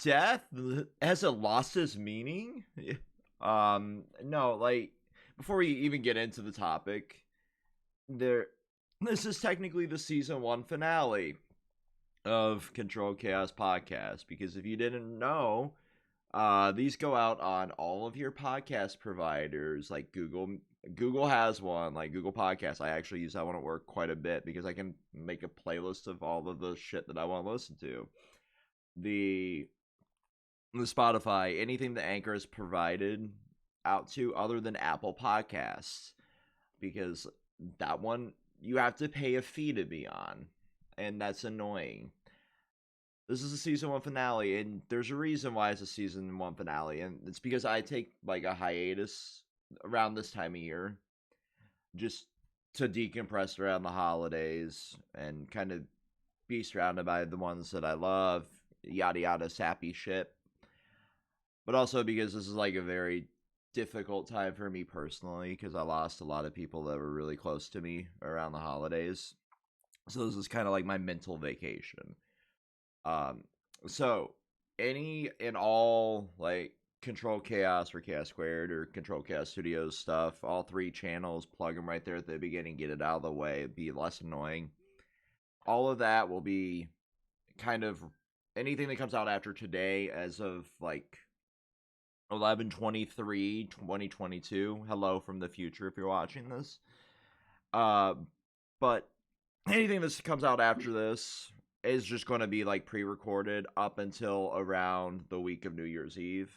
Death has it lost its meaning? No, like before we even get into the topic, there this is technically the season 1 finale of Control Chaos podcast because if you didn't know, these go out on all of your podcast providers like Google has one, like Google Podcasts. I actually use that one at work quite a bit because I can make a playlist of all of the shit that I want to listen to. The the Spotify, anything that Anchor has provided out to other than Apple Podcasts, because that one you have to pay a fee to be on, and that's annoying. This is a season 1 finale, and there's a reason why it's a season 1 finale, and it's because I take like a hiatus around this time of year just to decompress around the holidays and kind of be surrounded by the ones that I love, yada yada sappy shit. But also because this is like a very difficult time for me personally because I lost a lot of people that were really close to me around the holidays. So this is kind of like my mental vacation. Um, so any and all like Control Chaos or Chaos Squared or Control Chaos Studios stuff, all 3 channels, plug them right there at the beginning, get it out of the way, it'd be less annoying. All of that will be kind of anything that comes out after today as of like 11/23/2022. Hello from the future if you're watching this. Uh, but anything that comes out after this is just going to be like pre-recorded up until around the week of New Year's Eve.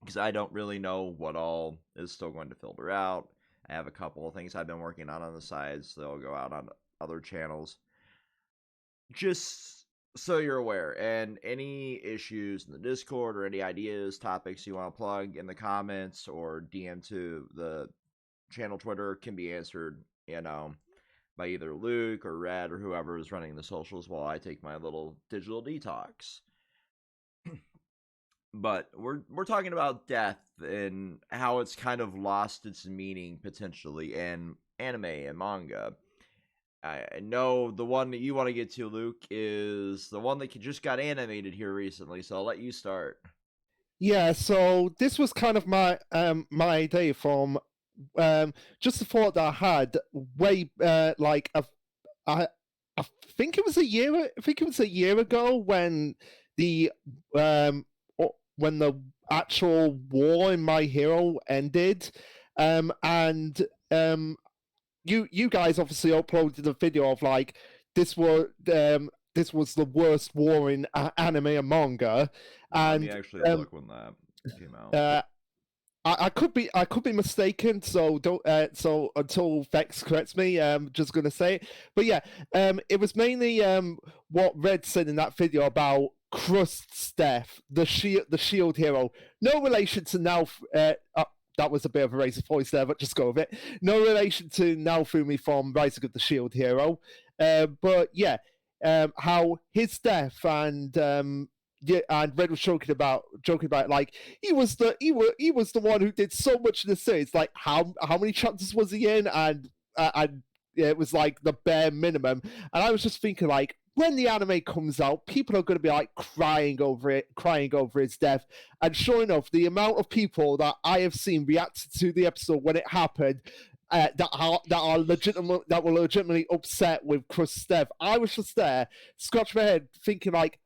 Because I don't really know what all is still going to filter out. I have a couple of things I've been working on the sides. They'll go out on other channels. Just so you're aware, and any issues in the Discord or any ideas, topics you want to plug in the comments or DM to the channel Twitter can be answered, by either Luke or Red or whoever is running the socials while I take my little digital detox. But we're talking about death and how it's kind of lost its meaning potentially in anime and manga. I know the one that you want to get to, Luke, is the one that just got animated here recently, so I'll let you start. Yeah, so this was kind of my idea from just the thought that I had way I I think it was a year ago when the when the actual war in My Hero ended, and you guys obviously uploaded a video of like this was this was the worst war in anime and manga, Let me and actually look when that came out. uh, I could be mistaken, so don't so until Vex corrects me, just gonna say it. But yeah, it was mainly what Red said in that video about Krust's death, the shield hero. No relation to now that was a bit of a racist voice there, but just go with it. No relation to Naofumi from Rising of the Shield Hero. But yeah, how his death and yeah, and Red was joking about like he was the one who did so much in the series. Like how many chapters was he in? And yeah, it was like the bare minimum. And I was just thinking like when the anime comes out, people are going to be like crying over his death. And sure enough, the amount of people that I have seen reacted to the episode when it happened, that were legitimately upset with Krust's death. I was just there, scratching my head, thinking like,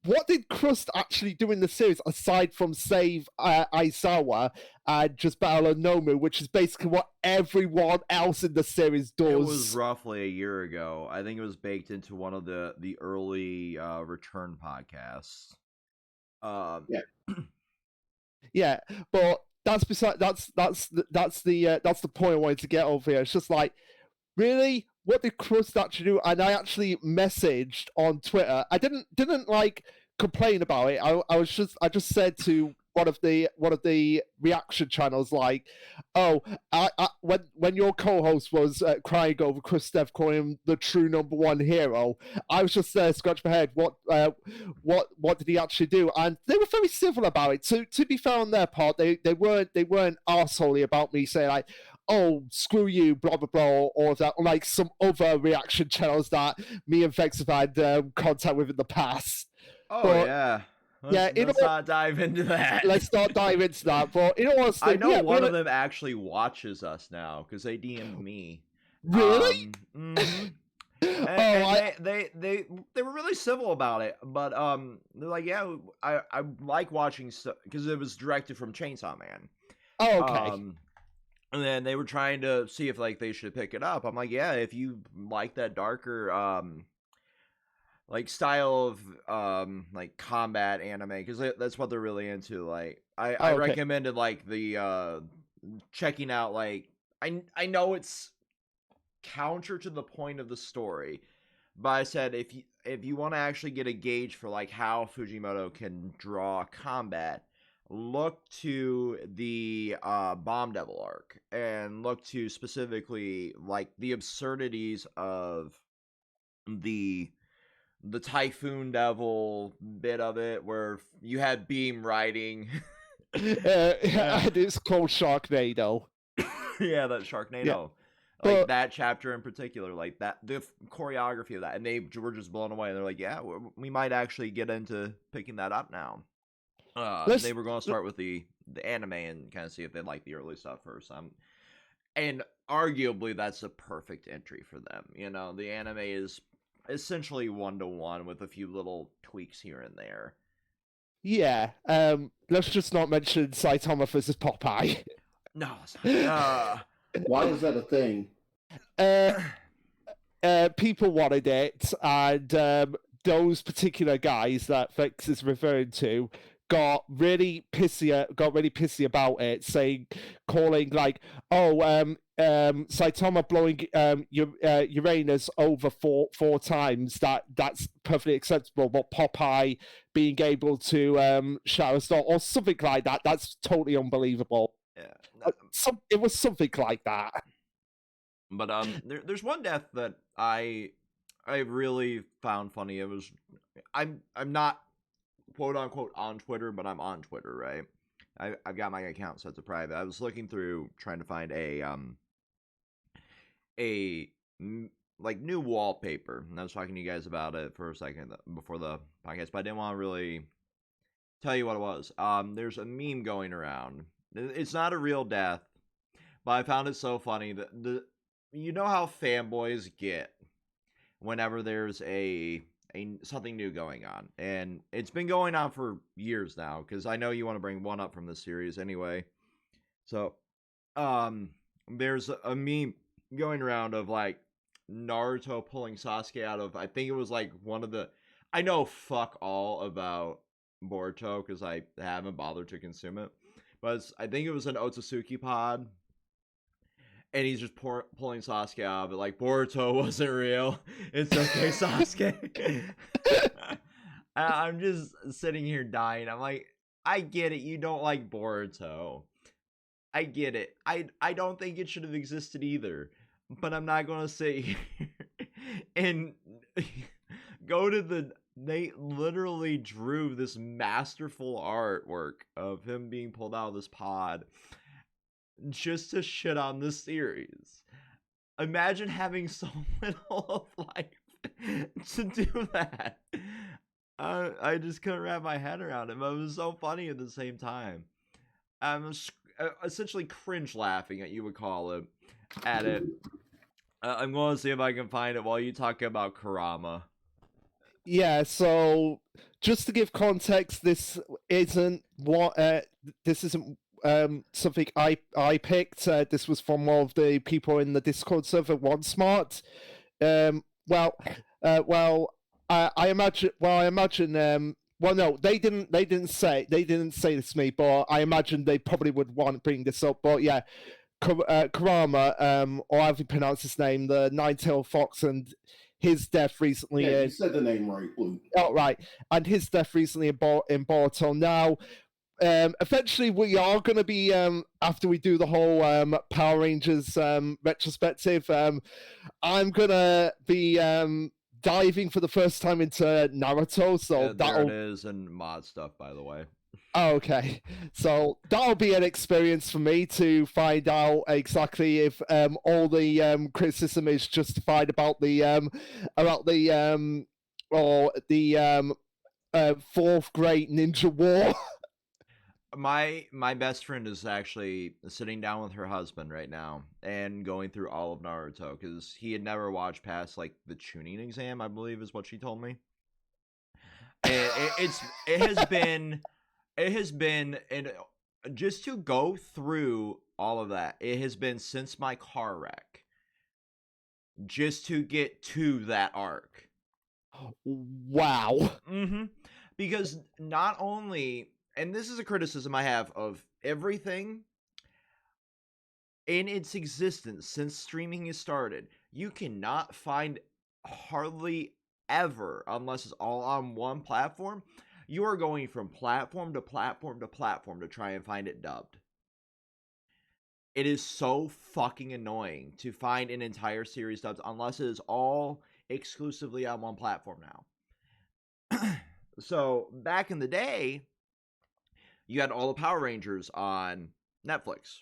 what did Krust actually do in the series aside from save Aizawa and just battle Nomu, which is basically what everyone else in the series does? It was roughly a year ago. I think it was baked into one of the early return podcasts. Yeah, yeah, but that's beside that's the point I wanted to get over here. It's just like, really, what did Krust actually do? And I actually messaged on Twitter. I didn't like complain about it. I just said to one of the reaction channels like, oh, when your co-host was crying over Chris Steph calling him the true number one hero, I was just there scratching my head. What did he actually do? And they were very civil about it. To be fair on their part, they weren't arseholey about me saying like, oh, screw you, blah, blah, blah, or that, like some other reaction channels that me and Vex have had contact with in the past. Oh But yeah. yeah, Let's not dive into that. let's not dive into that. But in all I honesty, know yeah, one of them actually watches us now because they DM'd me. really? Mm-hmm. Oh, And they were really civil about it, but they're like, yeah, I like watching stuff because it was directed from Chainsaw Man. okay. Um, and then they were trying to see if like they should pick it up. I'm like, yeah, if you like that darker like style of like combat anime because that's what they're really into. Like I Okay. recommended like the checking out like I know it's counter to the point of the story, but I said if you want to actually get a gauge for like how Fujimoto can draw combat, look to the Bomb Devil arc and look to specifically like the absurdities of the Typhoon Devil bit of it where you had Beam riding. Yeah. And it's called Sharknado. Yeah, that Yeah, Sharknado. Like but that chapter in particular, like that the choreography of that, and they were just blown away. They're like, "Yeah, we might actually get into picking that up now." let's They were going to start with the anime and kind of see if they like the early stuff first. And arguably that's a perfect entry for them. You know, the anime is essentially 1-to-1 with a few little tweaks here and there. yeah. Let's just not mention Saitama versus Popeye. No, it's not. Why is that a thing? People wanted it, and those particular guys that Vex is referring to got really pissy about it, calling like, "Oh, Saitama blowing Uranus over four times. That's perfectly acceptable, but Popeye being able to shower storm or something like that. That's totally unbelievable." Yeah. It was something like that. But there's one death that I really found funny. It was I'm not quote unquote on Twitter, but I'm on Twitter, right? I've got my account set to private. I was looking through trying to find like new wallpaper, and I was talking to you guys about it for a second before the podcast, but I didn't want to really tell you what it was. There's a meme going around. It's not a real death, but I found it so funny that you know how fanboys get whenever there's a something new going on, and it's been going on for years now because I know you want to bring one up from this series anyway. So there's a meme going around of like Naruto pulling Sasuke out of, I think it was like one of the, I know fuck all about Boruto because I haven't bothered to consume it, but I think it was an Otsutsuki pod, and he's just pulling Sasuke out of it, like, Boruto wasn't real. It's okay, Sasuke. I'm just sitting here dying. I'm like, I get it. You don't like Boruto. I get it. I don't think it should have existed either. But I'm not going to sit here and go to the... They literally drew this masterful artwork of him being pulled out of this pod just to shit on this series. Imagine having so little of life to do that. I just couldn't wrap my head around it, but it was so funny at the same time. I'm essentially cringe laughing at, you would call it, at it. I'm going to see if I can find it while you talk about Kurama. Yeah, so just to give context, this isn't something I picked. This was from one of the people in the Discord server, One Smart. I imagine. Well, no, they didn't say this to me, but I imagine they probably would want to bring this up. But yeah, Kurama, or however you pronounce his name, the nine-tailed fox, and his death recently. Yeah, you said the name right, Luke. Oh, right. And his death recently in Boruto. Now, eventually we are going to be, after we do the whole Power Rangers retrospective, I'm going to be diving for the first time into Naruto. So there it is, and mod stuff, by the way. Okay, so that'll be an experience for me to find out exactly if all the criticism is justified about the fourth grade ninja war. My best friend is actually sitting down with her husband right now and going through all of Naruto because he had never watched past like the tuning exam, I believe is what she told me. It has been and just to go through all of that, it has been since my car wreck just to get to that arc. Wow. Because not only, and this is a criticism I have of everything in its existence since streaming has started, you cannot find hardly ever, unless it's all on one platform, you are going from platform to platform to platform to try and find it dubbed. It is so fucking annoying to find an entire series dubbed unless it is all exclusively on one platform now. So, back in the day, you had all the Power Rangers on Netflix.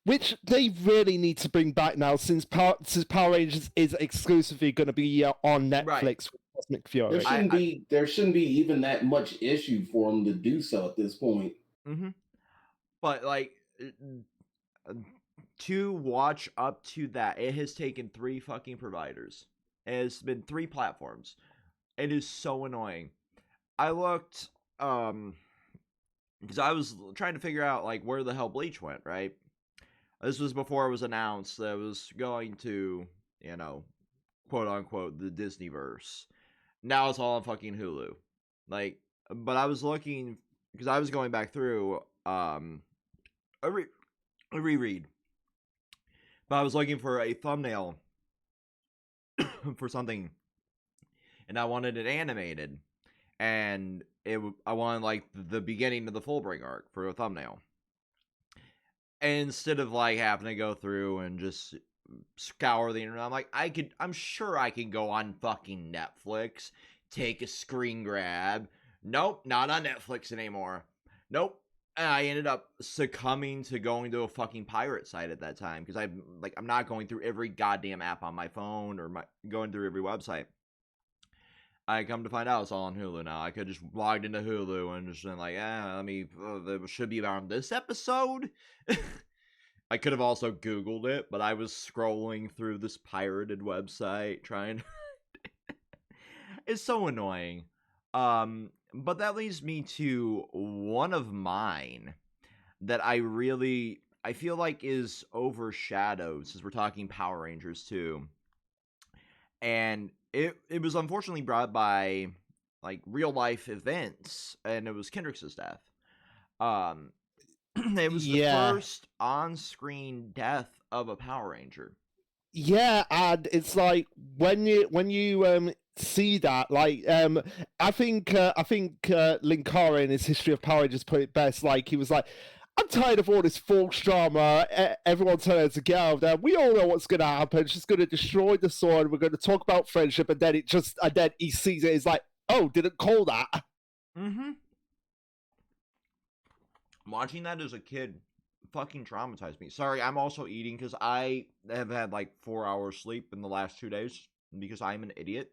Which they really need to bring back now, since Power Rangers is exclusively going to be on Netflix Right. with Cosmic Fury. There shouldn't be even that much issue for them to do so at this point. But like to watch up to that, it has taken 3 fucking providers. It has been 3 platforms. It is so annoying. I looked because I was trying to figure out like where the hell Bleach went, right? This was before it was announced that it was going to, you know, quote unquote, the Disneyverse. Now it's all on fucking Hulu. Like, but I was looking because I was going back through a reread. But I was looking for a thumbnail for something, and I wanted it animated, and I wanted like the beginning of the Fullbring arc for a thumbnail. And instead of like having to go through and just scour the internet, I'm like, I'm sure I can go on fucking Netflix, take a screen grab. Nope, not on Netflix anymore. Nope. And I ended up succumbing to going to a fucking pirate site at that time because I'm not going through every goddamn app on my phone or going through every website. I come to find out it's all on Hulu now. I could just logged into Hulu and just been like, it should be around this episode. I could have also Googled it, but I was scrolling through this pirated website trying. It's so annoying. But that leads me to one of mine that I feel like is overshadowed since we're talking Power Rangers too. And it was unfortunately brought by like real life events, and it was Kendrick's death. It was the first on-screen death of a Power Ranger. Yeah, and it's like when you see that, like I think Linkara in his History of Power Rangers put it best. Like he was like, I'm tired of all this false drama. Everyone's telling us to get out of there. We all know what's going to happen. She's going to destroy the sword. We're going to talk about friendship, and then he sees it. It's like, oh, didn't call that. Watching that as a kid fucking traumatized me. Sorry, I'm also eating because I have had like 4 hours sleep in the last 2 days because I'm an idiot.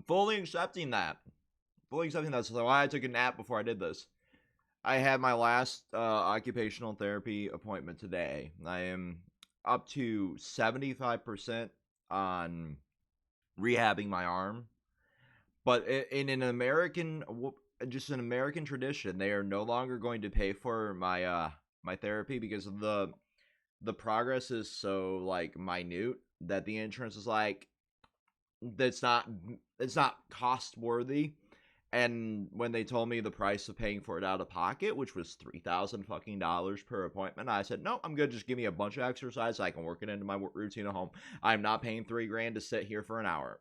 Fully accepting that. So why I took a nap before I did this. I had my last occupational therapy appointment today. I am up to 75% on rehabbing my arm. But in an American tradition, they are no longer going to pay for my my therapy because of the progress is so like minute that the insurance is like it's not cost worthy. And when they told me the price of paying for it out of pocket, which was $3,000 fucking dollars per appointment, I said, no, I'm good. Just give me a bunch of exercise. I can work it into my routine at home. I'm not paying $3,000 to sit here for an hour.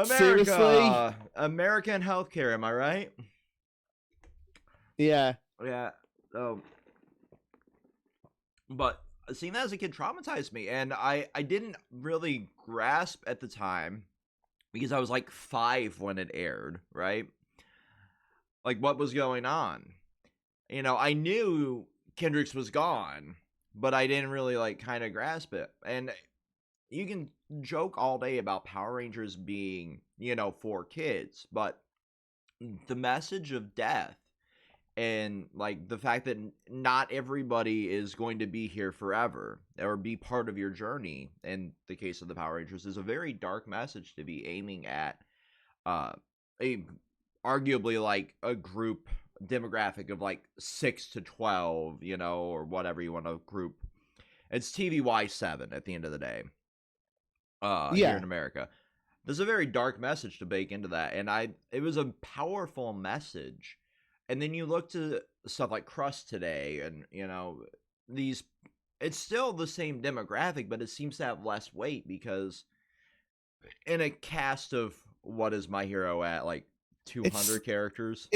Seriously? American healthcare, am I right? Yeah. But seeing that as a kid traumatized me, and I didn't really grasp at the time because I was like 5 when it aired, right? Like what was going on. You know, I knew Kendricks was gone, but I didn't really like kind of grasp it. And you can joke all day about Power Rangers being, for kids, but the message of death and like the fact that not everybody is going to be here forever or be part of your journey in the case of the Power Rangers is a very dark message to be aiming at a arguably like a group demographic of like 6 to 12, or whatever you want to group. It's TVY 7 at the end of the day. Here in America. There's a very dark message to bake into that, and it was a powerful message. And then you look to stuff like Crust today, and it's still the same demographic, but it seems to have less weight because in a cast of what is My Hero at like 200 characters.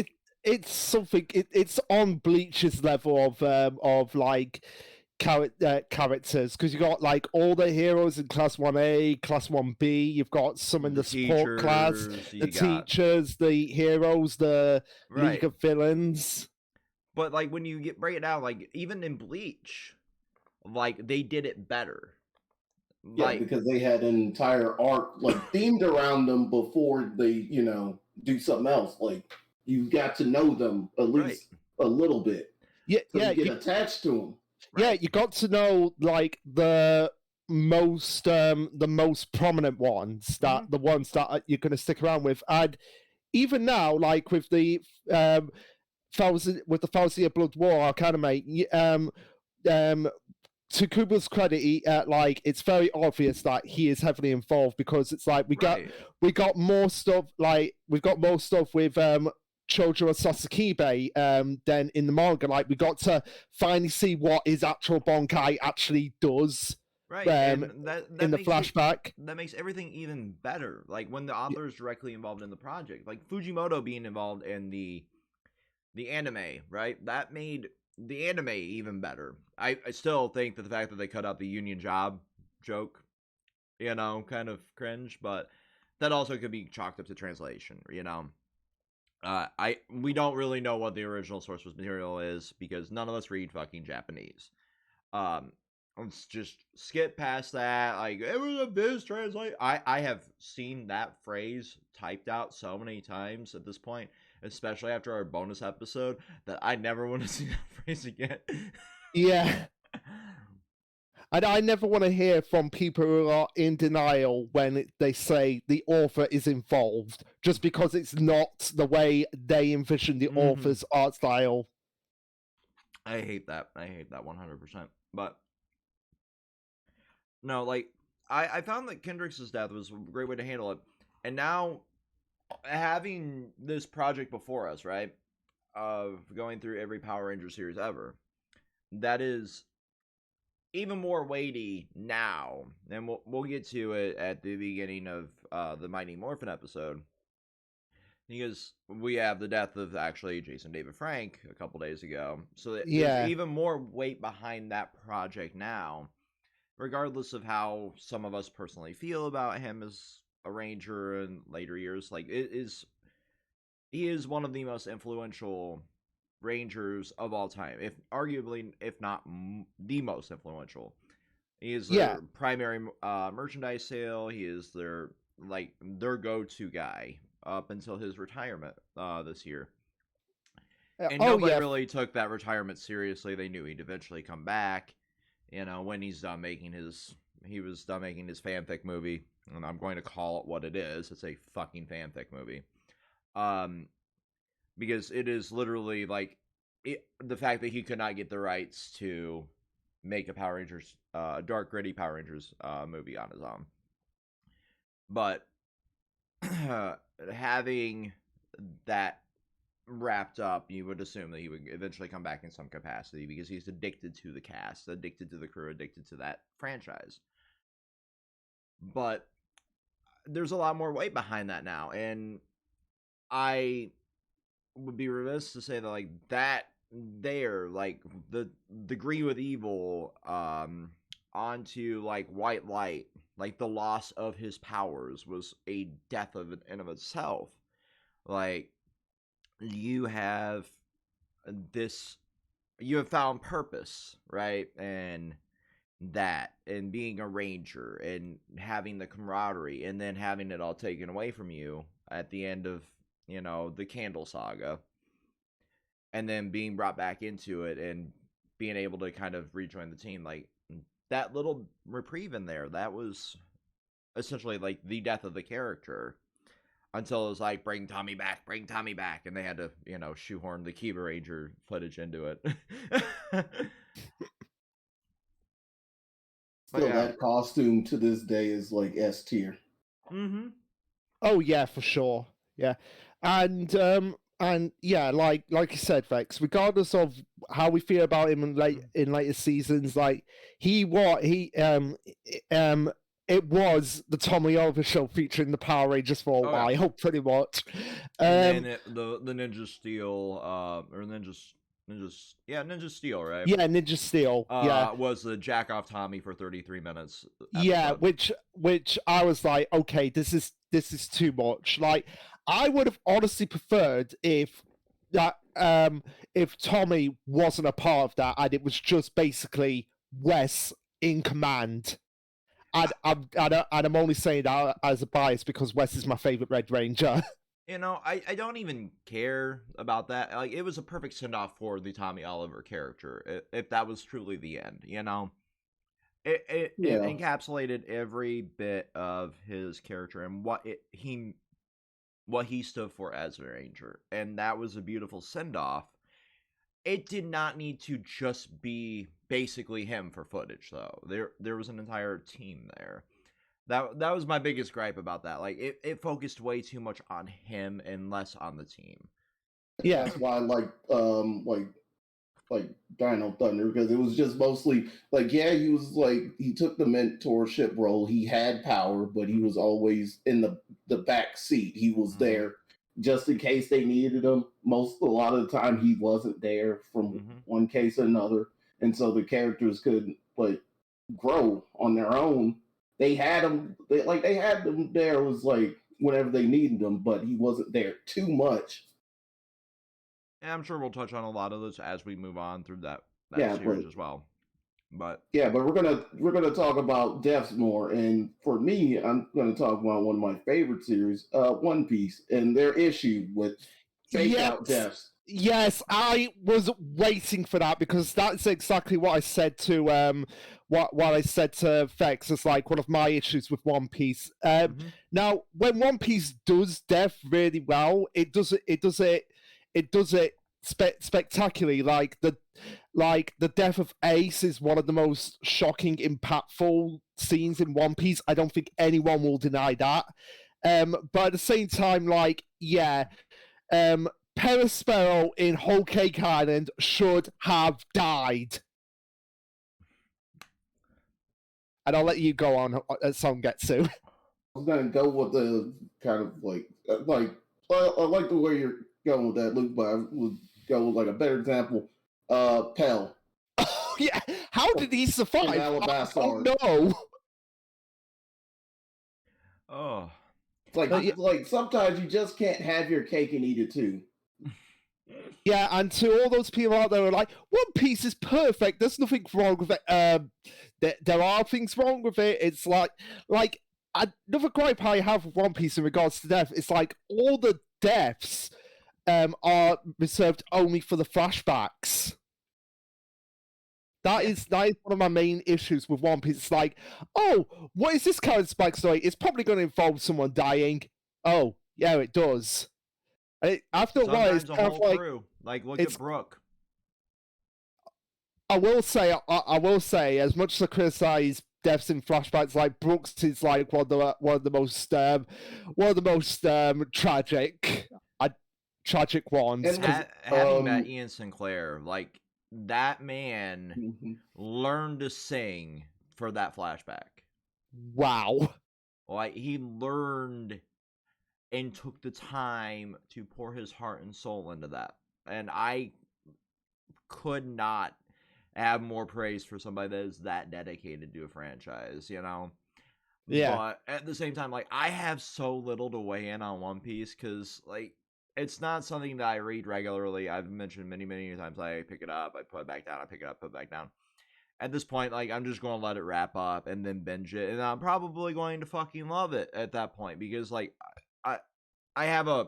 It's something. It's on Bleach's level of like characters, because you got like all the heroes in class 1A, class 1B, you've got some in the support class, the teachers, the heroes, the League of Villains. But like when you break it down, like even in Bleach, like they did it better. Yeah, because they had an entire arc like themed around them before they, do something else. Like you got to know them at least a little bit. Yeah, so you get attached to them. Right. Yeah, you got to know like the most prominent ones, that the ones that you're going to stick around with. And even now, like with the Thousand Year Blood War arc anime, to Kubo's credit, like it's very obvious that he is heavily involved, because it's like we got more stuff, like we've got more stuff with Chojo Sasakibe then in the manga. Like we got to finally see what his actual Bonkai actually does. Right, and that in the flashback. That makes everything even better. Like when the author is directly involved in the project, like Fujimoto being involved in the anime, right? That made the anime even better. I still think that the fact that they cut out the union job joke, kind of cringe, but that also could be chalked up to translation, we don't really know what the original source material is because none of us read fucking Japanese. Let's just skip past that. Like it was a biz translate. I have seen that phrase typed out so many times at this point, especially after our bonus episode, that I never want to see that phrase again. Yeah. And I never want to hear from people who are in denial when they say the author is involved, just because it's not the way they envision the author's art style. I hate that. I hate that 100%. But no, like I found that Kendrick's death was a great way to handle it. And now having this project before us, right, of going through every Power Ranger series ever, that is even more weighty now, and we'll get to it at the beginning of the Mighty Morphin episode, because we have the death of actually Jason David Frank a couple days ago, so there's even more weight behind that project now, regardless of how some of us personally feel about him as a Ranger in later years. Like he is one of the most influential Rangers of all time, if not the most influential. He is their primary merchandise sale. He is their go-to guy up until his retirement this year. And nobody really took that retirement seriously. They knew he'd eventually come back, when he was done making his fanfic movie. And I'm going to call it what it is. It's a fucking fanfic movie. Because it is literally like the fact that he could not get the rights to make a Power Rangers, dark gritty Power Rangers movie on his own. But having that wrapped up, you would assume that he would eventually come back in some capacity because he's addicted to the cast, addicted to the crew, addicted to that franchise. But there's a lot more weight behind that now, and I would be remiss to say that like that there, like the degree with evil onto like white light, like the loss of his powers was a death of in of itself. Like you have found purpose, right? And that and being a ranger and having the camaraderie and then having it all taken away from you at the end of, the Candle Saga, and then being brought back into it and being able to kind of rejoin the team, like that little reprieve in there, that was essentially like the death of the character until it was like, bring Tommy back, and they had to, shoehorn the Kiva Ranger footage into it. Still, that costume to this day is like S tier. Mm-hmm. Oh yeah, for sure. Yeah, and yeah, like you said, Vex. Regardless of how we feel about him in later seasons, like it was the Tommy Oliver show featuring the Power Rangers for a while, pretty much. And then the Ninja Steel, or Ninja Steel, right? Yeah, Ninja Steel. Was the jack off Tommy for 33 minutes. Episode. Yeah, which I was like, okay, this is too much. Like, I would have honestly preferred if Tommy wasn't a part of that and it was just basically Wes in command. And I'm only saying that as a bias because Wes is my favorite Red Ranger. I don't even care about that. Like, it was a perfect send-off for the Tommy Oliver character, if that was truly the end, It encapsulated every bit of his character and what he stood for as a Ranger, and that was a beautiful send-off. It did not need to just be basically him for footage, though. There was an entire team there. That was my biggest gripe about that. Like, it focused way too much on him and less on the team. Yeah, that's why I like Dino Thunder, because it was just mostly like, yeah, he was like, he took the mentorship role. He had power, but he was always in the back seat. He was there just in case they needed him. A lot of the time he wasn't there from one case to another. And so the characters could like grow on their own. They had him, they had them there, was like whenever they needed him, but he wasn't there too much. And I'm sure we'll touch on a lot of this as we move on through that series as well. But we're gonna talk about deaths more, and for me, I'm gonna talk about one of my favorite series, One Piece, and their issue with fake out deaths. Yes, I was waiting for that because that's exactly what I said to what I said to Vex. It's like one of my issues with One Piece. Now, when One Piece does death really well, it does it spectacularly. Like the death of Ace is one of the most shocking, impactful scenes in One Piece. I don't think anyone will deny that. But at the same time, Perospero in Whole Cake Island should have died. And I'll let you go on as Son Getsu. I was gonna go with the kind of I like the way you're going with that, Luke, but I would go with like a better example. Pell. Oh yeah, how did he survive? In Alabasta. Oh no. Oh. It's like sometimes you just can't have your cake and eat it too. Yeah, and to all those people out there who are like, One Piece is perfect, there's nothing wrong with it. There are things wrong with it. It's like another gripe I have with One Piece in regards to death, it's like all the deaths are reserved only for the flashbacks. That is one of my main issues with One Piece. It's like, oh, what is this character's backstory? It's probably going to involve someone dying. Oh, yeah, it does. After a while, it's kind of like crew. Like, look at Brooke. I will say, as much as I criticize deaths in flashbacks, like Brooks is like one of the most tragic ones. And having met Ian Sinclair, like, that man learned to sing for that flashback. Wow. Like, he learned and took the time to pour his heart and soul into that. And I could not have more praise for somebody that is that dedicated to a franchise, Yeah. But at the same time, like, I have so little to weigh in on One Piece because, like, it's not something that I read regularly. I've mentioned many, many times I pick it up, I put it back down, I pick it up, put it back down. at this point, like, I'm just going to let it wrap up and then binge it, and I'm probably going to fucking love it at that point, because, like, I have an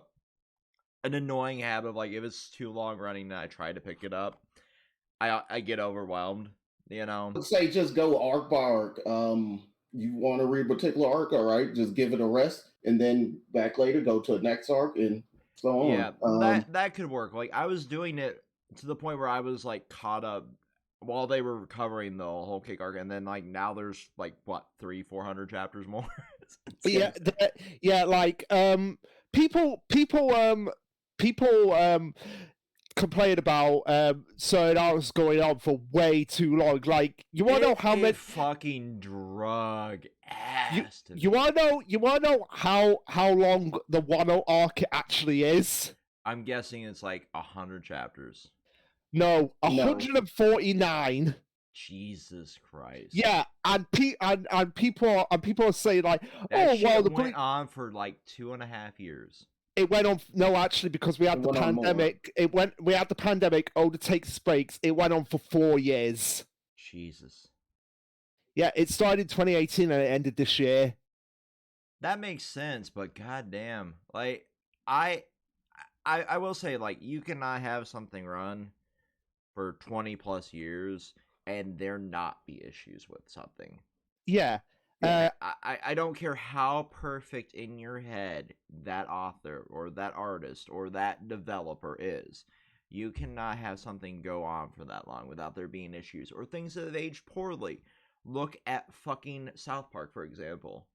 annoying habit of, like, if it's too long running and I try to pick it up, I get overwhelmed, you know? Let's say just go arc by arc. You want to read a particular arc, all right? Just give it a rest, and then back later, go to the next arc, and so on. Yeah, that could work. Like, I was doing it to the point where I was, like, caught up while they were covering the whole Cake arc, and then, like, now there's, like, what, 300-400 chapters more? Yeah, yeah, like people complain about certain arcs going on for way too long. Like, you want to know how many fucking drug ass. You want to know how long the Wano arc actually is? I'm guessing it's like 100 chapters. No, 149. Jesus Christ. Yeah, and people are saying, like, that shit went on for like 2.5 years. It went on, no, actually, because we had the pandemic. We had the pandemic. Oda takes breaks. It went on for 4 years. Jesus. Yeah, it started in 2018 and it ended this year. That makes sense, but goddamn, like, I will say, like, you cannot have something run for 20 plus years and there not be issues with something. Yeah. I don't care how perfect in your head that author or that artist or that developer is. You cannot have something go on for that long without there being issues or things that have aged poorly. Look at fucking South Park, for example.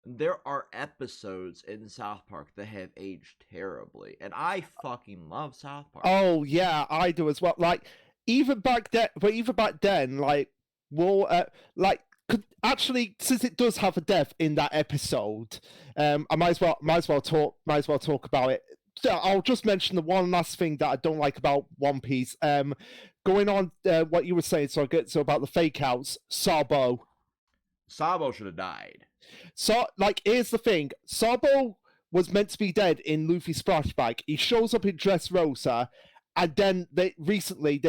There are episodes in South Park that have aged terribly, and I fucking love South Park. Oh yeah, I do as well. Like, even back then, like, well, like, actually, since it does have a death in that episode, I might as well talk about it. So I'll just mention the one last thing that I don't like about One Piece. Going on what you were saying, so about the fake outs, Sabo should have died. So, like, here's the thing: Sabo was meant to be dead in Luffy's flashback. He shows up in Dressrosa, and then recently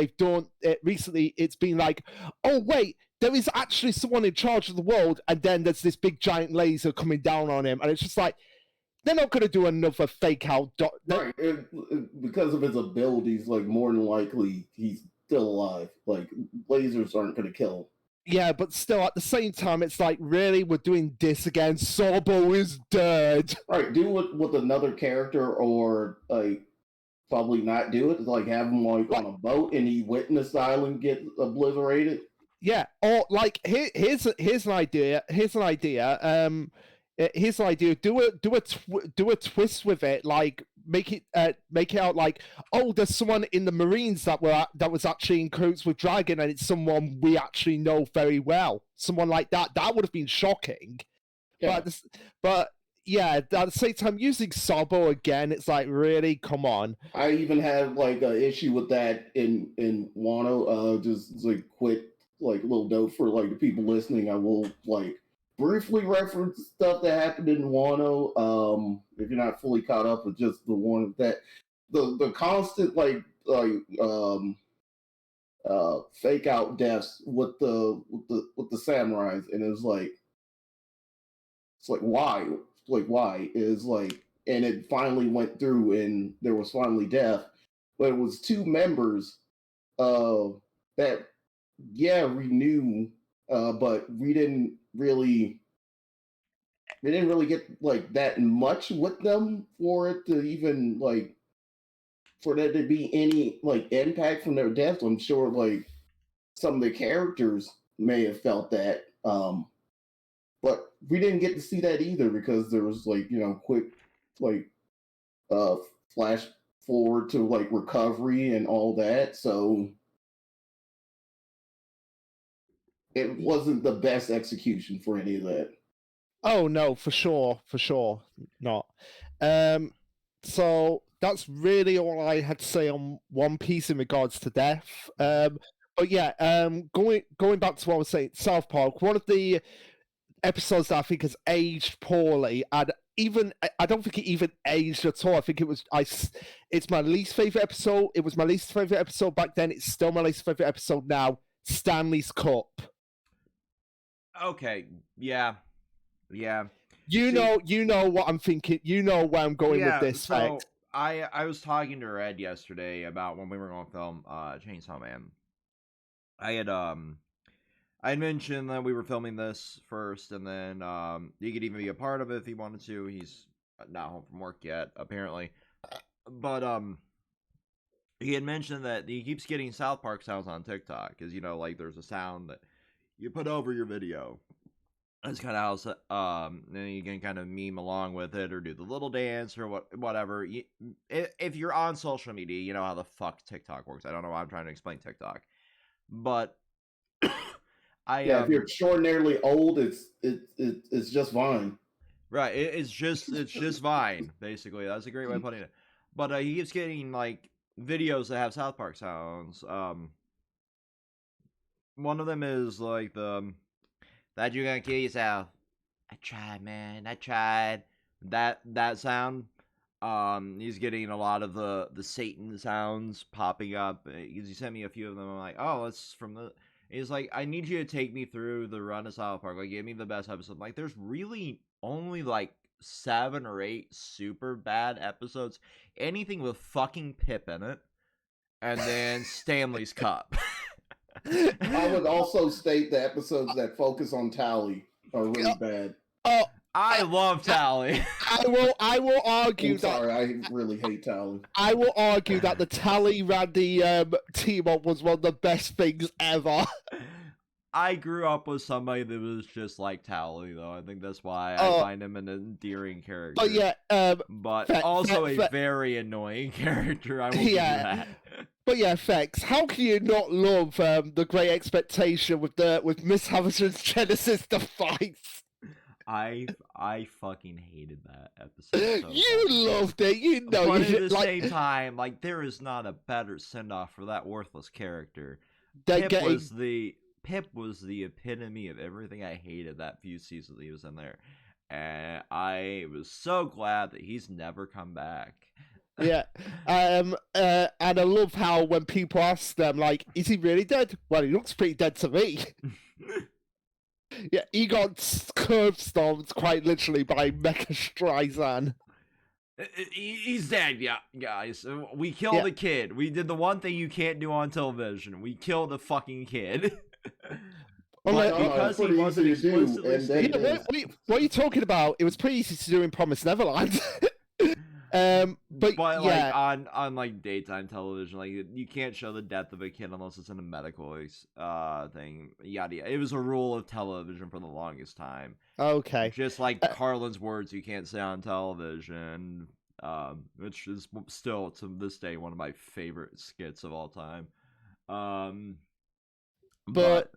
it's been like, oh wait, there is actually someone in charge of the world, and then there's this big giant laser coming down on him, and it's just like, they're not going to do another fake out. Right, because of his abilities, like, more than likely he's still alive. Like, lasers aren't going to kill him. Yeah, but still, at the same time, it's like, really, we're doing this again. Sabo is dead. Right, do it with another character, or, like, probably not do it. Like, have him, like, on a boat and he witnessed the island get obliterated. Yeah, or, like, here's an idea. Here's an idea. Do a twist with it, like, make it out like, oh, there's someone in the Marines that was actually in cahoots with Dragon, and it's someone we actually know very well. Someone like that. That would have been shocking. Yeah. But yeah, at the same time, using Sabo again, it's like, really, come on. I even have, like, an issue with that in Wano. Just, like, quick, like, little note for, like, the people listening. I will, like, briefly reference stuff that happened in Wano. If you're not fully caught up with just the one that the constant fake out deaths with the samurais, and it's like why? Like, why is like, and it finally went through and there was finally death, but it was 2 members that we knew, but we didn't really get, like, that much with them for it to even, like, for there to be any, like, impact from their deaths. I'm sure, like, some of the characters may have felt that, but we didn't get to see that either, because there was, like, you know, quick, like, flash forward to, like, recovery and all that, so it wasn't the best execution for any of that. Oh no, for sure not. So that's really all I had to say on One Piece in regards to death. But yeah, going back to what I was saying, South Park, one of the episodes that I think has aged poorly, and even I don't think it even aged at all. I think it's my least favorite episode. It was my least favorite episode back then. It's still my least favorite episode now. Stanley's Cup. Okay, yeah. You See- know what I'm thinking. You know where I'm going with this. So Fact. I was talking to Red yesterday about when we were going to film Chainsaw Man. I had mentioned that we were filming this first, and then he could even be a part of it if he wanted to. He's not home from work yet, apparently. But he had mentioned that he keeps getting South Park sounds on TikTok, because, you know, like, there's a sound that you put over your video. That's kind of how, then you can kind of meme along with it, or do the little dance, or whatever. If you're on social media, you know how the fuck TikTok works. I don't know why I'm trying to explain TikTok. But, if you're extraordinarily old, it's just Vine. Right, it's just Vine, basically. That's a great way of putting it. But he keeps getting, like, videos that have South Park sounds. One of them is like that you're gonna kill yourself. I tried, man. I tried. That sound. He's getting a lot of the Satan sounds popping up. He sent me a few of them. I'm like, oh, that's from the. He's like, I need you to take me through the run of South Park. Like, give me the best episode. Like, there's really only like 7 or 8 super bad episodes. Anything with fucking Pip in it, and then Stanley's Cup. I would also state the episodes that focus on Tally are really bad. Oh, I love Tally. I will argue I'm sorry, I really hate Tally. I will argue that the Tally Randy team up was one of the best things ever. I grew up with somebody that was just like Tally, though. I think that's why I find him an endearing character. Oh yeah, but also a very annoying character. I will give you that. But yeah, Fex, how can you not love the Great Expectation with Miss Hamilton's Genesis device? I fucking hated that episode. So you loved it, you know. But at the same time, like, there is not a better send off for that worthless character. Pip was the epitome of everything I hated that few seasons he was in there. And I was so glad that he's never come back. Yeah. And I love how when people ask them, like, is he really dead? Well, he looks pretty dead to me. Yeah, he got curb stomped quite literally by Mecha Streisand. He's dead, yeah, guys. We killed the kid. We did the one thing you can't do on television. We killed the fucking kid. Because he wasn't explicitly what are you talking about? It was pretty easy to do in Promised Neverland. But like on like daytime television, like, you can't show the death of a kid unless it's in a medical thing. Yada. It was a rule of television for the longest time. Okay. Just like Carlin's words you can't say on television, which is still to this day one of my favorite skits of all time. But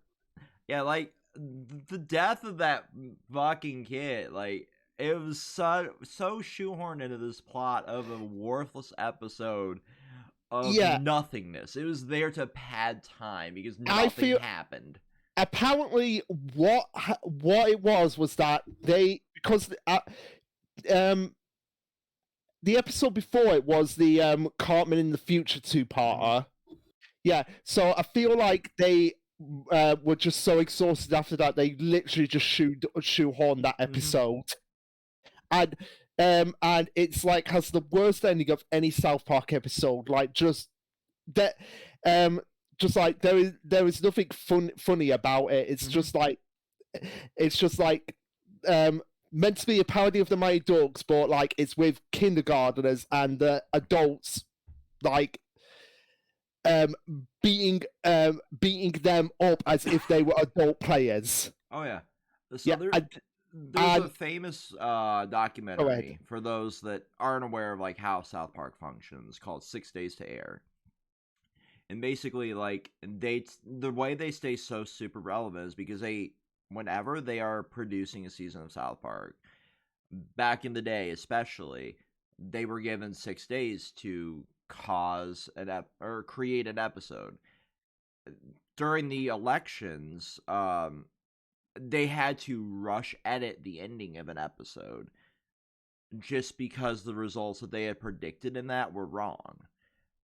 yeah, like, the death of that fucking kid, like, it was so shoehorned into this plot of a worthless episode of nothingness. It was there to pad time because nothing happened. Apparently, what it was that because the episode before it was the Cartman in the Future 2-parter. Yeah, so I feel like they were just so exhausted after that they literally just shoehorned that episode. And it's like has the worst ending of any South Park episode. Like just that, just like there is nothing funny about it. It's just like meant to be a parody of the Mighty Ducks, but like it's with kindergarteners and adults, like beating them up as if they were adult players. Oh yeah. So there's a famous documentary for those that aren't aware of like how South Park functions called 6 Days to Air. And basically, like, the way they stay so super relevant is because whenever they are producing a season of South Park, back in the day especially, they were given 6 days to cause or create an episode. During the elections, they had to rush edit the ending of an episode just because the results that they had predicted in that were wrong.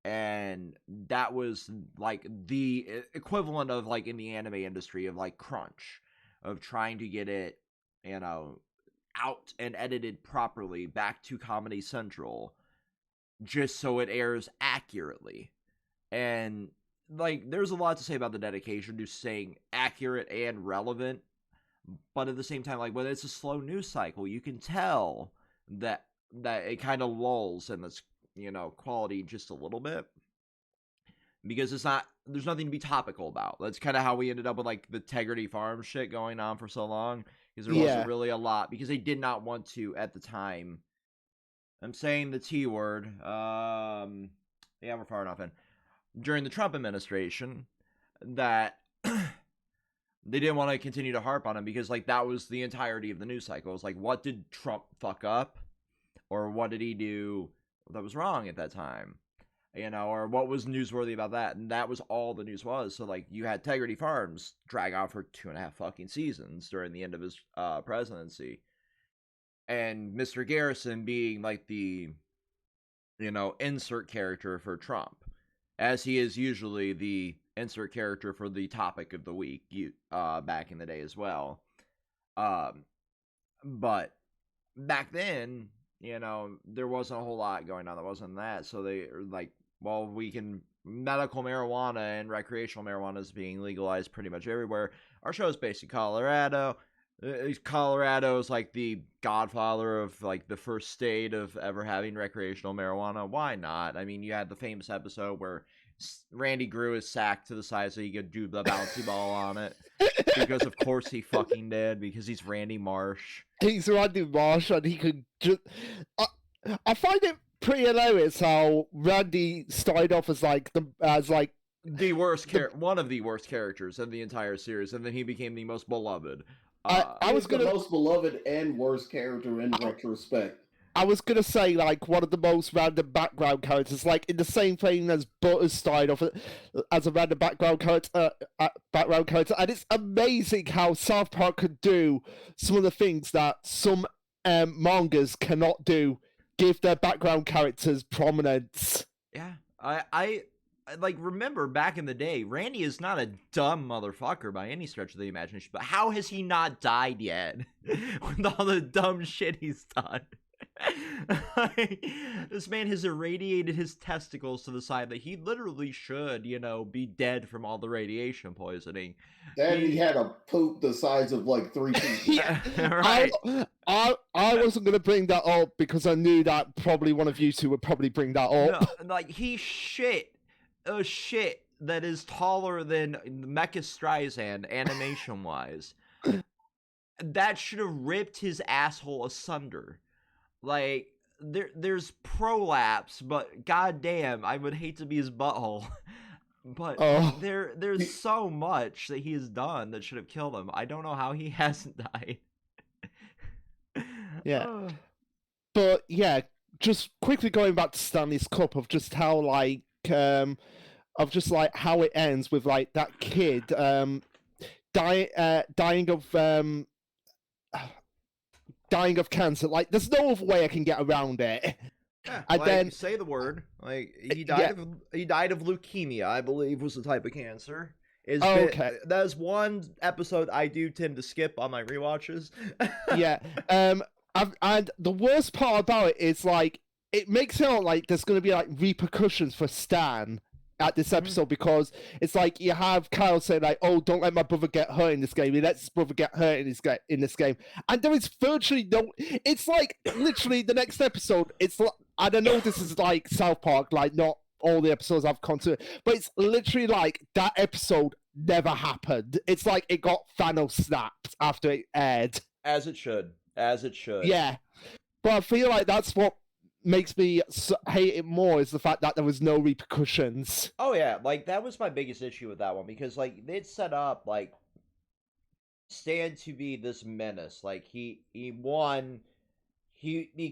and that was like the equivalent of like in the anime industry of like crunch, of trying to get it, you know, out and edited properly back to Comedy Central just so it airs accurately. And like there's a lot to say about the dedication to staying accurate and relevant, but at the same time, like when it's a slow news cycle, you can tell that it kind of lulls in this, you know, quality just a little bit, because there's nothing to be topical about. That's kind of how we ended up with like the Integrity Farm shit going on for so long, because there wasn't really a lot, because they did not want to at the time. I'm saying the T word. Yeah, we're far enough in. During the Trump administration, that they didn't want to continue to harp on him, because like that was the entirety of the news cycle. It was like, what did Trump fuck up, or what did he do that was wrong at that time, you know, or what was newsworthy about that? And that was all the news was. So like you had Integrity Farms drag on for 2.5 fucking seasons during the end of his presidency, and Mr. Garrison being like the, you know, insert character for Trump, as he is usually the insert character for the topic of the week, back in the day as well. But back then, you know, there wasn't a whole lot going on that wasn't that. So they are like, well, medical marijuana and recreational marijuana is being legalized pretty much everywhere. Our show is based in Colorado. Colorado is like the godfather of like the first state of ever having recreational marijuana. Why not? I mean, you had the famous episode where Randy grew his sack to the size so he could do the bouncy ball on it. Because of course he fucking did, because he's Randy Marsh. He's Randy Marsh, and he could just... I find it pretty hilarious how Randy started off as like the worst one of the worst characters in the entire series, and then he became the most beloved. I was the most beloved and worst character in retrospect. I was gonna say like one of the most random background characters, like in the same vein as Butters started off as a random background character, and it's amazing how South Park could do some of the things that some mangas cannot do. Give their background characters prominence. Yeah, I like remember back in the day, Randy is not a dumb motherfucker by any stretch of the imagination, but how has he not died yet with all the dumb shit he's done? This man has irradiated his testicles to the side that he literally should, you know, be dead from all the radiation poisoning. And he had a poop the size of like 3 feet. Yeah, right. I wasn't going to bring that up because I knew that probably one of you two would probably bring that up. No, like he shit a shit that is taller than Mecha Streisand animation wise. That should have ripped his asshole asunder. Like there's prolapse, but goddamn, I would hate to be his butthole. But there's so much that he has done that should have killed him. I don't know how he hasn't died. Yeah. But yeah, just quickly going back to Stanley's Cup, of just how like of just like how it ends with like that kid dying of cancer. Like there's no other way I can get around it. Yeah, and like, then say the word. Like he died of leukemia, I believe was the type of cancer. Okay. That's one episode I do tend to skip on my rewatches. Yeah. And the worst part about it is like it makes it sound like there's going to be like repercussions for Stan at this episode, because it's like you have Kyle saying like, "Oh, don't let my brother get hurt in this game. He lets his brother get hurt in this game," and there is virtually no. It's like literally the next episode. It's like, I don't know. This is like South Park, like not all the episodes I've considered, but it's literally like that episode never happened. It's like it got Thanos snapped after it aired, as it should. Yeah, but I feel like that's what makes me hate it more, is the fact that there was no repercussions. Oh yeah, like that was my biggest issue with that one, because like they'd set up like Stan to be this menace. Like he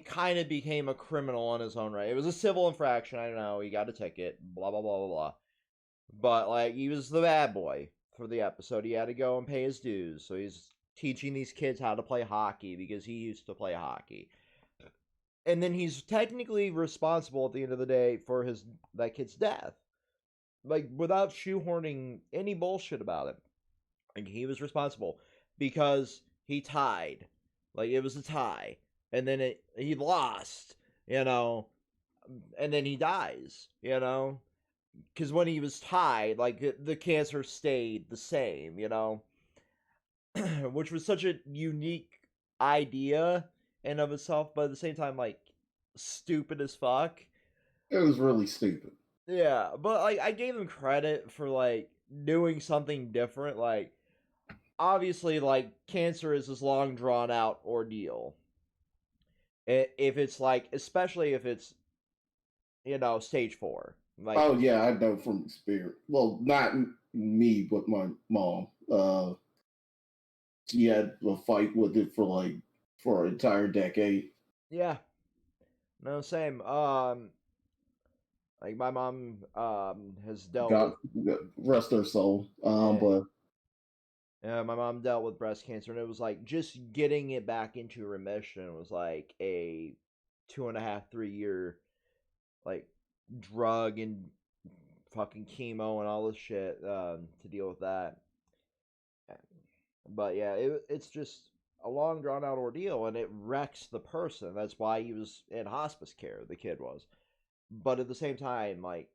kind of became a criminal on his own right. It was a civil infraction, I don't know, he got a ticket, blah blah blah blah blah. But like he was the bad boy for the episode. He had to go and pay his dues. So he's teaching these kids how to play hockey because he used to play hockey. and then he's technically responsible at the end of the day for that kid's death, like without shoehorning any bullshit about it. Like he was responsible because he tied, like it was a tie, and then he lost, you know, and then he dies, you know, because when he was tied, like the cancer stayed the same, you know, which was such a unique idea in of itself, but at the same time, like stupid as fuck. It was really stupid. Yeah, but like I gave him credit for like doing something different. Like obviously, like cancer is this long drawn out ordeal. If it's like, especially if it's stage 4. Like, Oh yeah, I know from experience. Well, not me, but my mom. She had a fight with it for an entire decade. yeah, no, same. Like my mom has dealt God with, rest her soul. yeah, But yeah, my mom dealt with breast cancer, and it was like just getting it back into remission was like a 2.5, 3 year like drug and fucking chemo and all this shit to deal with that. But yeah, it's just a long drawn out ordeal, and it wrecks the person. That's why he was in hospice care. The kid was, but at the same time, like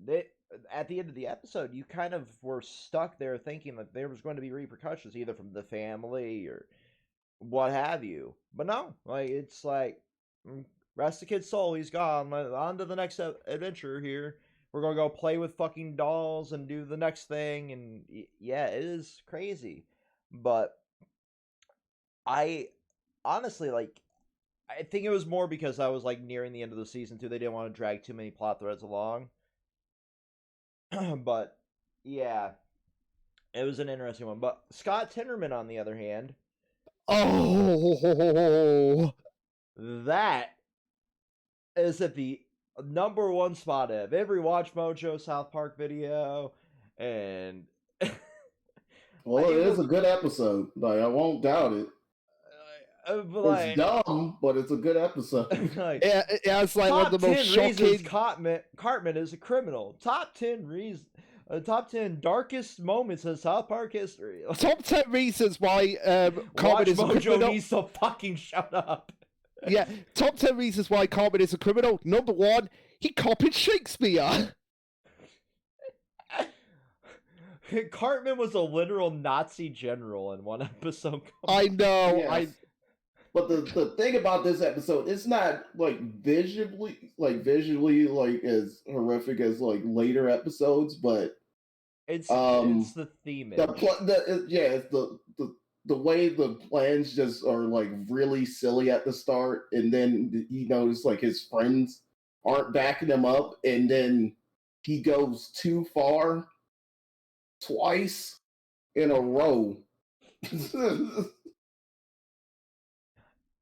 they, at the end of the episode, you kind of were stuck there thinking that there was going to be repercussions either from the family or what have you. But no, like it's like rest the kid's soul. He's gone. On to the next adventure here. We're gonna go play with fucking dolls and do the next thing, and yeah, it is crazy. But I honestly like. I think it was more because I was like nearing the end of the season too. They didn't want to drag too many plot threads along. But yeah, it was an interesting one. But Scott Tinnerman, on the other hand, Oh, that is at the #1 spot of every Watch Mojo South Park video, and well, it is a good episode. Like I won't doubt it. It's dumb, but it's a good episode. like, yeah, it's like one top of the most 10 reasons shocking. Cartman is a criminal. Top 10 reasons. Top 10 darkest moments in South Park history. Top 10 reasons why Watch Cartman is a Mojo criminal. needs to fucking shut up. Yeah, top 10 reasons why Cartman is a criminal. Number 1, he copied Shakespeare. Cartman was a literal Nazi general in one episode. I know. Yes. But the thing about this episode, it's not like visually like as horrific as like later episodes, but it's the theme. It's the way the plans just are like really silly at the start, and then you notice like his friends aren't backing him up, and then he goes too far twice in a row.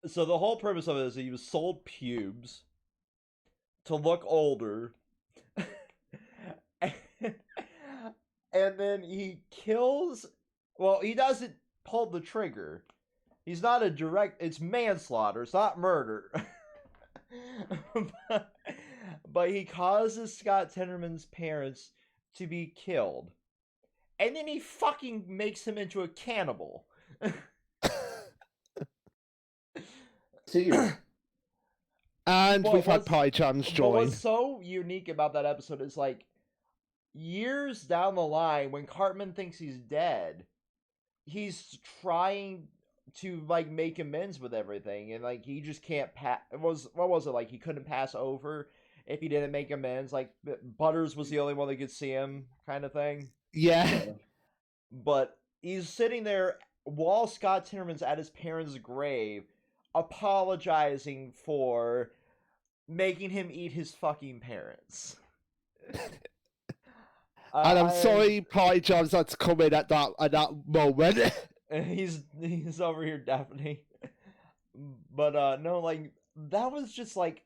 So the whole premise of it is he was sold pubes to look older, and then he kills. Well, he doesn't pull the trigger. He's not a direct. It's manslaughter. It's not murder. but he causes Scott Tinnerman's parents to be killed, and then he fucking makes him into a cannibal. And we've had Pie Jams join. What's so unique about that episode is like years down the line when Cartman thinks he's dead, he's trying to like make amends with everything, and like he just can't pass. What was it like? He couldn't pass over if he didn't make amends. Like Butters was the only one that could see him, kind of thing. Yeah. But he's sitting there while Scott Tinnerman's at his parents' grave, apologizing for making him eat his fucking parents. And I'm sorry, Pie Jams had to come in at that moment. He's over here definitely. But no, like that was just like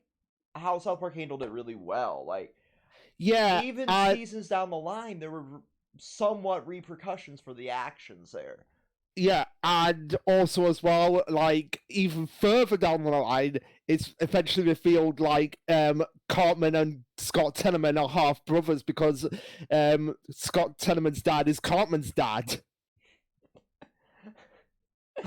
how South Park handled it really well. Like, yeah, even seasons down the line, there were somewhat repercussions for the actions there. Yeah, and also as well, like even further down the line, it's eventually revealed like Cartman and Scott Tenorman are half brothers because Scott Tenorman's dad is Cartman's dad.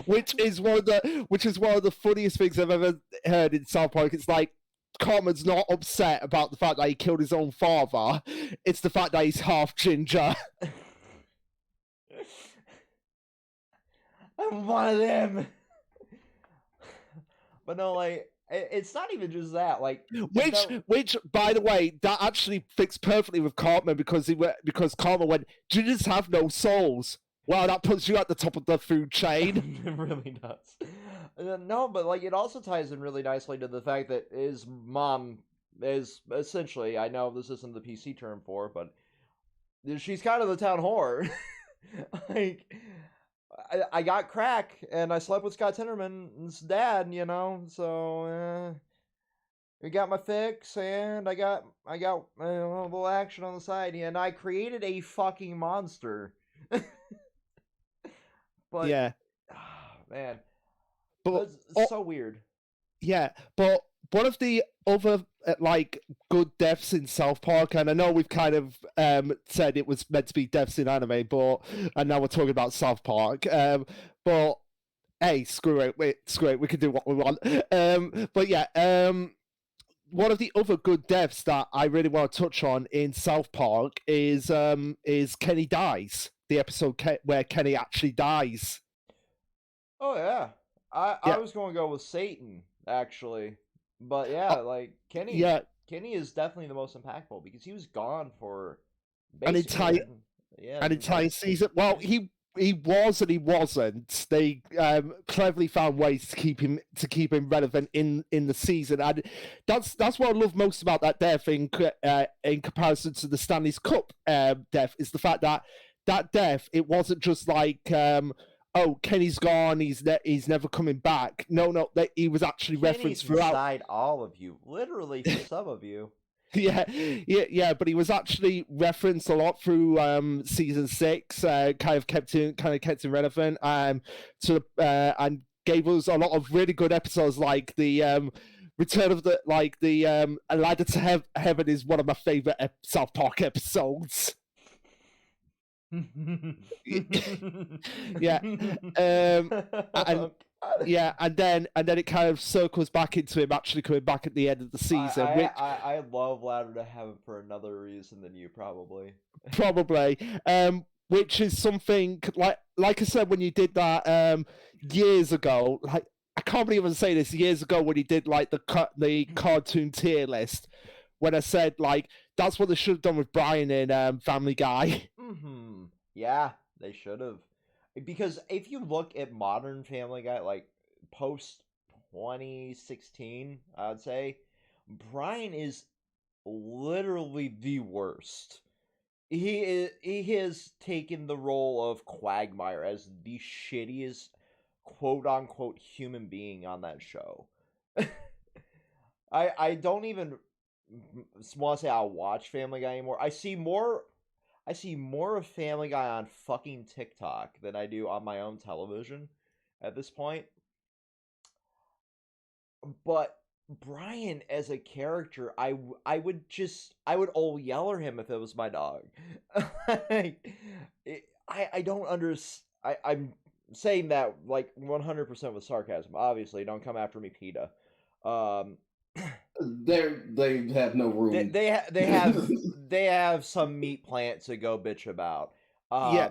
Which is one of the funniest things I've ever heard in South Park. It's like Cartman's not upset about the fact that he killed his own father. It's the fact that he's half ginger. I'm one of them. But no, like it's not even just that. Like Which, by the way, that actually fits perfectly with Cartman because Cartman went, "Gingers have no souls." Wow, that puts you at the top of the food chain. It really does. No, but like it also ties in really nicely to the fact that his mom is essentially, I know this isn't the PC term for it, but she's kind of the town whore. Like I got crack and I slept with Scott Tenorman's dad, so I got my fix and I got a little action on the side and I created a fucking monster. But Yeah, man, but that's so weird. yeah, but one of the other like good deaths in South Park, and I know we've kind of said it was meant to be deaths in anime, and now we're talking about South Park. But hey, screw it, we can do what we want. But yeah, one of the other good deaths that I really want to touch on in South Park is Kenny dies. The episode where Kenny actually dies. Oh yeah, I Yeah. was going to go with Satan actually, but yeah, like Yeah, Kenny is definitely the most impactful because he was gone for an basically entire season. Well, he was and he wasn't. They cleverly found ways to keep him relevant in the season, and that's what I love most about that death in comparison to the Stanley's Cup death is the fact that death, it wasn't just like oh, Kenny's gone, he's never coming back. No, he was actually referenced throughout. Inside all of you, literally for some of you. Yeah, but he was actually referenced a lot through season 6. Kind of kept him relevant. And gave us a lot of really good episodes, like the Return of the A Ladder to Heaven is one of my favorite South Park episodes. Yeah, and yeah, and then it kind of circles back into him actually coming back at the end of the season. I love Ladder to Heaven for another reason than you probably. Which is something like I said when you did that years ago. Like I can't believe I'm saying this, years ago when you did like the cartoon tier list. When I said like that's what they should have done with Brian in Family Guy. Mm-hmm. Yeah, they should have. Because if you look at modern Family Guy, like post 2016, I'd say Brian is literally the worst. He has taken the role of Quagmire as the shittiest quote unquote human being on that show. I don't even want to say I'll watch Family Guy anymore. I see more of Family Guy on fucking TikTok than I do on my own television at this point. But Brian as a character, I would all yeller him if it was my dog. I don't understand. I'm saying that like 100% with sarcasm. Obviously, don't come after me, PETA. They have no room. They have some meat plant to go bitch about. Yeah.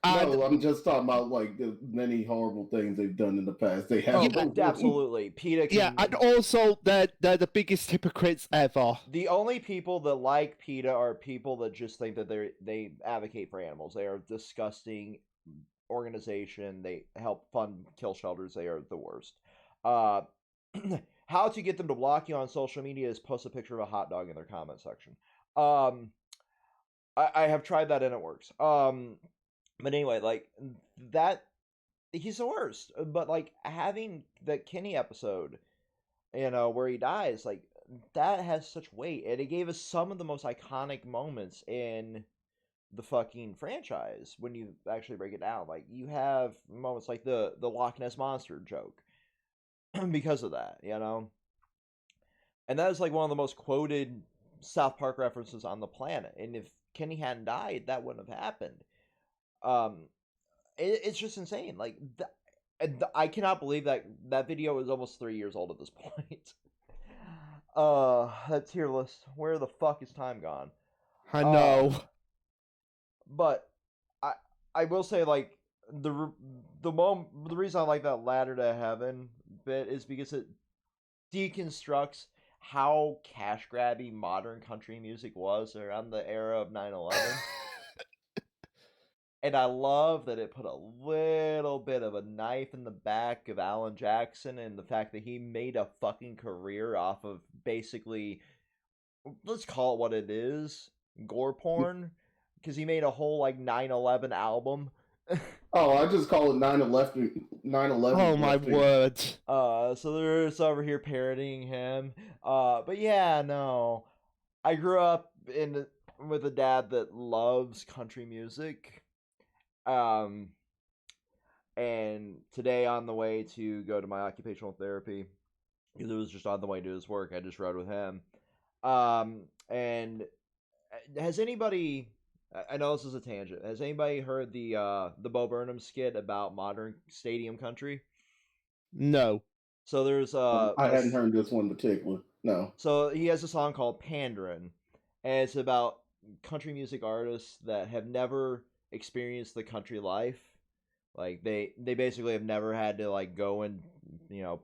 No, I'm just talking about like the many horrible things they've done in the past. They have no room. Absolutely. PETA can... Yeah, and also they're the biggest hypocrites ever. The only people that like PETA are people that just think that they advocate for animals. They are a disgusting organization. They help fund kill shelters. They are the worst. How to get them to block you on social media is post a picture of a hot dog in their comment section. I have tried that and it works. But anyway, like that, he's the worst. But like having the Kenny episode, where he dies, like that has such weight, and it gave us some of the most iconic moments in the fucking franchise when you actually break it down. Like you have moments like the Loch Ness monster joke because of that, you know. And that is like one of the most quoted South Park references on the planet. And if Kenny hadn't died, that wouldn't have happened. Um, it's just insane. Like I cannot believe that video is almost 3 years old at this point. That tier list. Where the fuck is time gone? I know. But I will say like the reason I like that Ladder to Heaven bit is because it deconstructs how cash grabby modern country music was around the era of 9/11. And I love that it put a little bit of a knife in the back of Alan Jackson and the fact that he made a fucking career off of basically, let's call it what it is, gore porn. Because he made a whole like 9/11 album. Oh, I just call it 9/11. 9/11. Oh my word. So they're just over here parodying him. But yeah, no. I grew up with a dad that loves country music. And today on the way to go to my occupational therapy, because it was just on the way to his work, I just rode with him. And has anybody? I know this is a tangent. Has anybody heard the Bo Burnham skit about modern stadium country? No. So there's I hadn't heard this one in particular. No. So he has a song called Pandaren, and it's about country music artists that have never experienced the country life. Like they basically have never had to like go and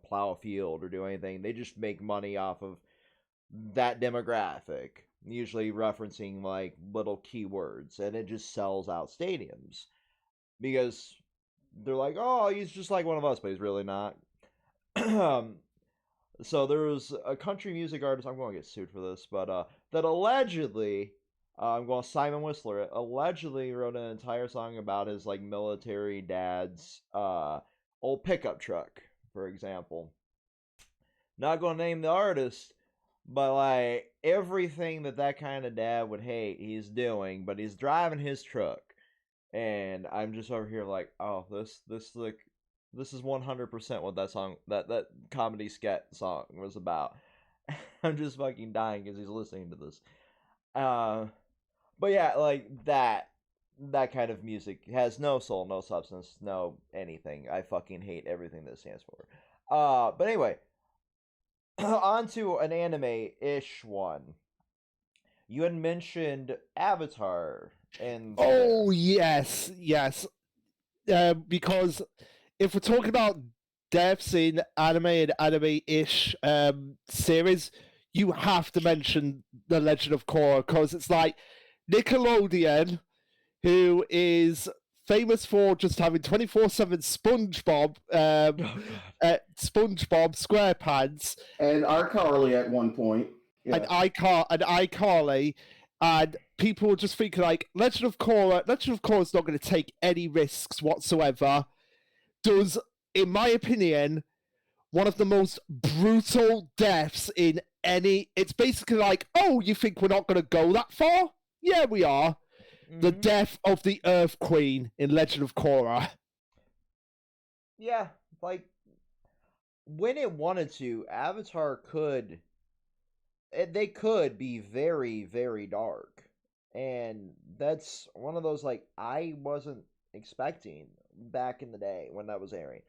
plow a field or do anything. They just make money off of that demographic, usually referencing like little keywords, and it just sells out stadiums because they're like, oh, he's just like one of us, but he's really not. So there was a country music artist, I'm going to get sued for this, but that allegedly, I'm going to Simon Whistler it, allegedly wrote an entire song about his like military dad's old pickup truck, for example. Not going to name the artist, but like everything that kind of dad would hate, he's doing, but he's driving his truck. And I'm just over here like, oh, this is 100% what that song, that comedy sketch song was about. I'm just fucking dying because he's listening to this. But yeah, like that kind of music has no soul, no substance, no anything. I fucking hate everything that stands for. But anyway, on to an anime-ish one. You had mentioned Avatar, and oh yes, because if we're talking about deaths in anime and anime-ish series, you have to mention The Legend of Korra, because it's like Nickelodeon, who is famous for just having 24/7 SpongeBob, SpongeBob SquarePants, and iCarly at one point, yeah. and iCarly, and people were just thinking like, Legend of Korra is not going to take any risks whatsoever. Does, in my opinion, one of the most brutal deaths in any. It's basically like, oh, you think we're not going to go that far? Yeah, we are. Mm-hmm. The death of the Earth Queen in Legend of Korra. Yeah, like when it wanted to, Avatar could. They could be very, very dark, and that's one of those like I wasn't expecting back in the day when that was airing.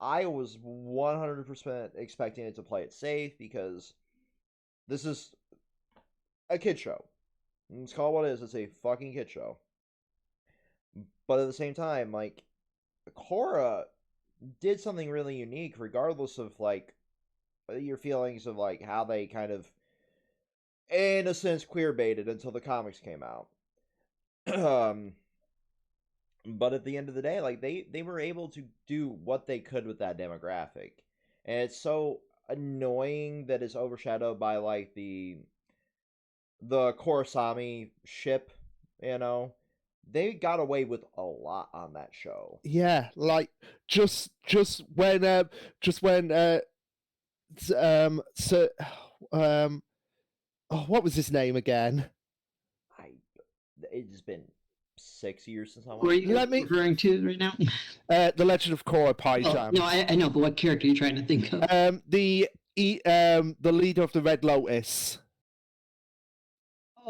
I was 100% expecting it to play it safe because this is a kid show. Let's call it what it is. It's a fucking kid show. But at the same time, like, Korra did something really unique, regardless of, like, your feelings of, like, how they kind of, in a sense, queer-baited until the comics came out. But at the end of the day, like, they were able to do what they could with that demographic. And it's so annoying that it's overshadowed by, like, the Korosami ship, you know? They got away with a lot on that show. Yeah, like, just when oh, what was his name again? It's been 6 years since I Who are watched you Let me- referring to right now? The Legend of Korra Pie Oh, Jam. no, I know, but what character are you trying to think of? The leader of the Red Lotus.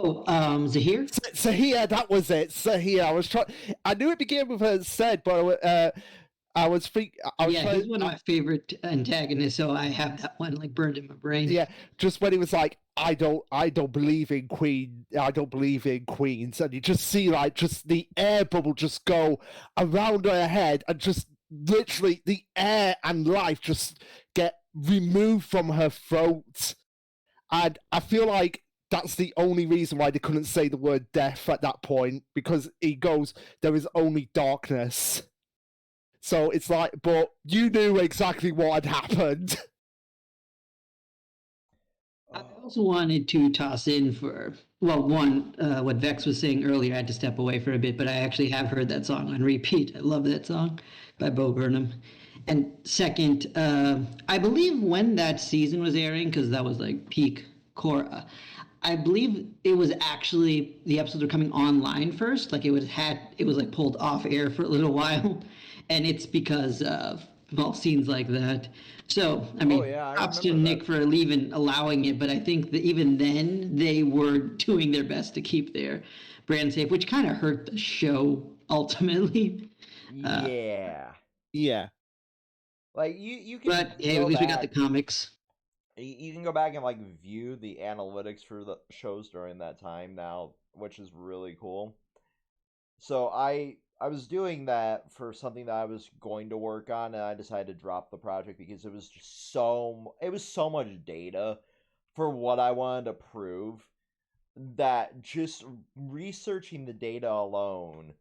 Oh, Zahir? Sahir, that was it. Sahir. I knew it began with a said, but I was Yeah, he's one of my favorite antagonists, so I have that one like burned in my brain. Yeah, just when he was like, I don't believe in queens, and you just see like just the air bubble just go around her head, and just literally the air and life just get removed from her throat, and I feel like that's the only reason why they couldn't say the word death at that point, because he goes, there is only darkness. So it's like, but you knew exactly what had happened. I also wanted to toss in what Vex was saying earlier. I had to step away for a bit, but I actually have heard that song on repeat. I love that song by Bo Burnham. And second, I believe when that season was airing, because that was like peak Korra, I believe it was actually the episodes were coming online first. Like it was like pulled off air for a little while, and it's because of scenes like that. So I mean, I props to remember Nick for even allowing it, but I think that even then they were doing their best to keep their brand safe, which kind of hurt the show ultimately. Yeah. Yeah. Like you can But hey, go at least we got the back- comics. You can go back and like view the analytics for the shows during that time now, which is really cool. So I was doing that for something that I was going to work on, and I decided to drop the project because it was just so much data for what I wanted to prove, that just researching the data alone,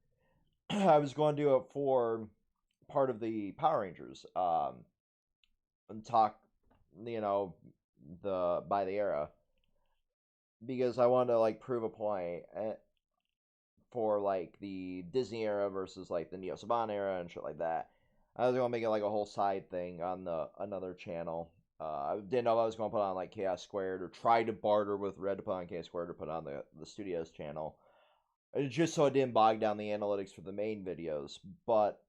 I was going to do it for part of the Power Rangers and talk, by the era, because I wanted to like prove a point for like the Disney era versus like the Neo Saban era and shit like that. I was gonna make it like a whole side thing on another channel. I didn't know if I was gonna put on like Chaos Squared, or try to barter with Red to put on Chaos Squared, or put on the studios channel, just so it didn't bog down the analytics for the main videos. But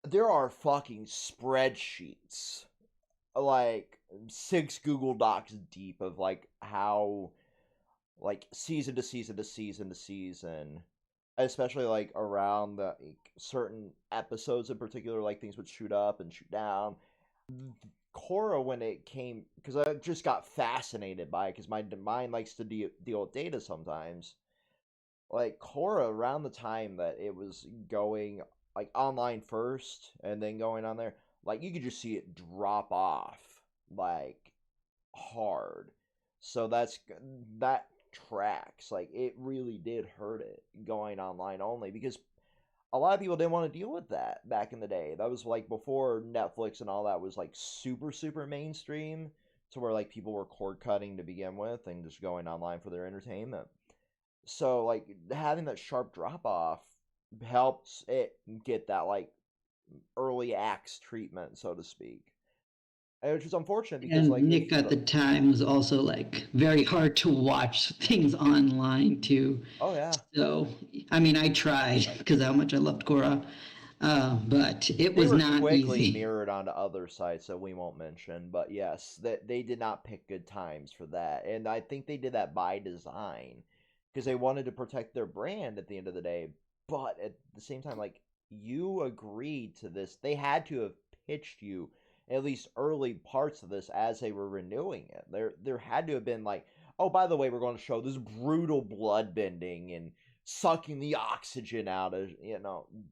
there are fucking spreadsheets, like 6 Google Docs deep, of like how, like, season to season to season to season, especially like around the certain episodes in particular, like things would shoot up and shoot down. Korra, when it came, because I just got fascinated by it, because my mind likes to deal with data sometimes. Like Korra, around the time that it was going like online first and then going on there, like you could just see it drop off like hard. So that tracks. Like it really did hurt it going online only, because a lot of people didn't want to deal with that back in the day. That was like before Netflix and all that was like super mainstream, to where like people were cord cutting to begin with and just going online for their entertainment. So like having that sharp drop off helps it get that like early acts treatment, so to speak. Which is unfortunate because And like Nick at the time was also like very hard to watch things online too. Oh yeah. So I mean, I tried because how much I loved Korra, but it was They were not quickly easy. mirrored onto other sites that we won't mention, but yes, that they did not pick good times for that, and I think they did that by design, because they wanted to protect their brand at the end of the day. But at the same time, like, you agreed to this, they had to have pitched you at least early parts of this as they were renewing it. There had to have been like, oh, by the way, we're going to show this brutal blood bending and sucking the oxygen out of,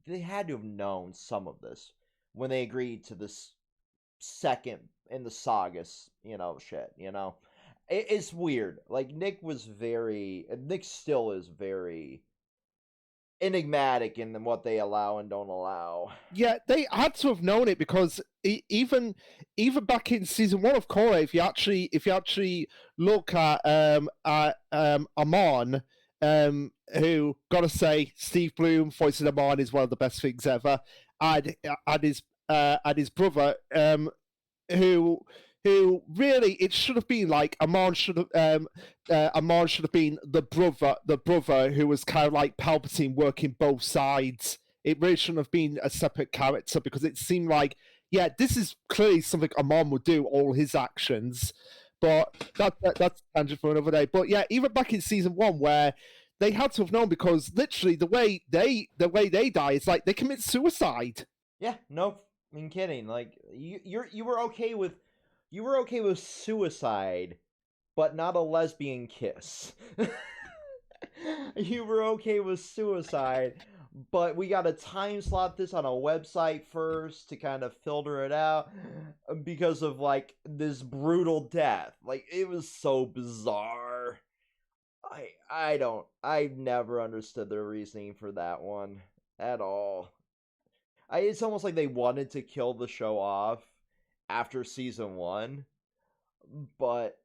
they had to have known some of this when they agreed to this second in the sagas, shit. It's weird. Like Nick still is very enigmatic in what they allow and don't allow. Yeah, they had to have known it, because even back in season 1 of Korra, if you actually look at Amon, who, gotta say, Steve Bloom voicing Amon is one of the best things ever, and his brother, who who really it should have been like Amon should have been the brother who was kind of like Palpatine working both sides. It really shouldn't have been a separate character because it seemed like, yeah, this is clearly something Amon would do, all his actions. But that's a tangent for another day. But yeah, even back in season 1 where they had to have known because literally the way they die is like they commit suicide. Yeah, no, I'm kidding. Like you were okay with suicide, but not a lesbian kiss. You were okay with suicide, but we got to time slot this on a website first to kind of filter it out because of like this brutal death. Like it was so bizarre. I've never understood their reasoning for that one at all. It's almost like they wanted to kill the show off after season 1, but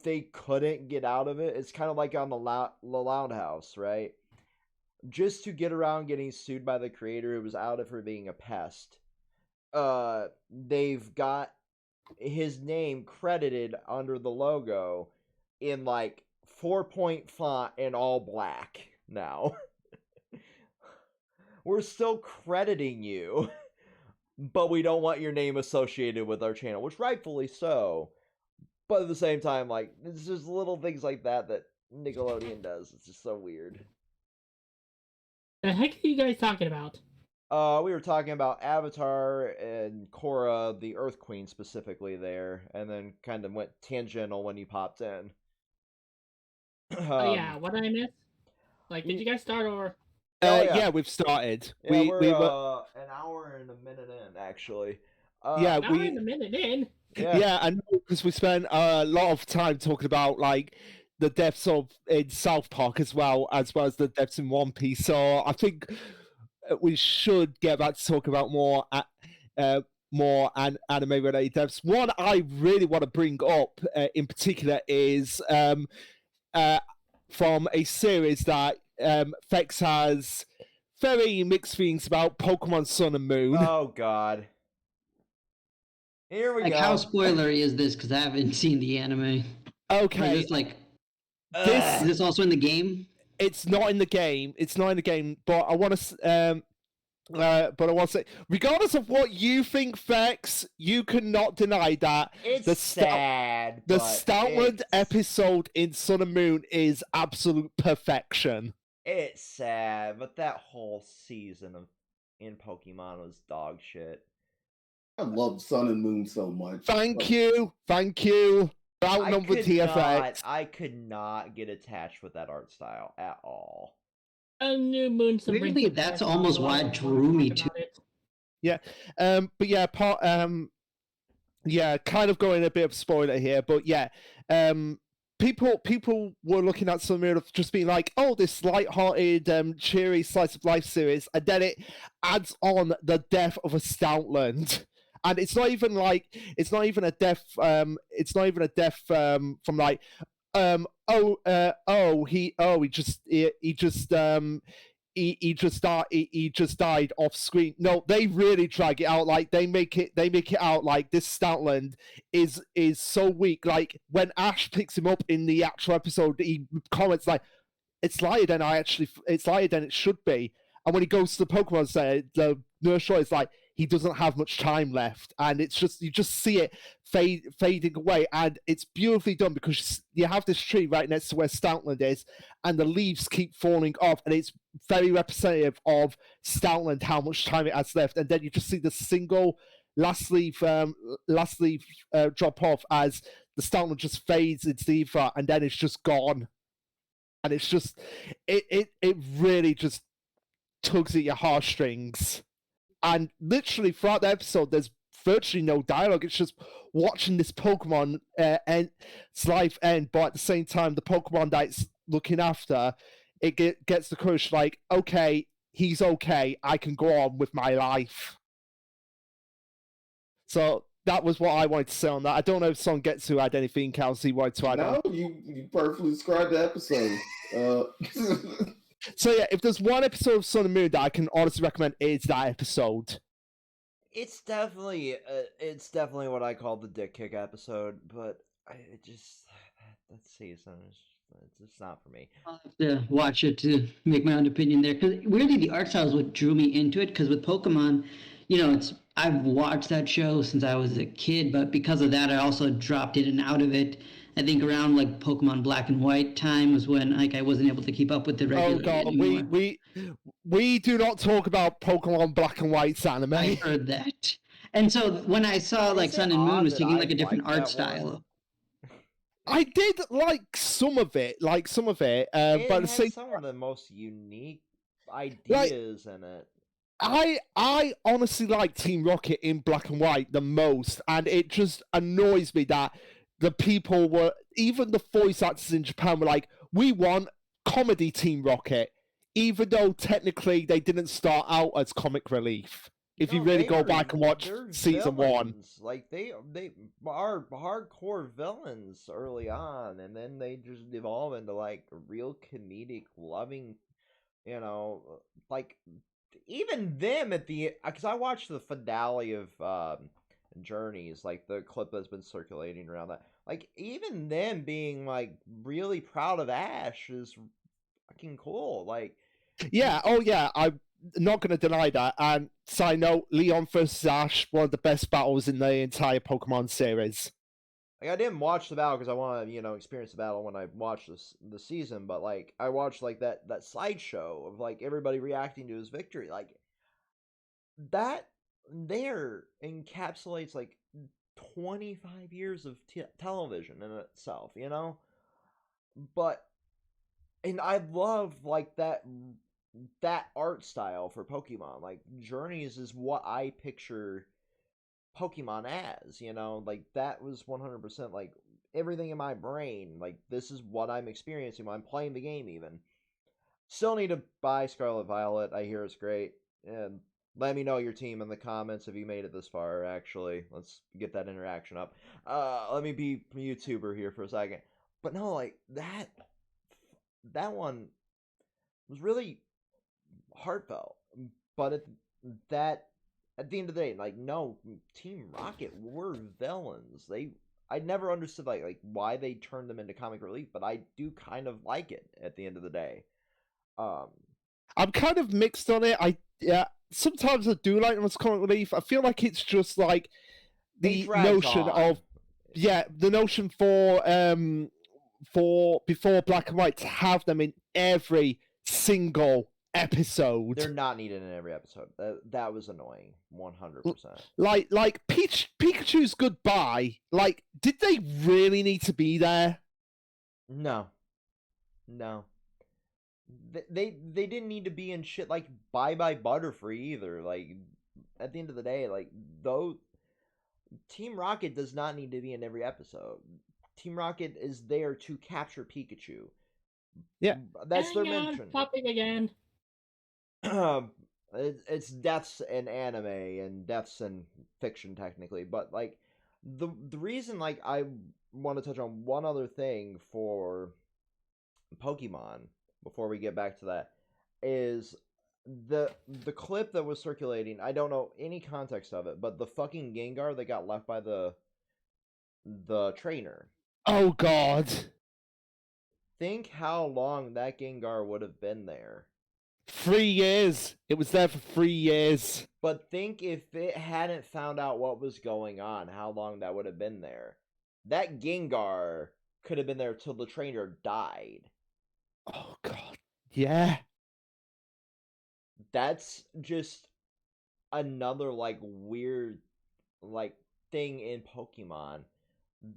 they couldn't get out of it. It's kind of like on the Loud House, right? Just to get around getting sued by the creator who was outed for being a pest. They've got his name credited under the logo in like 4-point font in all black now. We're still crediting you, but we don't want your name associated with our channel, which rightfully so. But at the same time, like, it's just little things like that Nickelodeon does. It's just so weird. The heck are you guys talking about? We were talking about Avatar and Korra, the Earth Queen specifically there, and then kind of went tangential when you popped in. Oh yeah, what did I miss? Like, did you guys start or? Yeah, we've started. Yeah, we were an hour and a minute in, actually. Yeah, an hour and a minute in. Yeah, I know because we spent a lot of time talking about like the deaths in South Park as well as the deaths in One Piece. So I think we should get back to talk about more anime related deaths. One I really want to bring up in particular is from a series that Fex has very mixed feelings about, Pokemon Sun and Moon. Oh God. Here we Like, go. how spoilery is this? Because I haven't seen the anime. Okay. Is This is this also in the game? It's not in the game. It's not in the game. But I want to. But I want to say, regardless of what you think, Fex, you cannot deny that It's sad. the but Stoutland it's- episode in Sun and Moon is absolute perfection. It's sad, but that whole season in Pokemon was dog shit. I love Sun and Moon so much. Thank you. Outnumbered TFX. I could not get attached with that art style at all. A new moon. Weirdly, that's almost why it drew me to it. Yeah. But yeah, yeah, kind of going a bit of spoiler here, but yeah, people were looking at some of just being like, oh, this light-hearted, cheery slice of life series, and then it adds on the death of a Stoutland. And it's not even a death from like he just died off screen. No, they really drag it out. Like they make it out like this Stoutland is so weak. Like when Ash picks him up in the actual episode, he comments like, it's lighter than it should be. And when he goes to the Pokemon Center, the nurse is like, he doesn't have much time left, and it's just you just see it fading away, and it's beautifully done because you have this tree right next to where Stoutland is, and the leaves keep falling off, and it's very representative of Stoutland, how much time it has left, and then you just see the single last leaf drop off as the Stoutland just fades into the ether, and then it's just gone, and it's just it really just tugs at your heartstrings. And literally throughout the episode, there's virtually no dialogue. It's just watching this Pokemon its life end, but at the same time, the Pokemon that it's looking after, it gets the courage like, okay, he's okay. I can go on with my life. So that was what I wanted to say on that. I don't know if Son Getsu had anything else he wanted to add on. No, you perfectly described the episode. So yeah, if there's one episode of Sun and Moon that I can honestly recommend, it's that episode. it's definitely what I call the dick kick episode, but it just that season is it's just not for me. I'll have to watch it to make my own opinion there. Because weirdly, the art style is what drew me into it. Because with Pokemon, I've watched that show since I was a kid, but because of that, I also dropped in and out of it. I think around like Pokemon Black and White time was when like I wasn't able to keep up with it Oh regularly god, anymore. we do not talk about Pokemon Black and White's anime. I heard that. And so when I saw like Is it Sun and Moon odd was that taking I like a different like art that style. one? I did like some of it, It but at the had same some of the most unique ideas in it. I honestly like Team Rocket in Black and White the most, and it just annoys me that the people were, even the voice actors in Japan were like, we want comedy Team Rocket, even though technically they didn't start out as comic relief. If you No, really they go are back and watch they're season one. villains. Like they are hardcore villains early on, and then they just evolve into like real comedic, loving, like even them at the because I watched the finale of Journeys, like the clip that's been circulating around that. Like even them being like really proud of Ash is fucking cool. Like Yeah, oh yeah, I'm not going to deny that. And side note, Leon versus Ash, one of the best battles in the entire Pokemon series. Like I didn't watch the battle because I want to, experience the battle when I watch the season. But like I watched like that slideshow of like everybody reacting to his victory. Like that there encapsulates like 25 years of television in itself. But and I love like that art style for Pokemon. Like Journeys is what I picture Pokemon as, like that was 100% like everything in my brain. Like this is what I'm experiencing when I'm playing the game. Even still need to buy Scarlet Violet. I hear it's great, and let me know your team in the comments if you made it this far. Actually, let's get that interaction up. Let me be a YouTuber here for a second. But no, like that one was really heartfelt, but at the end of the day, like no, Team Rocket were villains. I never understood like why they turned them into comic relief, but I do kind of like it at the end of the day. I'm kind of mixed on it. Sometimes I do like them as comic relief. I feel like it's just like the notion of the notion for before Black and White to have them in every single episode. They're not needed in every episode. That was annoying. 100%. Like Pikachu's goodbye. Like, did they really need to be there? No. They didn't need to be in shit like Bye Bye Butterfree either. Like at the end of the day, like though Team Rocket does not need to be in every episode. Team Rocket is there to capture Pikachu. Yeah, that's their mission. Topic again. It's deaths in anime and deaths in fiction technically, but like the reason like I want to touch on one other thing for Pokemon before we get back to that is the clip that was circulating. I don't know any context of it, but the fucking Gengar that got left by the trainer. Oh god. Think how long that Gengar would have been there. 3 years. It was there for 3 years. But think if it hadn't found out what was going on, how long that would have been there. That Gengar could have been there till the trainer died. Oh god. Yeah. That's just another like weird like thing in Pokemon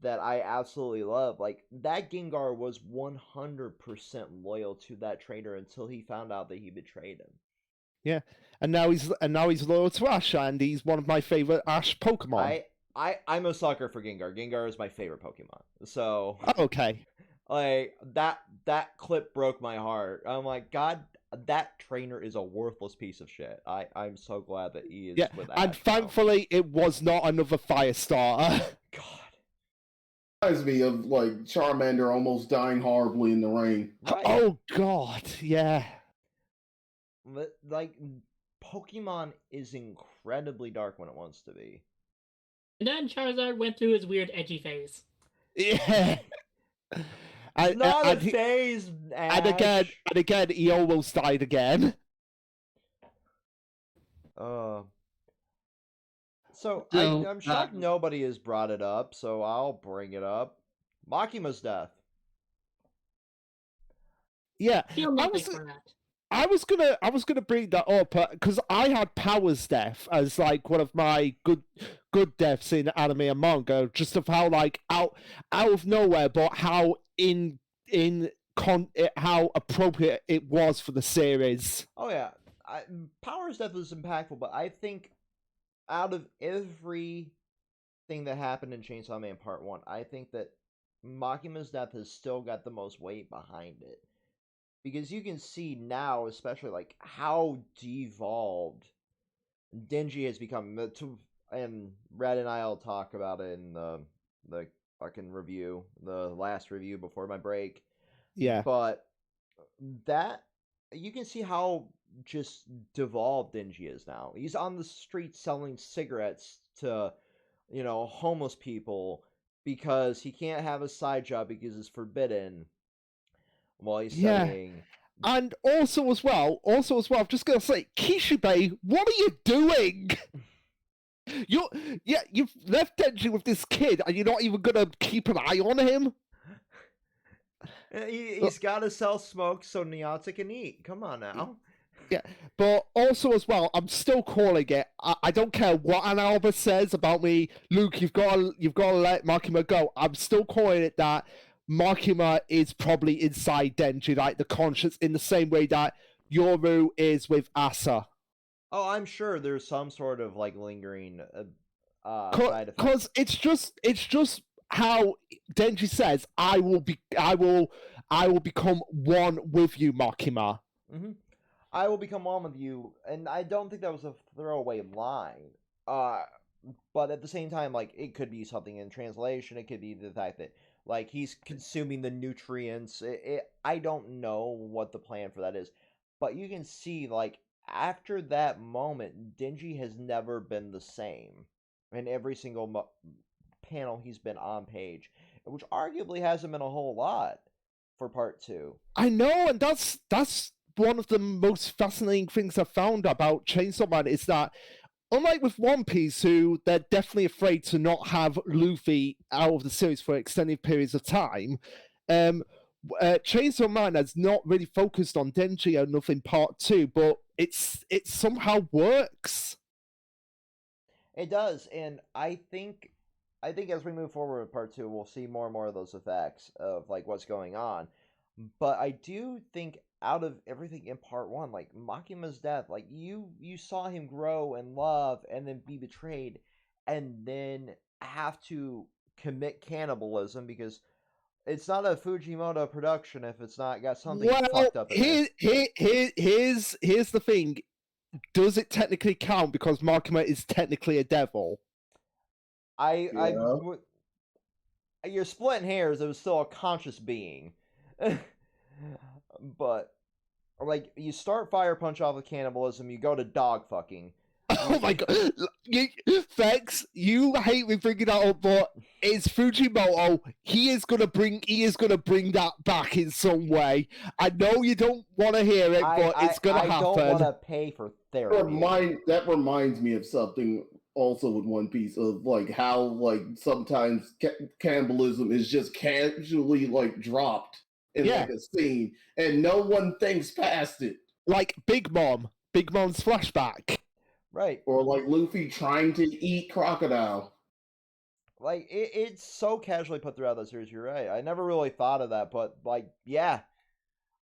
that I absolutely love. Like that Gengar was 100% loyal to that trainer until he found out that he betrayed him. Yeah, and now he's loyal to Ash, and he's one of my favorite Ash Pokemon. I'm a sucker for Gengar. Gengar is my favorite Pokemon. So okay, like that clip broke my heart. I'm like, God, that trainer is a worthless piece of shit. I'm so glad that he is with Ash. And thankfully, it was not another fire starter. God. Reminds me of like Charmander almost dying horribly in the rain. Right. Oh god, yeah. Like Pokemon is incredibly dark when it wants to be. And then Charizard went through his weird edgy phase. Yeah. It's not a and, phase, and again, he almost died again. So So, I'm shocked nobody has brought it up, so I'll bring it up. Makima's death. Yeah, Feel nothing for that. I was gonna bring that up because I had Power's death as like one of my good deaths in anime and manga, just of how like out of nowhere, but how how appropriate it was for the series. Oh yeah, Power's death was impactful, but I think out of everything that happened in Chainsaw Man Part 1, I think that Makima's death has still got the most weight behind it. Because you can see now, especially, like, how devolved Denji has become. And Red and I'll talk about it in the fucking review, the last review before my break. Yeah. But that, you can see how just devolved Denji is now. He's on the street selling cigarettes to, homeless people because he can't have a side job because it's forbidden while he's studying. And also as well, I'm just gonna say, Kishibe, what are you doing? You've left Denji with this kid, and you're not even gonna keep an eye on him. He's got to sell smoke so Nyata can eat. Come on now. Yeah, but also as well, I'm still calling it. I don't care what an Alba says about me, Luke. You've got to let Makima go. I'm still calling it that. Makima is probably inside Denji, like the conscience, in the same way that Yoru is with Asa. Oh, I'm sure there's some sort of like lingering side effect. Because it's just how Denji says, I will become one with you, Makima. Mm-hmm. I will become one with you, and I don't think that was a throwaway line. But at the same time, like, it could be something in translation. It could be the fact that, like, he's consuming the nutrients. I don't know what the plan for that is. But you can see, like, after that moment, Denji has never been the same. In every single panel he's been on page. Which arguably hasn't been a whole lot for part 2. I know, and that's one of the most fascinating things I've found about Chainsaw Man is that, unlike with One Piece, who they're definitely afraid to not have Luffy out of the series for extended periods of time, Chainsaw Man has not really focused on Denji enough in part 2, but it somehow works. It does, and I think as we move forward with part 2, we'll see more and more of those effects of like what's going on. But I do think out of everything in part 1, like Makima's death, like you saw him grow and love and then be betrayed and then have to commit cannibalism because it's not a Fujimoto production if it's not got something fucked up in it. Here's the thing. Does it technically count because Makima is technically a devil? You're splitting hairs. It was still a conscious being. But, like, you start Fire Punch off with cannibalism, you go to dog fucking. Oh my god. Vex, you hate me bringing that up, but it's Fujimoto. He is gonna bring that back in some way. I know you don't want to hear it, but it's gonna happen. I don't want to pay for therapy. That reminds me of something also with One Piece of like how like sometimes cannibalism is just casually like dropped in like a scene and no one thinks past it. Like Big Mom's flashback. Right. Or like Luffy trying to eat crocodile. Like, it's so casually put throughout the series, you're right. I never really thought of that, but, like, yeah.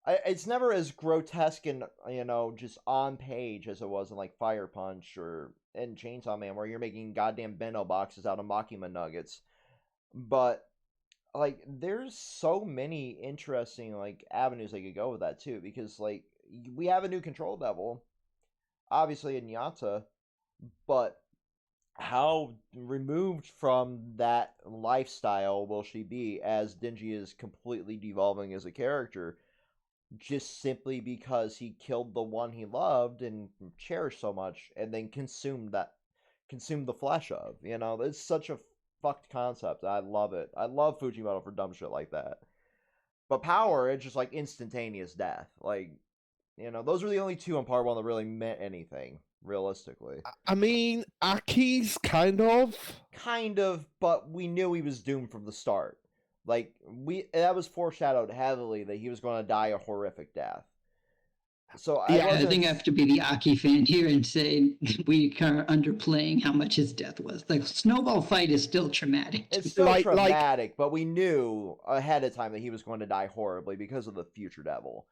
It's never as grotesque and, just on page as it was in, like, Fire Punch or in Chainsaw Man, where you're making goddamn bento boxes out of Makima nuggets. But, like, there's so many interesting, like, avenues they could go with that, too, because, like, we have a new control level. Obviously in Nyata, but how removed from that lifestyle will she be as Denji is completely devolving as a character? just simply because he killed the one he loved and cherished so much, and then consumed the flesh of. It's such a fucked concept. I love it. I love Fujimoto for dumb shit like that. But power, it's just like instantaneous death. Like, those were the only two on part one that really meant anything, realistically. I mean, Aki's kind of. Kind of, but we knew he was doomed from the start. Like, that was foreshadowed heavily that he was going to die a horrific death. So I think I have to be the Aki fan here and say we are underplaying how much his death was. The snowball fight is still traumatic. It's still traumatic, but we knew ahead of time that he was going to die horribly because of the future devil.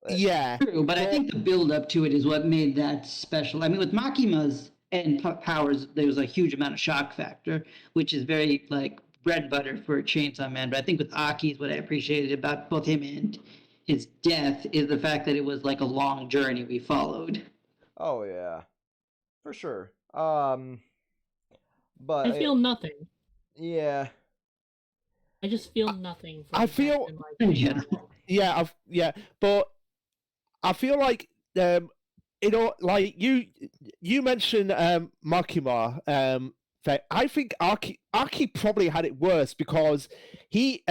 Yeah. True, but I think the build up to it is what made that special. I mean, with Makima's and powers, there was a huge amount of shock factor, which is very like bread and butter for Chainsaw Man. But I think with Aki's, what I appreciated about both him and his death is the fact that it was like a long journey we followed. Oh yeah, for sure. But I feel nothing. Yeah. I just feel nothing. I feel yeah, but I feel like like you mentioned Makima. I think Aki probably had it worse because he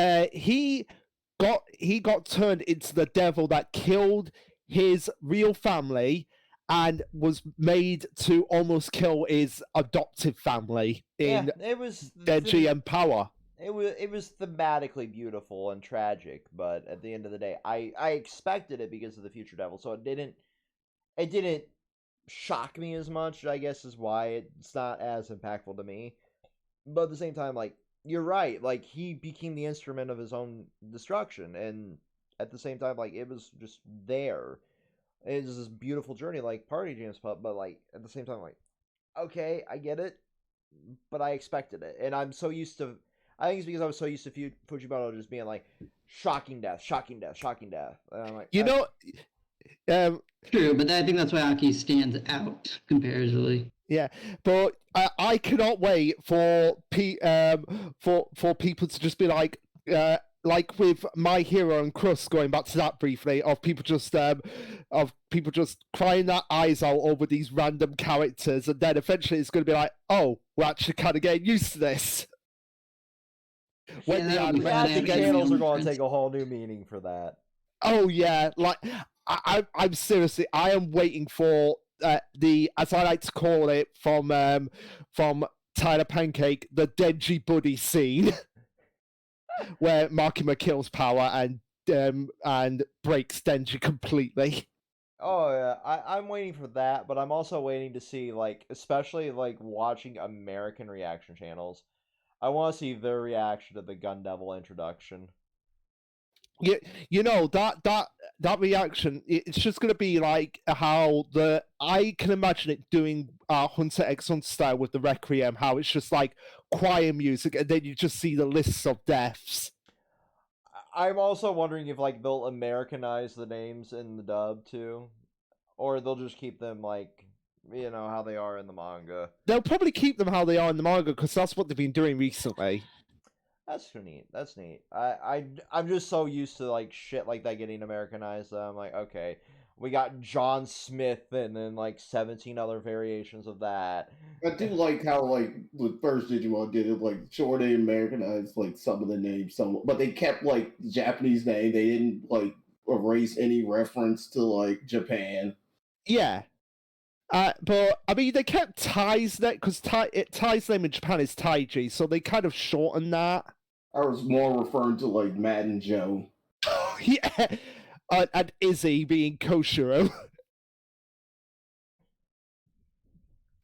got turned into the devil that killed his real family and was made to almost kill his adoptive family in it was Denji and Power. It was thematically beautiful and tragic, but at the end of the day, I expected it because of the future devil, so it didn't shock me as much, I guess is why it's not as impactful to me. But at the same time, like, you're right, like, he became the instrument of his own destruction, and at the same time, like, it was just there. It was this beautiful journey, like Party James Pup, but, like, at the same time, like, okay, I get it, but I expected it, and I'm so used to... I think it's because I was so used to Fujimoto just being like, shocking death, shocking death, shocking death. And I'm like, true, but I think that's why Aki stands out comparatively. Yeah, but I cannot wait for people to just be like with My Hero and Crust, going back to that briefly, of people just crying their eyes out over these random characters, and then eventually it's going to be like, oh, we're actually kind of getting used to this. When the animated channels are going to take a whole new meaning for that. Oh yeah, like I'm seriously, I am waiting for the, as I like to call it from Tyler Pancake, the Denji Buddy scene, where Makima kills Power and breaks Denji completely. Oh yeah, I'm waiting for that, but I'm also waiting to see, like, especially like watching American reaction channels. I want to see their reaction to the Gun Devil introduction. Yeah, that reaction, it's just going to be like how I can imagine it doing Hunter x Hunter style with the Requiem, how it's just like choir music, and then you just see the lists of deaths. I'm also wondering if, like, they'll Americanize the names in the dub too, or they'll just keep them like, how they are in the manga. They'll probably keep them how they are in the manga because that's what they've been doing recently. That's neat. That's neat. I'm just so used to, like, shit like that getting Americanized. I'm like, okay, we got John Smith and then like 17 other variations of that. I do like how, like, the first Digimon did it, like, sure, they Americanized like some of the names, but they kept like the Japanese name. They didn't like erase any reference to like Japan. Yeah. But I mean, they kept Tai's name because Tai's name in Japan is Taiji, so they kind of shortened that. I was more referring to like Matt and Joe. Yeah, and Izzy being Koshiro.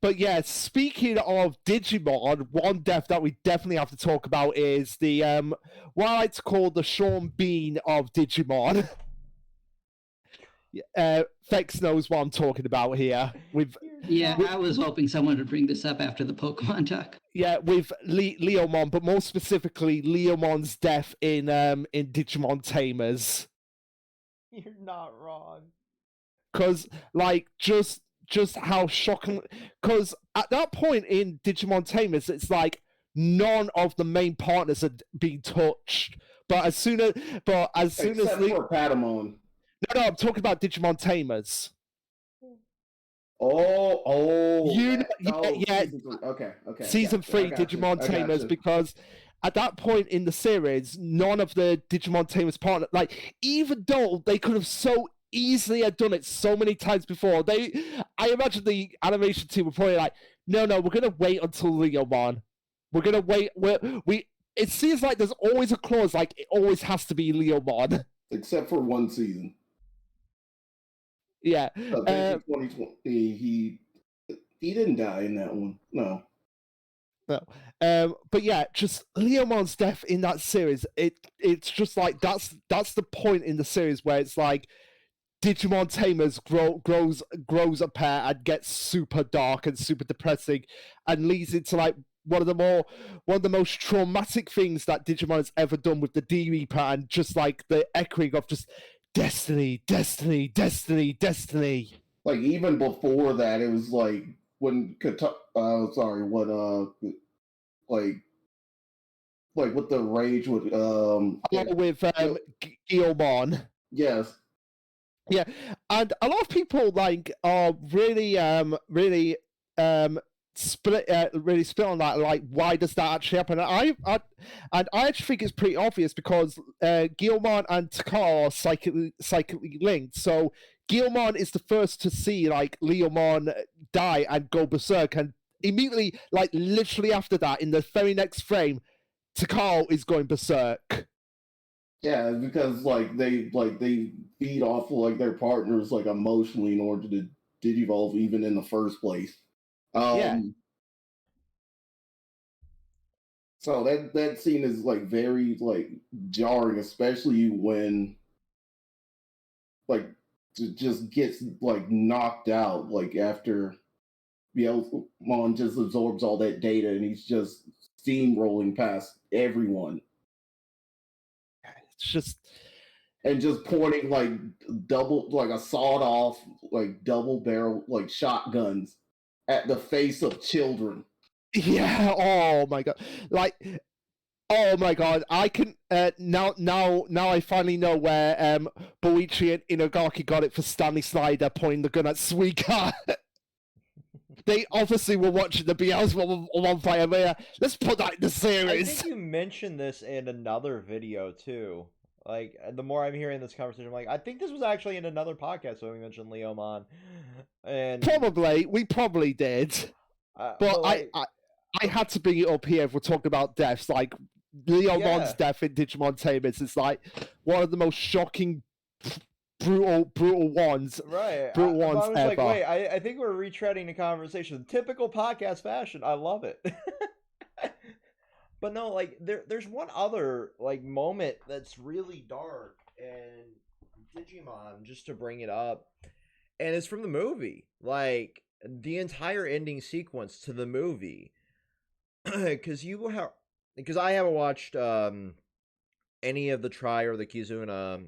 But yeah, speaking of Digimon, one death that we definitely have to talk about is the what I like to call the Sean Bean of Digimon. Fex knows what I'm talking about here. I was hoping someone would bring this up after the Pokemon talk. Yeah, with Leomon, but more specifically, Leomon's death in Digimon Tamers. You're not wrong. Because, like, just how shocking... Because at that point in Digimon Tamers, it's like none of the main partners had been touched. But as soon as... Except for Patamon. No, I'm talking about Digimon Tamers. Oh, Yeah, season 3. Okay, season gotcha. I 3 got you. Digimon I got Tamers, you. because at that point in the series, none of the Digimon Tamers partner, like, even though they could have so easily have done it so many times before, I imagine the animation team were probably like, no, we're gonna wait until Leomon. We're gonna wait. It seems like there's always a clause like it always has to be Leomon. Except for one season. Yeah. I think in 2020 he didn't die in that one. No. No. But yeah, just Leomon's death in that series, it's just like that's the point in the series where it's like Digimon Tamers grows a pair and gets super dark and super depressing, and leads into like one of the most traumatic things that Digimon has ever done with the D Reaper, and just like the echoing of just destiny. Like even before that, it was like when like with the rage with with Guilmon. yes. Yeah, and a lot of people like are really split on that. Like, why does that actually happen? And I actually think it's pretty obvious because Guilmon and Takar are psychically linked. So Guilmon is the first to see like Leomon die and go berserk, and immediately, like literally after that, in the very next frame, Takar is going berserk. Yeah, because they feed off of, like their partners like emotionally in order to digivolve even in the first place. Yeah. So that scene is like very like jarring, especially when like just gets like knocked out like after Bielmon just absorbs all that data and he's just steamrolling past everyone. It's just and just pointing like a sawed off like double barrel like shotguns at the face of children. Yeah. Oh my god. Like, oh my god. I can now I finally know where Boichi and Inagaki got it for Stanley Slider pointing the gun at Suika. They obviously were watching the BL's one fight. Let's put that in the series. I think you mentioned this in another video too. Like, the more I'm hearing this conversation, I'm like, I think this was actually in another podcast when we mentioned Leomon. And we probably did. But like, I had to bring it up here if we're talking about deaths. Like, Leomon's death in Digimon Tamers is like one of the most shocking, brutal ones. Right. Brutal ones I was ever. like, wait, I think we're retreading the conversation. Typical podcast fashion. I love it. But no, like there's one other like moment that's really dark and Digimon, just to bring it up, and it's from the movie. Like the entire ending sequence to the movie, because I haven't watched any of the Tri or the Kizuna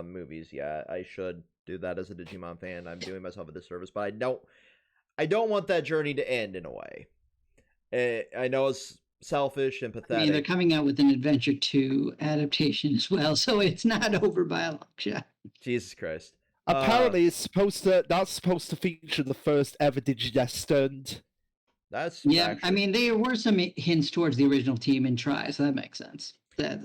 movies yet. I should do that as a Digimon fan. I'm doing myself a disservice, but I don't want that journey to end in a way. I know it's selfish and pathetic. I mean, they're coming out with an Adventure 2 adaptation as well, so it's not over by a long shot. Jesus Christ. Apparently, that's supposed to feature the first ever Digidestined. That's actually... I mean, there were some hints towards the original team in Tri, so that makes sense. Like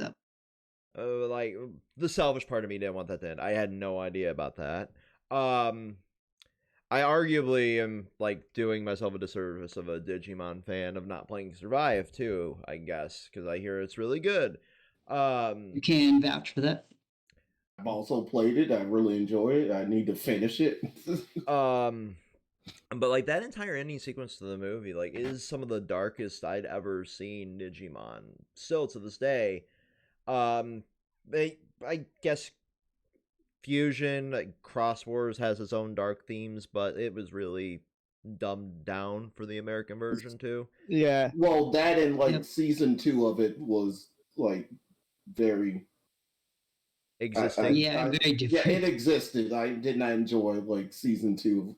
the selfish part of me didn't want that to end. I had no idea about that. I arguably am like doing myself a disservice of a Digimon fan of not playing Survive too, I guess, because I hear it's really good. You can vouch for that. I've also played it. I really enjoy it. I need to finish it. But like that entire ending sequence to the movie, like, is some of the darkest I'd ever seen Digimon. Still to this day. I guess Fusion, like, Cross Wars has its own dark themes, but it was really dumbed down for the American version too. Yeah. Well, that and like season 2 of it was like very existing. Very different. Yeah, it existed. I did not enjoy like season 2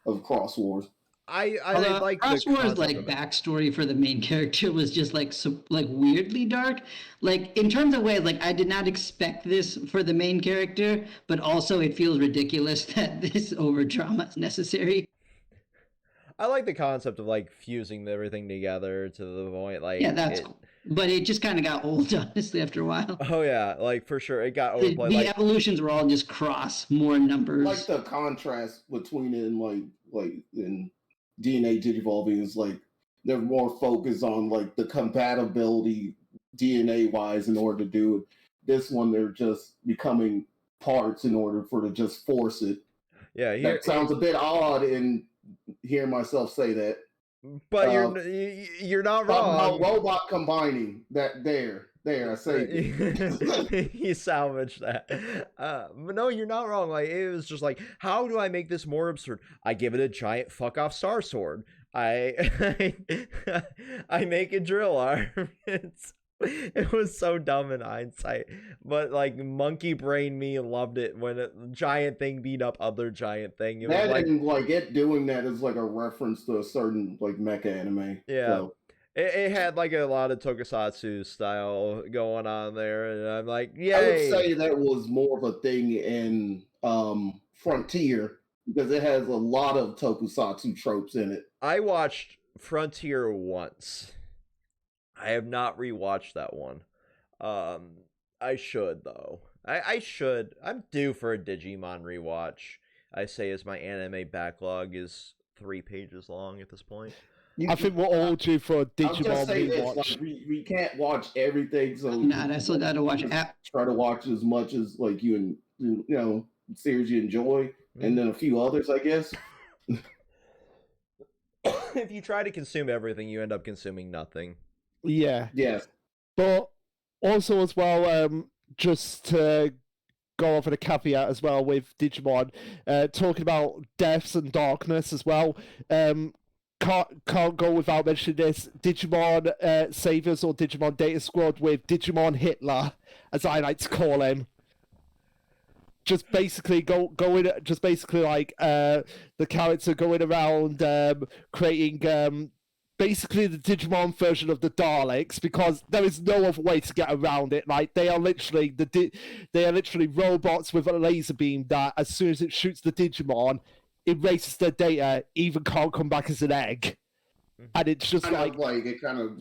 of Cross Wars. I Although like the Crossword's concept like of it. backstory for the main character was just like weirdly dark. Like in terms of ways, like I did not expect this for the main character, but also it feels ridiculous that this over drama is necessary. I like the concept of like fusing everything together to the point Yeah, like that's it. cool. But it just kind of got old, honestly, after a while. Oh yeah, like for sure, it got The, overplayed. the Like evolutions were all just cross, more numbers. Like the contrast between it and like in DNA Digivolving is like they're more focused on like the compatibility DNA wise in order to do it. This one they're just becoming parts in order for to just force it. yeah, That sounds a bit odd in hearing myself say that. but you're not About wrong. robot combining that there. I saved it. You salvaged that. But no, you're not wrong. Like it was just like, how do I make this more absurd? I give it a giant fuck off star sword. I I make a drill arm. It was so dumb in hindsight, but like monkey brain me loved it when a giant thing beat up other giant thing. It was That like, and like it doing that is like a reference to a certain like mecha anime. yeah. So. It had like a lot of tokusatsu style going on there, and I'm like, yay! I would say that was more of a thing in Frontier because it has a lot of tokusatsu tropes in it. I watched Frontier once. I have not rewatched that one. I should though. I should. I'm due for a Digimon rewatch. I say as my anime backlog is 3 pages long at this point. I think we're all due for a I'll Digimon just say this: rewatch. like, we can't watch everything, so Nah, I still got to watch. try to watch as much as like you know series you enjoy, and then a few others, I guess. If you try to consume everything, you end up consuming nothing. Yeah. Yes. But also as well, just to go over the caveat as well with Digimon, talking about deaths and darkness as well. Can't go without mentioning this. Digimon Saviors or Digimon Data Squad with Digimon Hitler, as I like to call him. Just basically just basically like the character going around creating basically the Digimon version of the Daleks, because there is no other way to get around it. Like they are literally robots with a laser beam that as soon as it shoots the Digimon, erases their data, even can't come back as an egg. And it's just it kind of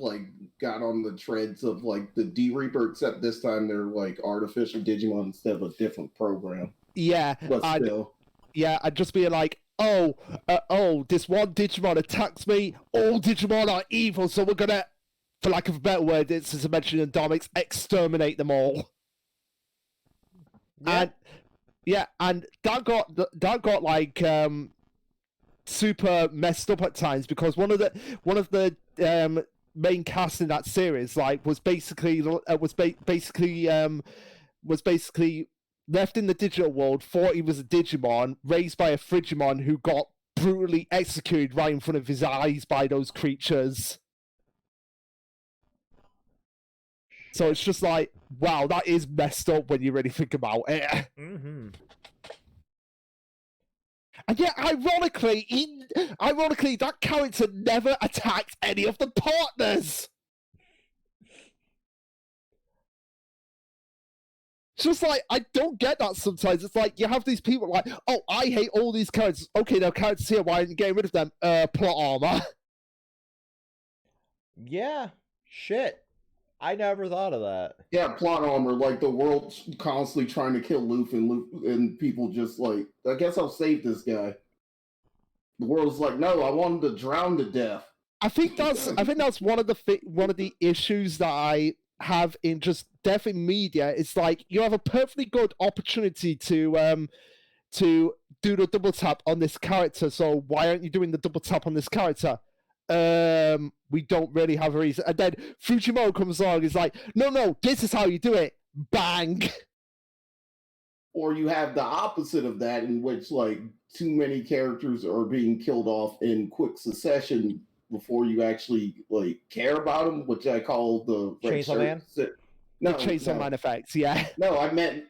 got on the treads of like the D Reaper, except this time they're like artificial Digimon instead of a different program. Yeah, but still, yeah, and just being like, this one Digimon attacks me. All Digimon are evil, so we're gonna, for lack of a better word, it's as I mentioned in Domics, exterminate them all. Yeah. And that got like super messed up at times, because one of the main cast in that series was basically left in the digital world, thought he was a Digimon, raised by a Frigimon who got brutally executed right in front of his eyes by those creatures. So it's just like, wow, that is messed up when you really think about it. Mm-hmm. And yet, ironically, that character never attacked any of the partners. It's just like, I don't get that sometimes. It's like, you have these people like, oh, I hate all these characters. Okay, there are characters here, why aren't you getting rid of them? Plot armor. Yeah, shit. I never thought of that. Yeah, plot armor, like the world's constantly trying to kill Luffy, and people just like, I guess I'll save this guy. The world's like, no, I want him to drown to death. I think that's one of the issues that I have in just death in media. It's like you have a perfectly good opportunity to do the double tap on this character. So why aren't you doing the double tap on this character? We don't really have a reason. And then Fujimoto comes along and is like, no, this is how you do it. Bang. Or you have the opposite of that, in which like too many characters are being killed off in quick succession before you actually like care about them, which I call the Chainsaw Man. No, the Chainsaw Man effects, yeah. No, I meant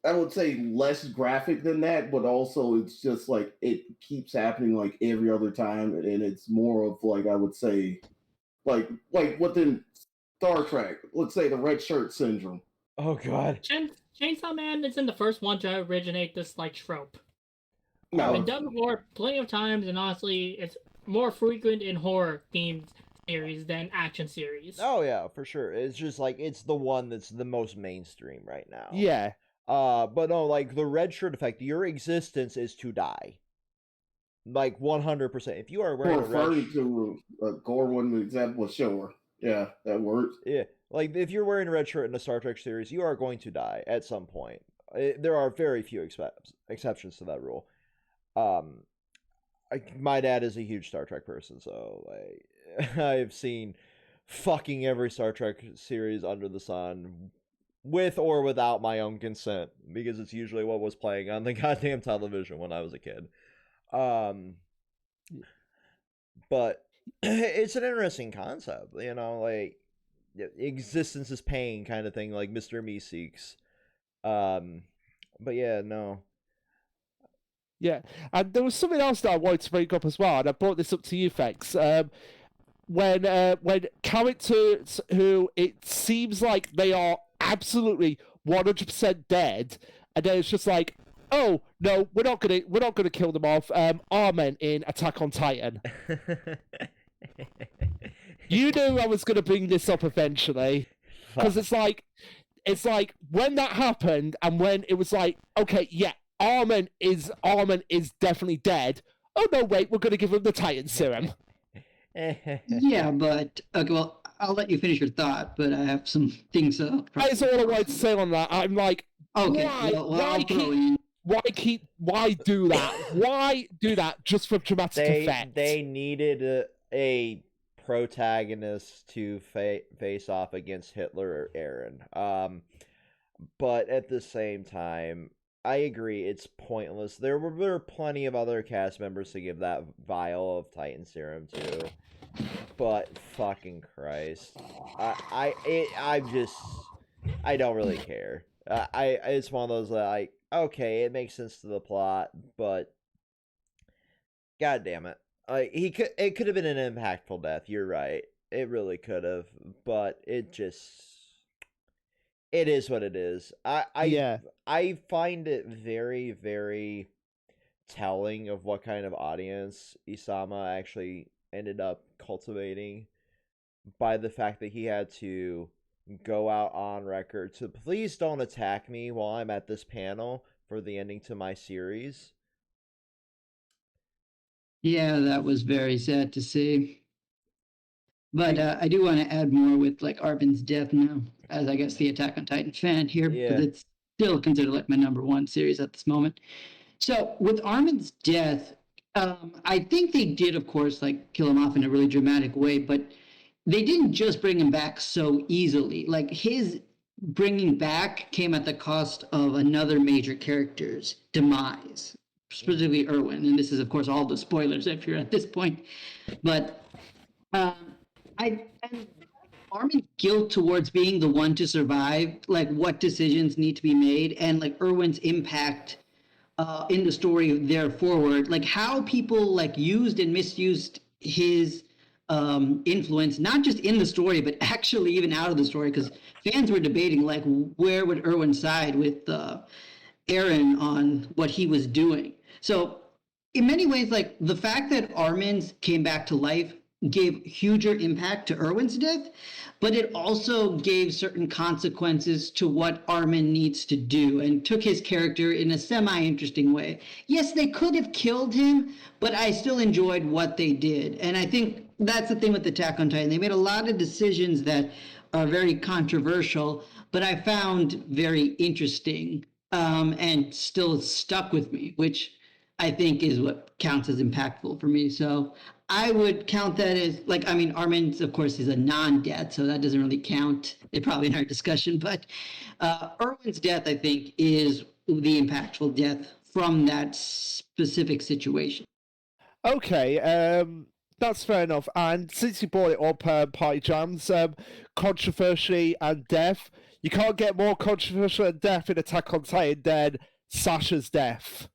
I would say less graphic than that, but also it's just like it keeps happening like every other time, and it's more of like I would say like within Star Trek, let's say the red shirt syndrome. Oh god. Chainsaw Man is in the first one to originate this like trope. No, Been done before plenty of times, and honestly, it's more frequent in horror themed series than action series. Oh yeah, for sure. It's just like it's the one that's the most mainstream right now. Yeah. But no, like the red shirt effect, your existence is to die. Like 100%. If you are wearing a red referring to a Gorwin example, sure, yeah, that works. yeah, like if you're wearing a red shirt in a Star Trek series, you are going to die at some point. There are very few exceptions to that rule. My dad is a huge Star Trek person, so like I've seen fucking every Star Trek series under the sun, with or without my own consent, because it's usually what was playing on the goddamn television when I was a kid. But it's an interesting concept, you know, like existence is pain kind of thing, like Mr. Meeseeks. But yeah, no. Yeah, and there was something else that I wanted to bring up as well, and I brought this up to you, Fex. When characters who it seems like they are absolutely 100% dead, and then it's just like, oh no, we're not gonna kill them off. Armen in Attack on Titan. You knew I was gonna bring this up eventually, because it's like when that happened, and when it was like, okay, yeah, Armen is definitely dead. Oh no, wait, we're gonna give him the Titan serum. Yeah, but okay, well, I'll let you finish your thought, but I have some things. That is all I wanted to say on that. I'm like, okay, why do that? Why do that just for dramatic effect? They needed a protagonist to face off against Hitler or Eren. But at the same time, I agree, it's pointless. There were plenty of other cast members to give that vial of Titan serum to, but fucking Christ, I don't really care. It's one of those that like, okay, it makes sense to the plot, but god damn it, like it could have been an impactful death. You're right, it really could have, but it is what it is. I find it very, very telling of what kind of audience Isama actually ended up cultivating by the fact that he had to go out on record to please don't attack me while I'm at this panel for the ending to my series. Yeah, that was very sad to see. But I do want to add more with like Armin's death now, as I guess the Attack on Titan fan here, because it's still considered like my #1 series at this moment. So with Armin's death, I think they did, of course, like kill him off in a really dramatic way, but they didn't just bring him back so easily. Like his bringing back came at the cost of another major character's demise, specifically Erwin. And this is, of course, all the spoilers if you're at this point. But and Armin's guilt towards being the one to survive, like what decisions need to be made, and like Erwin's impact in the story there forward, like how people like used and misused his influence, not just in the story, but actually even out of the story, because fans were debating like where would Erwin side with Eren on what he was doing. So in many ways, like the fact that Armin came back to life gave huger impact to Erwin's death, but it also gave certain consequences to what Armin needs to do and took his character in a semi-interesting way. Yes, they could have killed him, but I still enjoyed what they did. And I think that's the thing with Attack on Titan. They made a lot of decisions that are very controversial, but I found very interesting and still stuck with me, which I think is what counts as impactful for me. So I would count that as like, I mean, Armin, of course, is a non-death, so that doesn't really count. It probably in our discussion, but Erwin's death, I think, is the impactful death from that specific situation. Okay, that's fair enough. And since you brought it up, Party Jams, controversy and death, you can't get more controversial death in Attack on Titan than Sasha's death.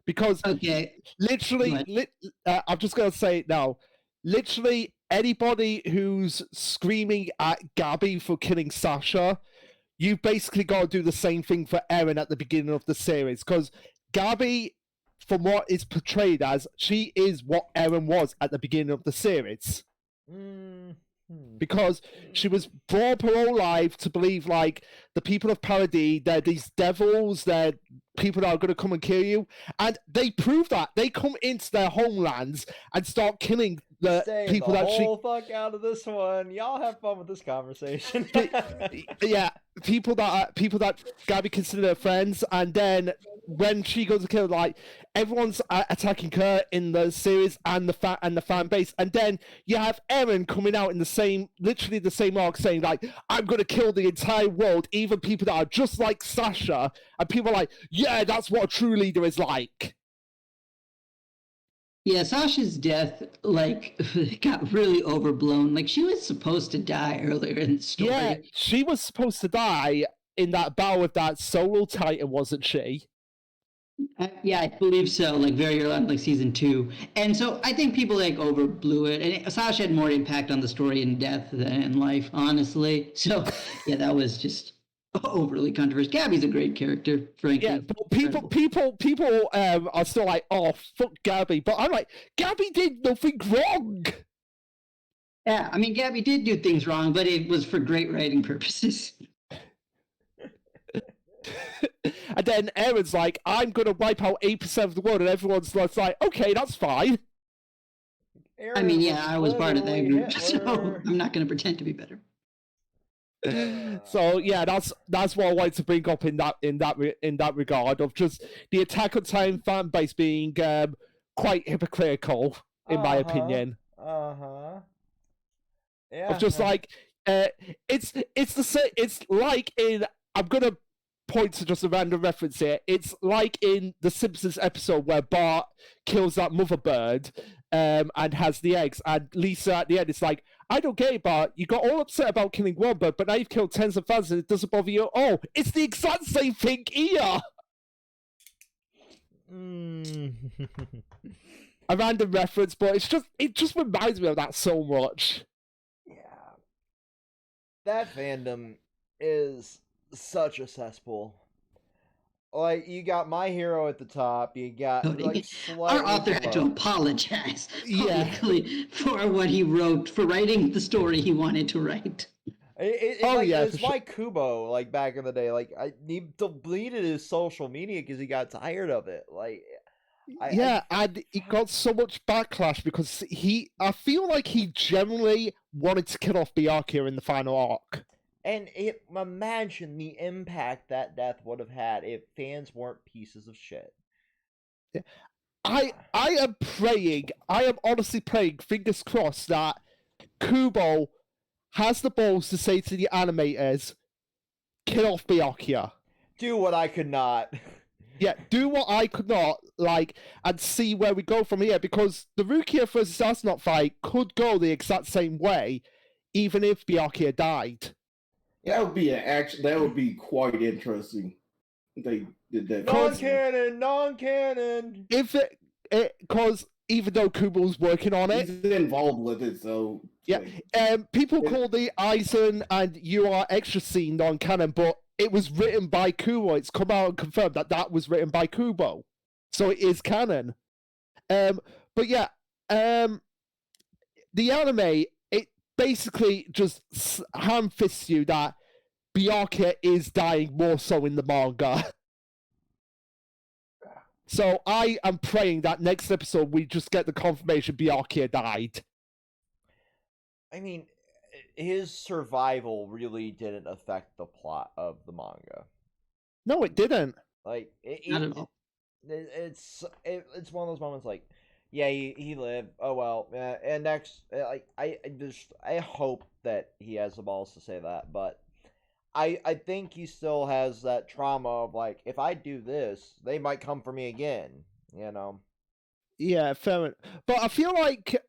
Because Okay. literally, I'm just going to say it now. Literally, anybody who's screaming at Gabby for killing Sasha, you basically got to do the same thing for Eren at the beginning of the series. Because Gabby, from what is portrayed as, she is what Eren was at the beginning of the series. Because she was brought up her whole life to believe, like, the people of Paradis, they're these devils, they're people that are going to come and kill you. And they prove that. They come into their homelands and start killing the Stay people the that whole fuck out of this one. Y'all have fun with this conversation. yeah, people that Gabby consider her friends, and then when she goes to kill, like, everyone's attacking her in the series and the fan base, and then you have Eren coming out in literally the same arc, saying, like, I'm gonna kill the entire world, even people that are just like Sasha, and people are like, yeah, that's what a true leader is like. Yeah, Sasha's death, like, got really overblown. Like, she was supposed to die earlier in the story. Yeah, she was supposed to die in that battle with that solo Titan, wasn't she? Yeah, I believe so. Like very early on, like season 2, and so I think people like overblew it. And Sasha had more impact on the story in death than in life, honestly. So yeah, that was just overly controversial. Gabby's a great character, frankly. Yeah, but people are still like, oh, fuck Gabby. But I'm like, Gabby did nothing wrong. Yeah, I mean, Gabby did do things wrong, but it was for great writing purposes. And then Eren's like, I'm going to wipe out 8% of the world. And everyone's like, okay, that's fine. I mean, yeah, I was part of that group, so I'm not going to pretend to be better. So yeah, that's what I wanted to bring up in that regard of just the Attack on Titan fan base being quite hypocritical, in my opinion. Yeah. Of just like it's the same. It's like in, I'm gonna point to just a random reference here. It's like in the Simpsons episode where Bart kills that mother bird and has the eggs, and Lisa at the end is like, I don't get it, Bart. You got all upset about killing one bird, but now you've killed tens of thousands and it doesn't bother you at all. It's the exact same thing here. A random reference, but it just reminds me of that so much. Yeah. That fandom is such a cesspool. Like, you got My Hero at the top, you got like our author had to apologize publicly for what he wrote, for writing the story he wanted to write. It's like Kubo, like back in the day. Like, he deleted his social media because he got tired of it. Like, and he got so much backlash because I feel like he generally wanted to kill off Byakuya in the final arc. And imagine the impact that death would have had if fans weren't pieces of shit. Yeah. I am honestly praying, fingers crossed, that Kubo has the balls to say to the animators, kill off Byakuya. Do what I could not. Yeah, do what I could not, like, and see where we go from here, because the Rukia versus Astronaut fight could go the exact same way, even if Byakuya died. That would be quite interesting. They did that. Non-canon. If because even though Kubo's working on it, he's involved with it, so yeah. People call the Aizen and UR extra scene non-canon, but it was written by Kubo. It's come out and confirmed that was written by Kubo, so it is canon. But yeah, the anime, it basically just ham-fists you that Byakuya is dying more so in the manga. So I am praying that next episode we just get the confirmation Byakuya died. I mean, his survival really didn't affect the plot of the manga. No, it didn't. Like, Not at all. It's one of those moments like, yeah, he lived. Oh well. And next, like, I hope that he has the balls to say that, but I think he still has that trauma of, like, if I do this, they might come for me again. You know. Yeah, fair enough. But I feel like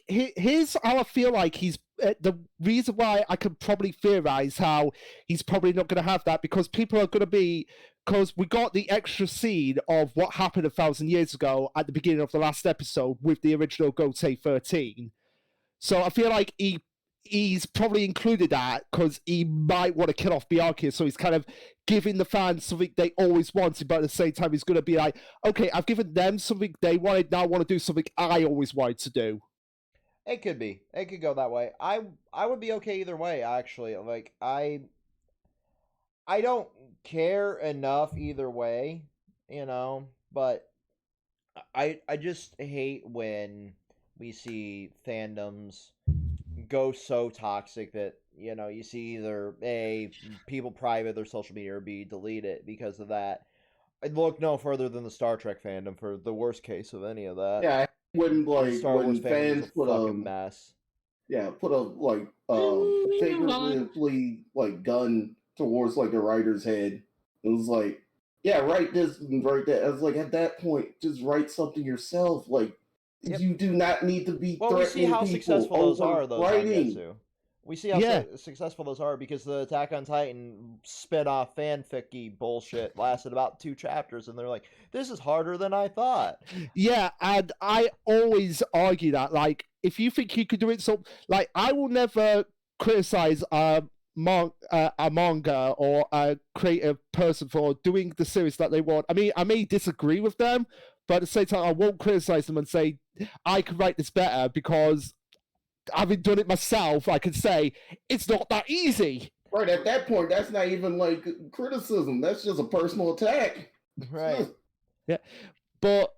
here's how I feel like he's the reason why I can probably theorize how he's probably not going to have that, because people are going to be, because we got the extra scene of what happened 1,000 years ago at the beginning of the last episode with the original Gotei 13. So I feel like he's probably included that because he might want to kill off Byakuya, so he's kind of giving the fans something they always wanted, but at the same time he's going to be like, okay, I've given them something they wanted, now I want to do something I always wanted to do. It could be. It could go that way. I would be okay either way, actually. Like I don't care enough either way, but I just hate when we see fandoms go so toxic that, you see either A, people private their social media, or B, delete it because of that. I'd look no further than the Star Trek fandom for the worst case of any of that. Yeah, when Star Wars when fandom fans is a put fucking mess. yeah, put a figuratively gun towards the writer's head. It was like, yeah, write this and write that. I was like, at that point, just write something yourself. Yep. You do not need to be Well, we see threatening how people successful those over are, though, writing. Zangetsu. We see how successful those are because the Attack on Titan spin-off fanfic-y bullshit lasted about 2 chapters, and they're like, this is harder than I thought. Yeah, and I always argue that, if you think you could do it, so, I will never criticize a manga or a creative person for doing the series that they want. I mean, I may disagree with them, but at the same time, I won't criticize them and say, I could write this better, because having done it myself, I can say, it's not that easy. Right, at that point, that's not even criticism. That's just a personal attack. Right. Yeah. But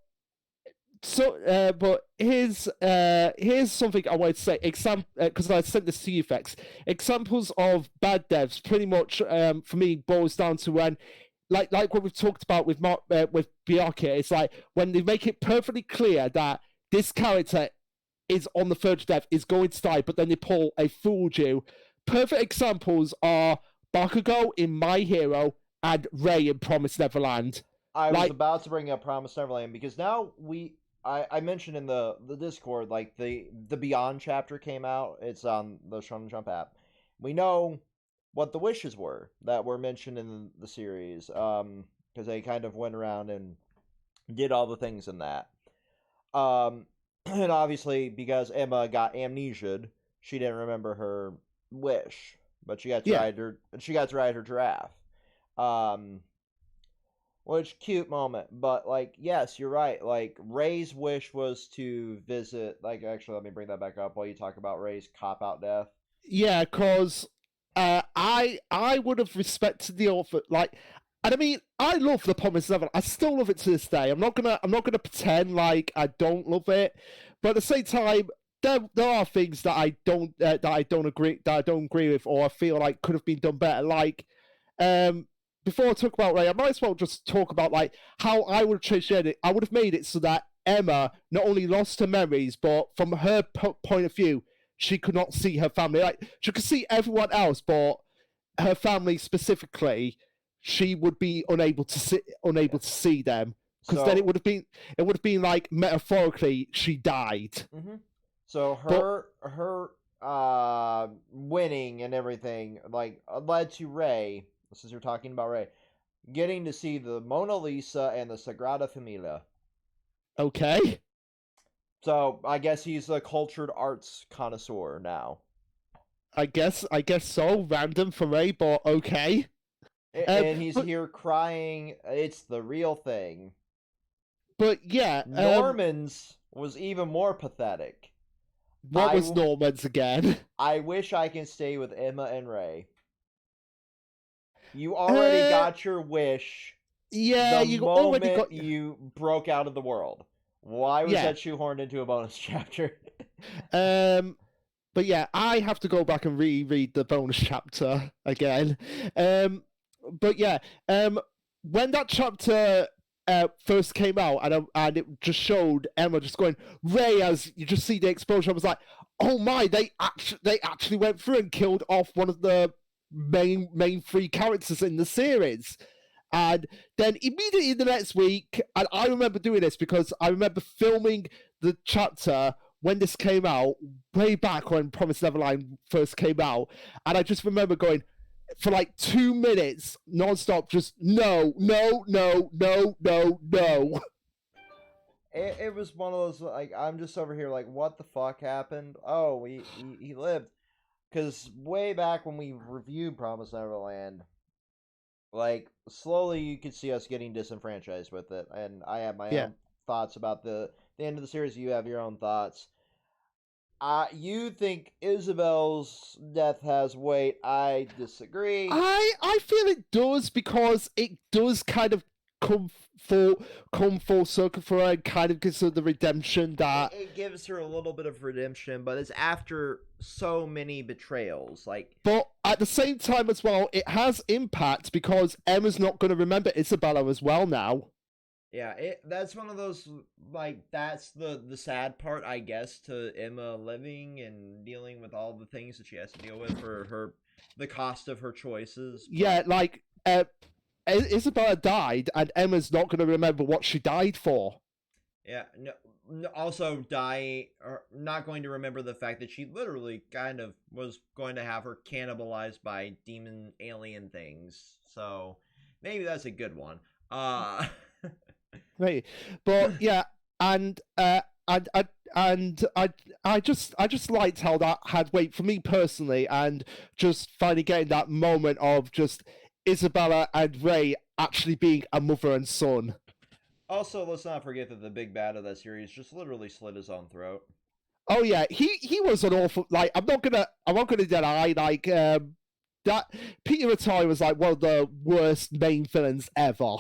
here's something I wanted to say. Because I sent this to you, Fex. Examples of bad devs pretty much for me boils down to when, like what we've talked about with Byakuya, it's like when they make it perfectly clear that this character is on the verge of death, is going to die, but then they pull a fooled you. Perfect examples are Bakugo in My Hero and Rei in Promised Neverland. I was about to bring up Promised Neverland because now I mentioned in the Discord, the Beyond chapter came out. It's on the Shonen Jump app. We know what the wishes were that were mentioned in the series, because they kind of went around and did all the things in that. And obviously, because Emma got amnesia'd, she didn't remember her wish, but she got to ride her giraffe. Which cute moment, but yes, you're right. Rei's wish was to visit. Actually, let me bring that back up while you talk about Rei's cop out death. Yeah, because I would have respected the author. And I mean, I love the Promised Neverland. I still love it to this day. I'm not gonna pretend like I don't love it, but at the same time, there are things that I don't agree with, or I feel like could have been done better. Before I talk about Rei, I might as well just talk about how I would have changed it. I would have made it so that Emma not only lost her memories, but from her point of view, she could not see her family. She could see everyone else, but her family specifically, she would be unable to see them, because then it would have been metaphorically she died. Mm-hmm. So her winning and everything led to Rei. Since you're talking about Rei, getting to see the Mona Lisa and the Sagrada Familia. Okay. So I guess he's a cultured arts connoisseur now. I guess so. Random for Rei, but okay. And he's here crying. It's the real thing. But yeah, Norman's was even more pathetic. What was Norman's again? I wish I can stay with Emma and Rei. You already got your wish. Yeah, you already got. You broke out of the world. Why was that shoehorned into a bonus chapter? But yeah, I have to go back and reread the bonus chapter again. But yeah, when that chapter first came out, and it just showed Emma just going Rei, as you just see the explosion, I was like, oh my, they actually went through and killed off one of the main 3 characters in the series. And then immediately the next week, and I remember doing this because I remember filming the chapter when this came out, way back when Promised Neverland first came out, and I just remember going for like 2 minutes non-stop, just no. It was one of those, like, I'm just over here like, what the fuck happened? Oh, he lived. Because way back when we reviewed Promised Neverland, like, slowly you could see us getting disenfranchised with it. And I have my Yeah. own thoughts about the end of the series. You have your own thoughts. You think Isabel's death has weight. I disagree. I feel it does, because it does kind of come full circle for her, and kind of gives her the redemption that it gives her a little bit of redemption, but it's after so many betrayals. Like, but at the same time as well, it has impact, because Emma's not going to remember Isabella as well now. yeah, that's one of those, like, that's the sad part, I guess, to Emma living and dealing with all the things that she has to deal with for the cost of her choices. But... yeah, like Isabella died, and Emma's not going to remember what she died for. Yeah, no, also not going to remember the fact that she literally kind of was going to have her cannibalized by demon alien things. So maybe that's a good one. Right, but yeah, and I just liked how that had weight for me personally, and just finally getting that moment of just Isabella and Ray actually being a mother and son. Also, let's not forget that the big bad of that series just literally slit his own throat. Oh yeah, he was an awful, like, I'm not gonna deny, like, that Peter Rattay was like one of the worst main villains ever.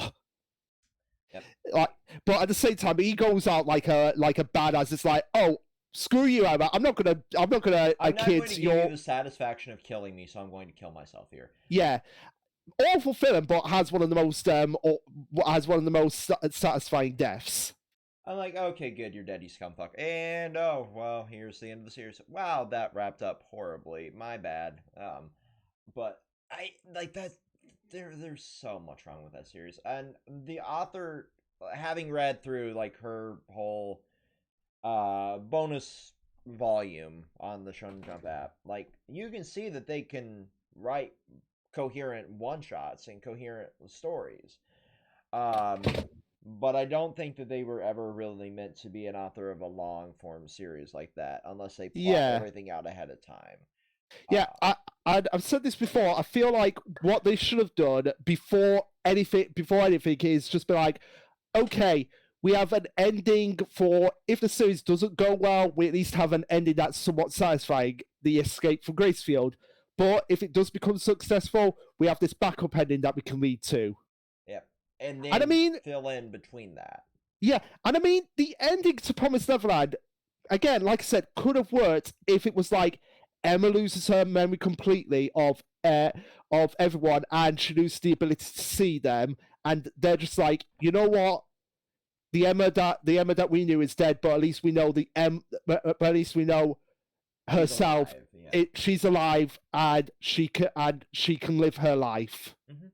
Yep. Like, but at the same time, he goes out like a badass. It's like, oh, screw you, Emma. I'm not gonna I'm not going to kids give you the satisfaction of killing me, so I'm going to kill myself here. Yeah, awful film, but has one of the most satisfying deaths. I'm like, okay, good, you're dead, you scumfuck. And, oh, well, here's the end of the series. Wow, that wrapped up horribly. My bad. But I, like, that, there's so much wrong with that series. And the author, having read through, like, her whole bonus volume on the Shonen Jump app, like, you can see that they can write coherent one-shots and coherent stories. But I don't think that they were ever really meant to be an author of a long-form series like that, unless they plot everything out ahead of time. Yeah, I've said this before. I feel like what they should have done before anything is just be like, okay, we have an ending for, if the series doesn't go well, we at least have an ending that's somewhat satisfying, the escape from Gracefield. But if it does become successful, we have this backup ending that we can lead to. Yep. And then I mean, fill in between that. Yeah, and I mean, the ending to Promised Neverland, again, like I said, could have worked if it was like Emma loses her memory completely of everyone, and she loses the ability to see them, and they're just like, you know what? The Emma that we knew is dead, but at least we know but at least we know herself. She's alive, and she can live her life. Mm-hmm.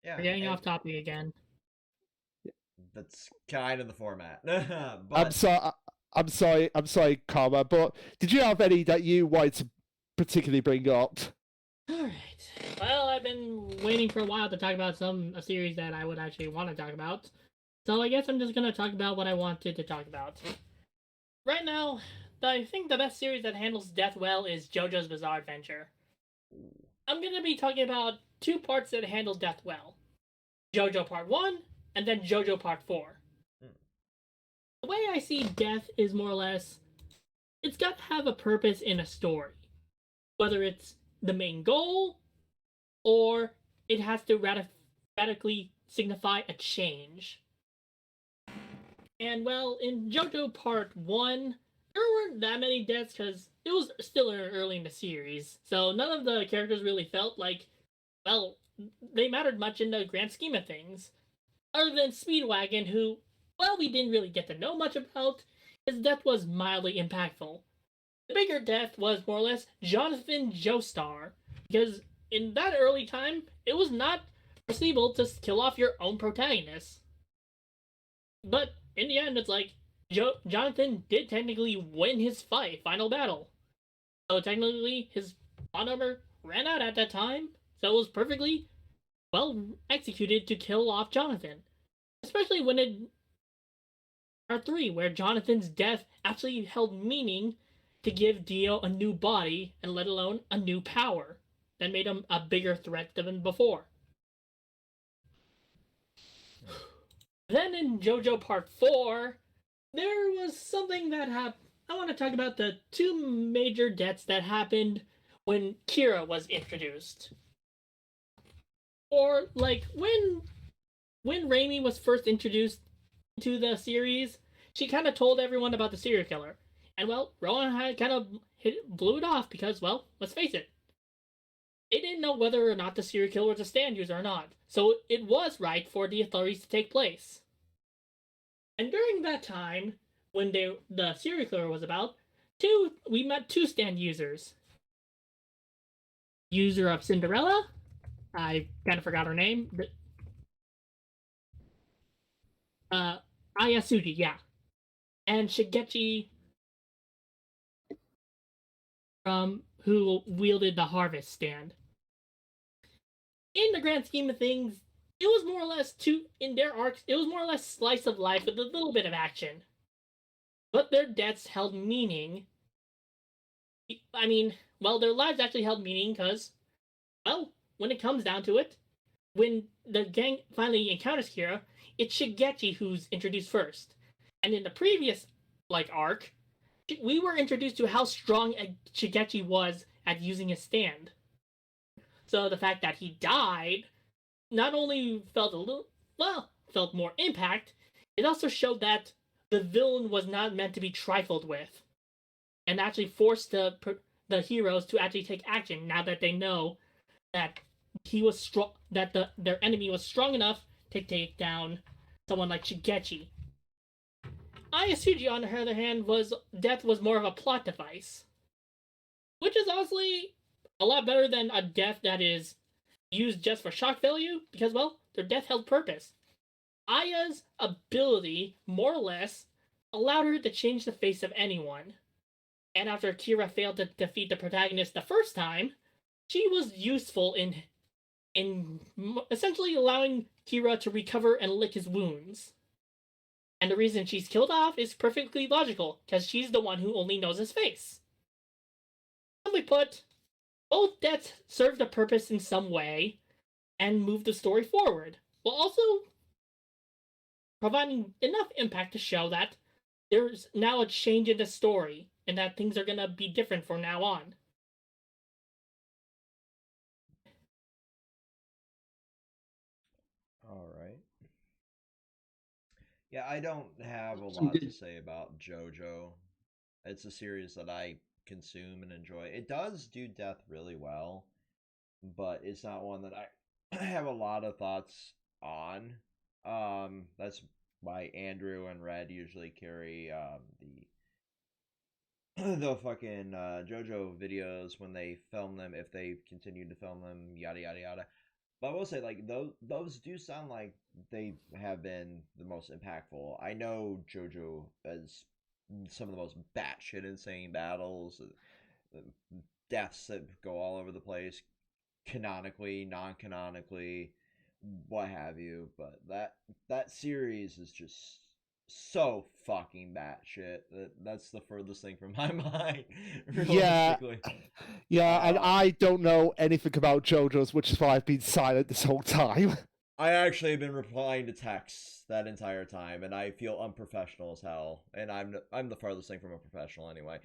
Yeah, we're getting off topic again. That's kind of the format. But... I'm sorry, Karma. But did you have any that you wanted to particularly bring up? All right. Well, I've been waiting for a while to talk about a series that I would actually want to talk about. So I guess I'm just gonna talk about what I wanted to talk about. Right now, I think the best series that handles death well is JoJo's Bizarre Adventure. I'm gonna be talking about two parts that handle death well: JoJo Part 1 and then JoJo Part 4. The way I see death is more or less, it's got to have a purpose in a story. Whether it's the main goal, or it has to radically signify a change. And well, in JoJo Part 1, there weren't that many deaths because it was still early in the series, so none of the characters really felt like, well, they mattered much in the grand scheme of things. Other than Speedwagon, who, well, we didn't really get to know much about, his death was mildly impactful. The bigger death was more or less Jonathan Joestar, because in that early time, it was not foreseeable to kill off your own protagonist. But in the end, it's like, Jonathan did technically win his final battle. So technically, his plot armor ran out at that time, so it was perfectly well executed to kill off Jonathan. Especially when it part 3, where Jonathan's death actually held meaning to give Dio a new body, and let alone a new power that made him a bigger threat than before. Then in JoJo Part 4, there was something that happened. I want to talk about the two major deaths that happened when Kira was introduced. Or, like, when Raimi was first introduced to the series, she kind of told everyone about the serial killer. And, well, Rowan had kind of blew it off because, well, let's face it, they didn't know whether or not the serial killer was a stand user or not. So it was right for the authorities to take place. And during that time, when the serial killer was about, we met two stand users. User of Cinderella, I kind of forgot her name. Ayasuji, yeah. And Shigechi, who wielded the harvest stand. In the grand scheme of things, it was more or less in their arcs, it was more or less slice of life with a little bit of action. But their deaths held meaning. I mean, well, their lives actually held meaning because, well, when it comes down to it, when the gang finally encounters Kira, it's Shigechi who's introduced first. And in the previous arc, we were introduced to how strong Shigechi was at using his stand. So the fact that he died not only felt more impact, it also showed that the villain was not meant to be trifled with, and actually forced the heroes to actually take action now that they know that he was strong, that their enemy was strong enough to take down someone like Shigechi. Ayasuji, on the other hand, death was more of a plot device, which is honestly a lot better than a death that is used just for shock value, because, well, their death held purpose. Aya's ability, more or less, allowed her to change the face of anyone. And after Kira failed to defeat the protagonist the first time, she was useful in essentially allowing Kira to recover and lick his wounds. And the reason she's killed off is perfectly logical, because she's the one who only knows his face. Simply put, both deaths served a purpose in some way and moved the story forward, while also providing enough impact to show that there's now a change in the story and that things are going to be different from now on. All right. Yeah, I don't have a lot to say about JoJo. It's a series that I consume and enjoy. It does do death really well, but it's not one that I have a lot of thoughts on. That's why Andrew and Red usually carry the fucking JoJo videos when they film them, if they continue to film them, yada yada yada. But I will say, like, those do sound like they have been the most impactful. I know JoJo has some of the most batshit insane battles, deaths that go all over the place, canonically, non-canonically, what have you. But that series is just so fucking batshit. That's the furthest thing from my mind. Realistically. Yeah, and I don't know anything about JoJo's, which is why I've been silent this whole time. I actually have been replying to texts that entire time, and I feel unprofessional as hell. And I'm the farthest thing from a professional anyway.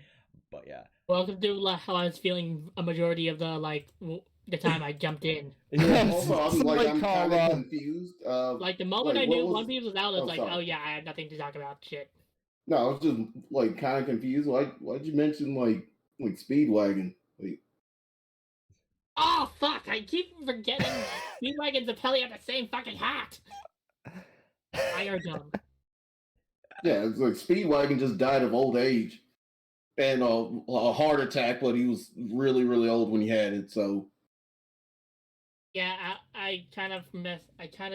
But yeah. Welcome to how I was feeling a majority of the time I jumped in. Yeah. Also, I'm kind of confused. The moment I knew One Piece was out, I was oh yeah, I had nothing to talk about. Shit. No, I was just kind of confused. Why'd you mention like Speedwagon? Oh fuck! I keep forgetting Speedwagon's and Pelly have the same fucking hat. I are dumb. Yeah, it's like Speedwagon just died of old age and a heart attack, but he was really, really old when he had it. So yeah, I kind of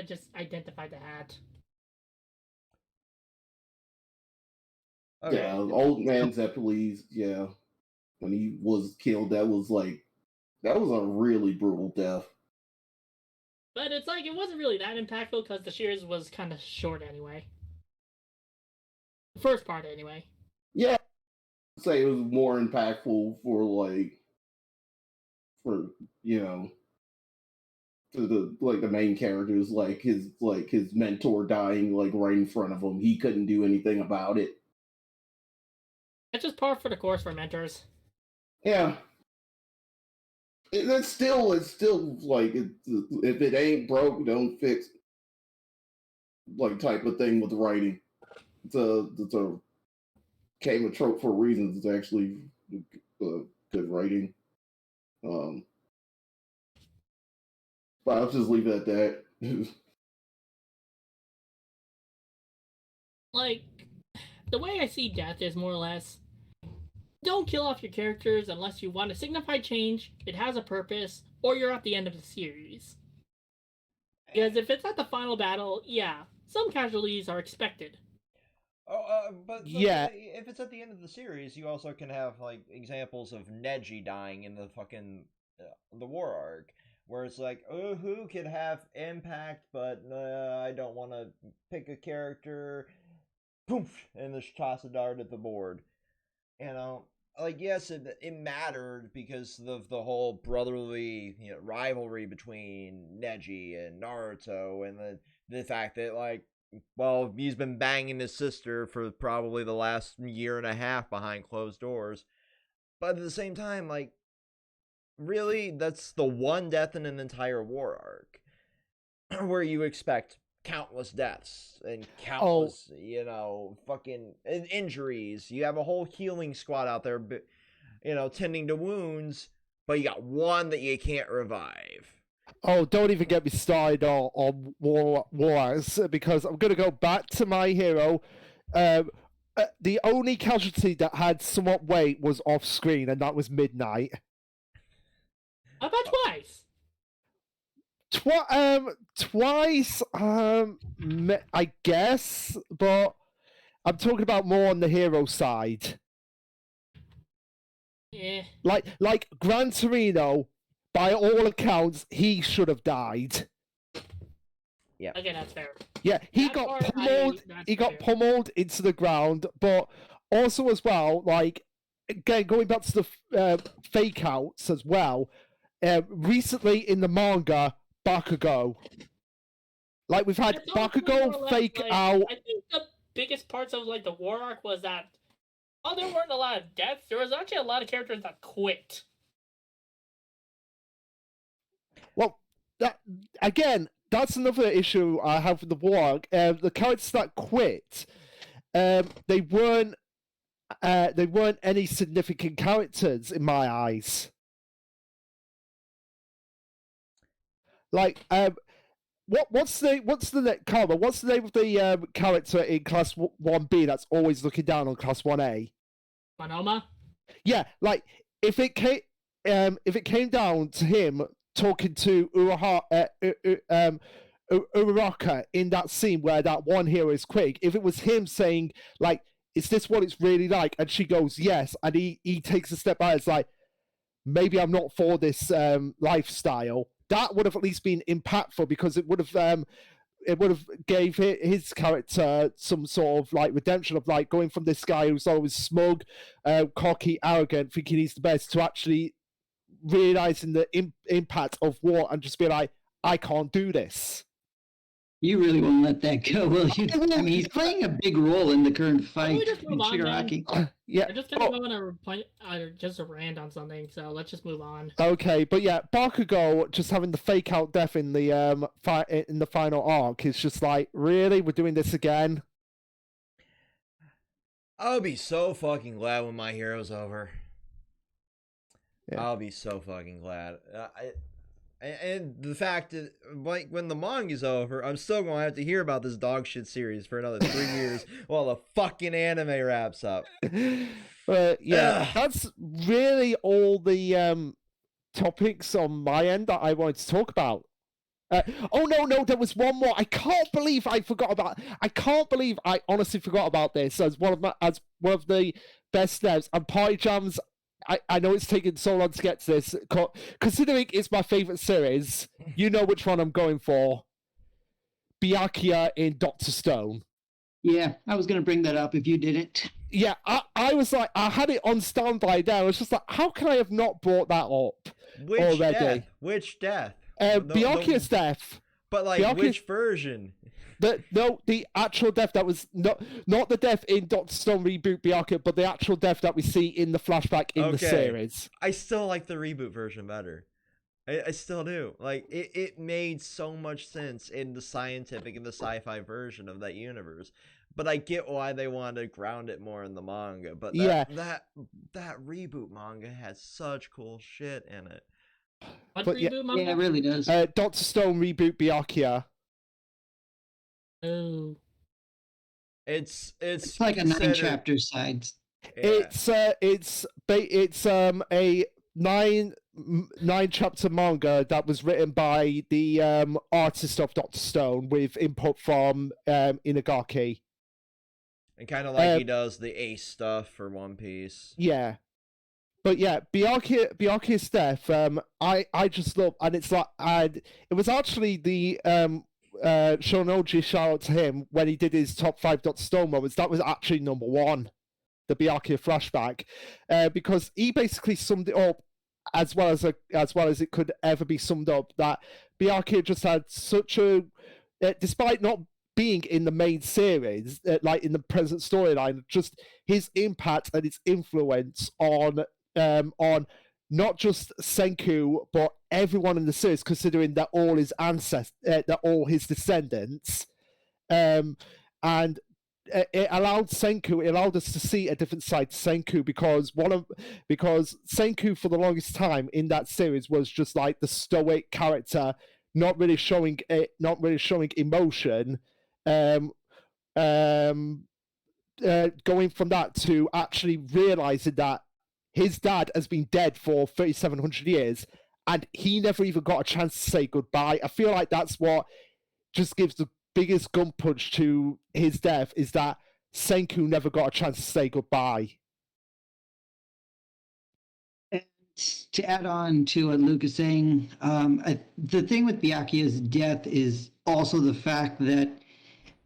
just identified the hat. Okay. Yeah, old man Zeppelin. Yeah, when he was killed, that was a really brutal death. But it's like, it wasn't really that impactful because the series was kind of short anyway. The first part, anyway. Yeah, I'd say it was more impactful for you know to the main characters, his mentor dying right in front of him. He couldn't do anything about it. It's just par for the course for mentors. Yeah. It's still if it ain't broke, don't fix type of thing with writing. It's a came a trope for a reason. It's actually good writing. But I'll just leave it at that. Like, the way I see death is more or less, don't kill off your characters unless you want to signify change, it has a purpose, or you're at the end of the series. Because if it's at the final battle, yeah, some casualties are expected. But Yeah. if it's at the end of the series, you also can have examples of Neji dying in the fucking the war arc, where it's like, oh, who could have impact, but I don't want to pick a character, poof, and just toss a dart at the board. Yes, it mattered because of the whole brotherly rivalry between Neji and Naruto, and the fact that he's been banging his sister for probably the last year and a half behind closed doors. But at the same time, really, that's the one death in an entire war arc where you expect countless deaths and countless, fucking injuries. You have a whole healing squad out there, tending to wounds, but you got one that you can't revive. Oh, don't even get me started on wars, because I'm going to go back to My Hero. The only casualty that had somewhat weight was off screen, and that was Midnight. How about twice? Twice, I guess, but I'm talking about more on the hero side. Yeah. Like Gran Torino, by all accounts, he should have died. Yeah. Okay, that's fair. Yeah, he That got part, pummeled. that's He got fair. pummeled into the ground, but also as well, again, going back to the fake outs as well. Recently in the manga, Bakugo. We've had It's also more Bakugo or less, fake out. I think the biggest parts of the war arc was that while there weren't a lot of deaths, there was actually a lot of characters that quit. Well, that's another issue I have with the war arc. The characters that quit, they weren't any significant characters in my eyes. What's the Karma? What's the name of the character in Class 1B that's always looking down on Class 1A? Monoma? Yeah, if it came down to him talking to Uraraka in that scene where that one hero is quick, if it was him saying is this what it's really like, and she goes yes, and he takes a step back, it's maybe I'm not for this lifestyle. That would have at least been impactful, because it would have gave his character some sort of redemption of going from this guy who's always smug, cocky, arrogant, thinking he's the best, to actually realizing the impact of war and just be I can't do this. You really won't let that go, will you? I mean, he's playing a big role in the current fight just in move on, Shigaraki. Yeah. I'm just gonna go on a point, just a rant on something, so let's just move on. Okay, but yeah, Bakugo just having the fake out death in the final arc is just really, we're doing this again. I'll be so fucking glad when My Hero's over. Yeah. I'll be so fucking glad. And the fact that when the manga's over, I'm still gonna have to hear about this dog shit series for another 3 years while the fucking anime wraps up. Yeah, that's really all the topics on my end that I wanted to talk about. Oh no, there was one more. I can't believe I forgot about. I can't believe I honestly forgot about this as one of the best devs. And Party Jams. I know it's taken so long to get to this. Considering it's my favorite series, you know which one I'm going for. Byakuya in Doctor Stone. Yeah, I was gonna bring that up if you didn't. Yeah, I was like, I had it on standby there. I was just like, how can I have not brought that up already? Which death? Byakuya's death. But like, which version? The actual death that was not the death in Doctor Stone reboot Byakuya, but the actual death that we see in the flashback in the series. I still like the reboot version better. I still do. Like, it made so much sense in the scientific and the sci-fi version of that universe. But I get why they wanted to ground it more in the manga. But that reboot manga has such cool shit in it. What reboot manga? Yeah, it really does. Doctor Stone reboot Byakuya. Oh. It's like a 9-chapter side. Yeah. It's a 9-chapter manga that was written by the artist of Doctor Stone with input from Inagaki. And kind of like he does the Ace stuff for One Piece. Yeah. But yeah, Byakuya's death, I just love, and it's like, it was actually the Shonoji, shout out to him, when he did his top 5 Doctor Stone moments, that was actually number 1, the Byakuya flashback, because he basically summed it up as well as it could ever be summed up, that Byakuya just had such a, despite not being in the main series, like in the present storyline, just his impact and its influence on not just Senku but everyone in the series, considering that all his that all his descendants, and it allowed us to see a different side to Senku, because Senku for the longest time in that series was just like the stoic character, not really showing emotion. Going from that to actually realizing that his dad has been dead for 3,700 years and he never even got a chance to say goodbye. I feel like that's what just gives the biggest gun punch to his death, is that Senku never got a chance to say goodbye. And to add on to what Luke is saying, the thing with Byakuya's death is also the fact that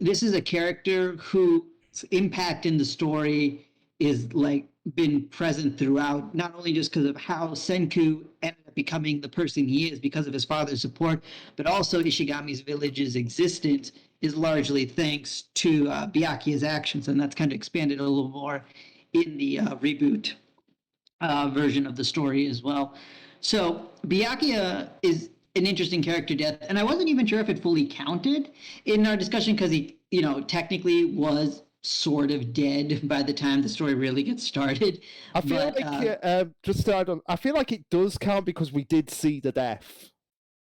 this is a character whose impact in the story is like been present throughout, not only just because of how Senku ended up becoming the person he is because of his father's support, but also Ishigami's village's existence is largely thanks to Byakuya's actions, and that's kind of expanded a little more in the reboot version of the story as well. So Byakuya is an interesting character death, and I wasn't even sure if it fully counted in our discussion because he, technically was sort of dead by the time the story really gets started. I feel just to add on, I feel like it does count because we did see the death.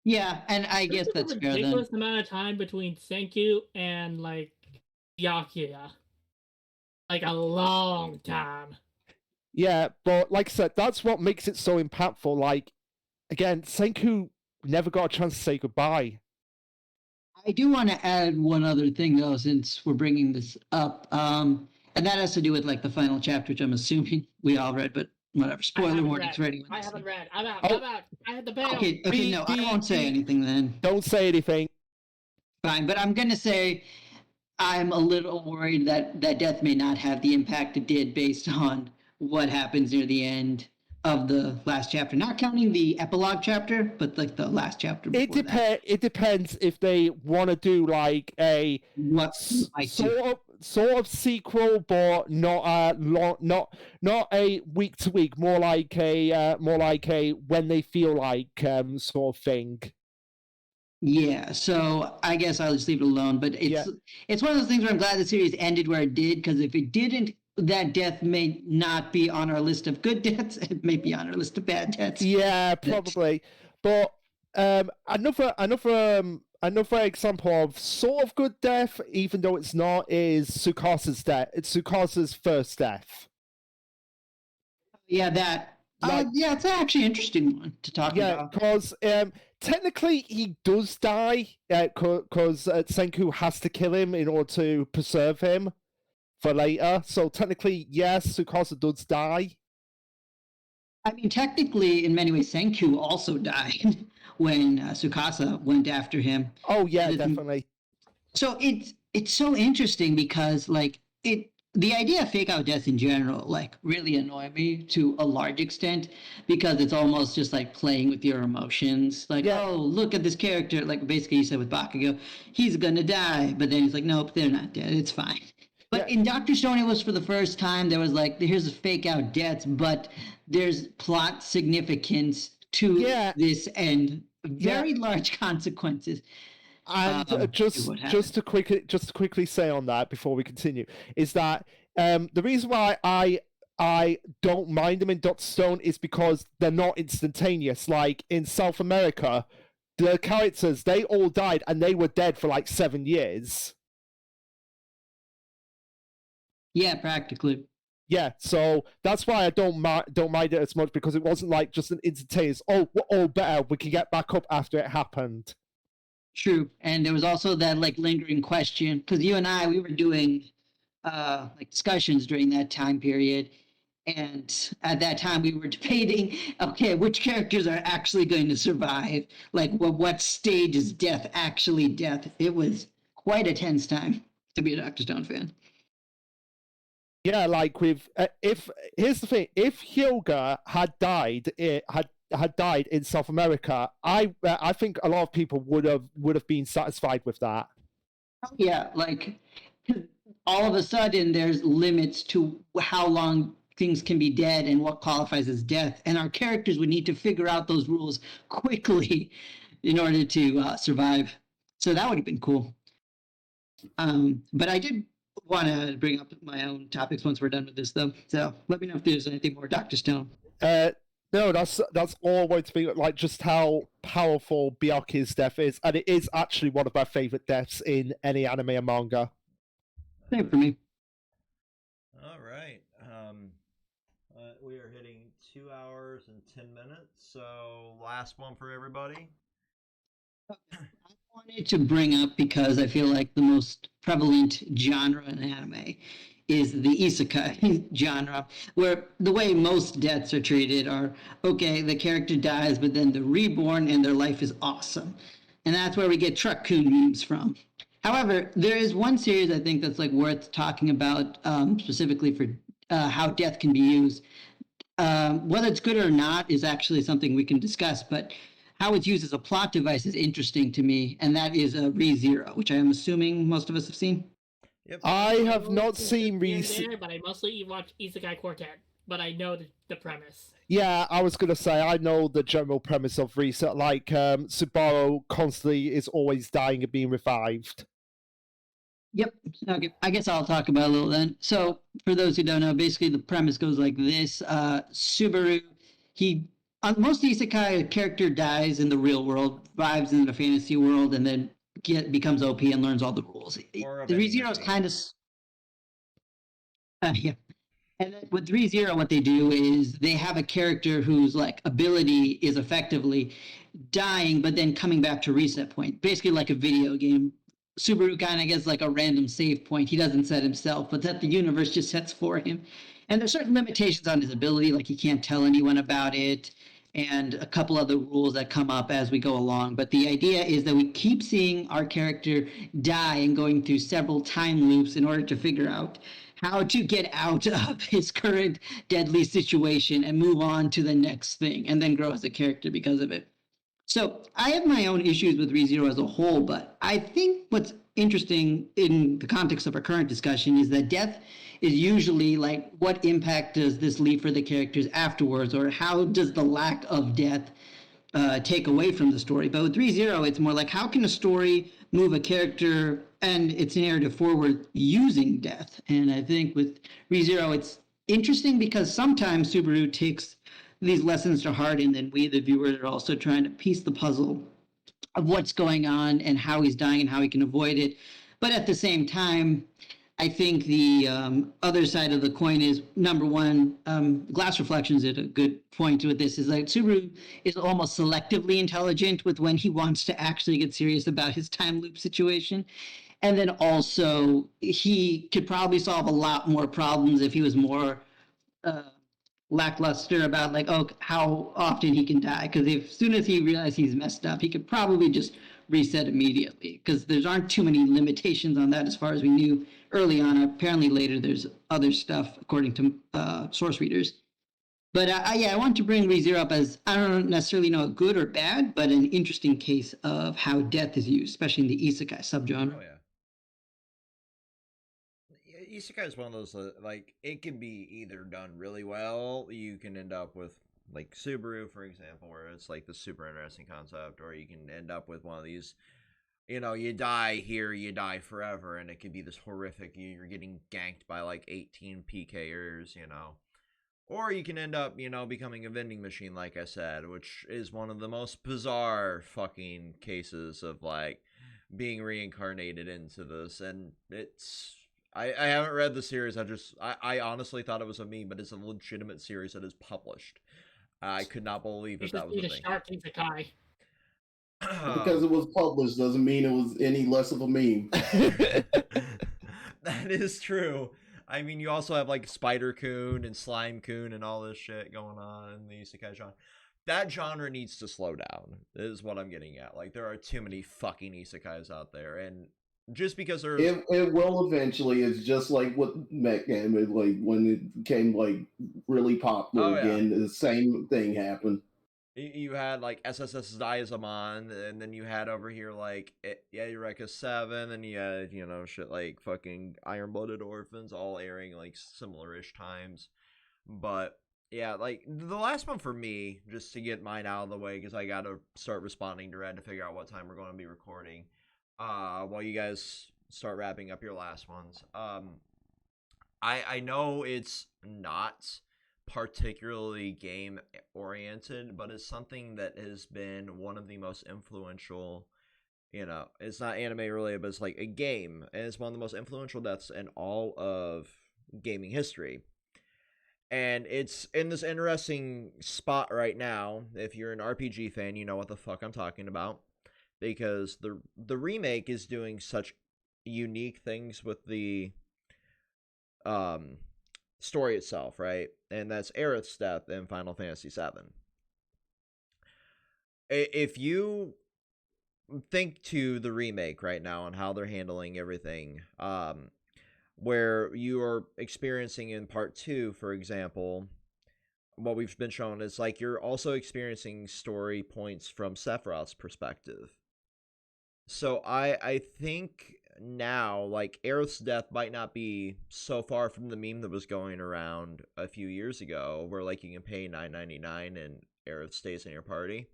Yeah, and I guess that's fair then. Ridiculous amount of time between Senku and like Byakuya, like a long time. Yeah, but like I said, that's what makes it so impactful. Like, again, Senku never got a chance to say goodbye. I do want to add one other thing, though, since we're bringing this up, and that has to do with like the final chapter, which I'm assuming we all read, but whatever. Spoiler warnings for anyone. I haven't read. I'm out. I'm out. I had the bail. Okay, no, I won't say anything then. Don't say anything. Fine, but I'm gonna say I'm a little worried that death may not have the impact it did based on what happens near the end of the last chapter, not counting the epilogue chapter, but like the last chapter. It depends if they want to do like a sort of sequel, but not a week to week, more like a when they feel like sort of thing. Yeah, so I guess I'll just leave it alone. But it's one of those things where I'm glad the series ended where it did, because if it didn't, that death may not be on our list of good deaths. It may be on our list of bad deaths. Yeah, probably. But another example of sort of good death, even though it's not, is Tsukasa's death. It's Tsukasa's first death. Yeah, that Yeah, it's actually an interesting one to talk about. because technically he does die because Senku has to kill him in order to preserve him for later. So technically, yes, Tsukasa does die. I mean, technically, in many ways, Senku also died when Tsukasa went after him. Oh yeah, definitely. So it's so interesting because like the idea of fake out death in general like really annoy me to a large extent because it's almost just like playing with your emotions. Like, oh, look at this character. Like basically you said with Bakugo, he's gonna die, but then he's like, nope, they're not dead. It's fine. But in Dr. Stone, it was for the first time there was like, here's a fake out deaths, but there's plot significance to this and very large consequences. And just to quickly say on that before we continue is that the reason why I don't mind them in Dr. Stone is because they're not instantaneous. Like in South America, the characters, they all died and they were dead for like 7 years. Yeah, practically. Yeah, so that's why I don't mind it as much, because it wasn't like just an instantaneous, oh, we're all better, we can get back up after it happened. True. And there was also that like lingering question, because you and I, we were doing like discussions during that time period. And at that time we were debating, okay, which characters are actually going to survive? Like what stage is death actually death? It was quite a tense time to be a Dr. Stone fan. Yeah, like with here's the thing: if Hyuga had died, had died in South America, I think a lot of people would have been satisfied with that. Yeah, like all of a sudden there's limits to how long things can be dead and what qualifies as death, and our characters would need to figure out those rules quickly in order to survive. So that would have been cool. But I did want to bring up my own topics once we're done with this, though. So let me know if there's anything more, Dr. Stone. No, that's all going to be like just how powerful Byakuya's death is, and it is actually one of my favorite deaths in any anime and manga. Same for me. All right. We are hitting 2 hours and 10 minutes, so last one for everybody. I wanted to bring up, because I feel like the most prevalent genre in anime is the isekai genre, where the way most deaths are treated are, okay, the character dies, but then they're reborn and their life is awesome. And that's where we get Truck-kun memes from. However, there is one series I think that's like worth talking about specifically for how death can be used. Whether it's good or not is actually something we can discuss, but how it's used as a plot device is interesting to me, and that is Re:Zero, which I am assuming most of us have seen. Yep. I have not seen Re:Zero, but I mostly watch Isekai Quartet, but I know the premise. Yeah, I was going to say, I know the general premise of Re:Zero, like Subaru constantly is always dying and being revived. Yep. Okay. I guess I'll talk about it a little then. So, for those who don't know, basically the premise goes like this: Subaru, most isekai, a character dies in the real world, revives in the fantasy world, and then becomes OP and learns all the rules. The Re:Zero is kind of yeah. And then with Re:Zero, what they do is they have a character whose like ability is effectively dying, but then coming back to reset point, basically like a video game. Subaru kind of gets like a random save point. He doesn't set himself, but that the universe just sets for him. And there's certain limitations on his ability, like he can't tell anyone about it, and a couple other rules that come up as we go along. But the idea is that we keep seeing our character die and going through several time loops in order to figure out how to get out of his current deadly situation and move on to the next thing, and then grow as a character because of it. So I have my own issues with Re:Zero as a whole, but I think what's interesting in the context of our current discussion is that death is usually like, what impact does this leave for the characters afterwards, or how does the lack of death take away from the story? But with Re:Zero, it's more like, how can a story move a character and its narrative forward using death? And I think with Re:Zero, it's interesting because sometimes Subaru takes these lessons to heart, and then we, the viewers, are also trying to piece the puzzle of what's going on and how he's dying and how he can avoid it. But at the same time, I think the other side of the coin is number one, glass reflections at a good point with this is like Subaru is almost selectively intelligent with when he wants to actually get serious about his time loop situation. And then also he could probably solve a lot more problems if he was more uh, lackluster about like, oh, how often he can die. Because if soon as he realized he's messed up, he could probably just reset immediately. Because there aren't too many limitations on that as far as we knew early on. Apparently later there's other stuff according to source readers. But yeah, I want to bring ReZero up as I don't necessarily know good or bad, but an interesting case of how death is used, especially in the isekai subgenre. Oh yeah. Isekai is one of those like it can be either done really well. You can end up with like Subaru, for example, where it's like the super interesting concept, or you can end up with one of these. You know, you die here, you die forever, and it could be this horrific. You're getting ganked by like 18 PKers, you know. Or you can end up, you know, becoming a vending machine, like I said, which is one of the most bizarre fucking cases of like being reincarnated into this. And it's I haven't read the series. I honestly thought it was a meme, but it's a legitimate series that is published. I could not believe You that just was need a a thing. shark isekai. Because it was published doesn't mean it was any less of a meme. That is true. I mean, you also have like Spider Coon and Slime Coon and all this shit going on in the isekai genre. That genre needs to slow down, is what I'm getting at. Like, there are too many fucking isekais out there, and just because there's It will eventually. It's just like with Mech Game. Like when it became like really popular Oh, yeah. again, the same thing happened. You had like SSS Diazamon, and then you had over here like Eureka 7, and you had, you know, shit like fucking Iron Blooded Orphans, all airing like similar-ish times. But yeah, like the last one for me, just to get mine out of the way, because I gotta start responding to Red to figure out what time we're going to be recording. While you guys start wrapping up your last ones. I know it's not particularly game oriented, but it's something that has been one of the most influential. You know, it's not anime related, but it's like a game, and it's one of the most influential deaths in all of gaming history. And it's in this interesting spot right now. If you're an RPG fan, you know what the fuck I'm talking about, because the remake is doing such unique things with the story itself, right? And that's Aerith's death in Final Fantasy VII. If you think to the remake right now and how they're handling everything, where you are experiencing in part 2, for example, what we've been shown is like you're also experiencing story points from Sephiroth's perspective. So I think now, like, Aerith's death might not be so far from the meme that was going around a few years ago, where like you can pay $9.99 and Aerith stays in your party.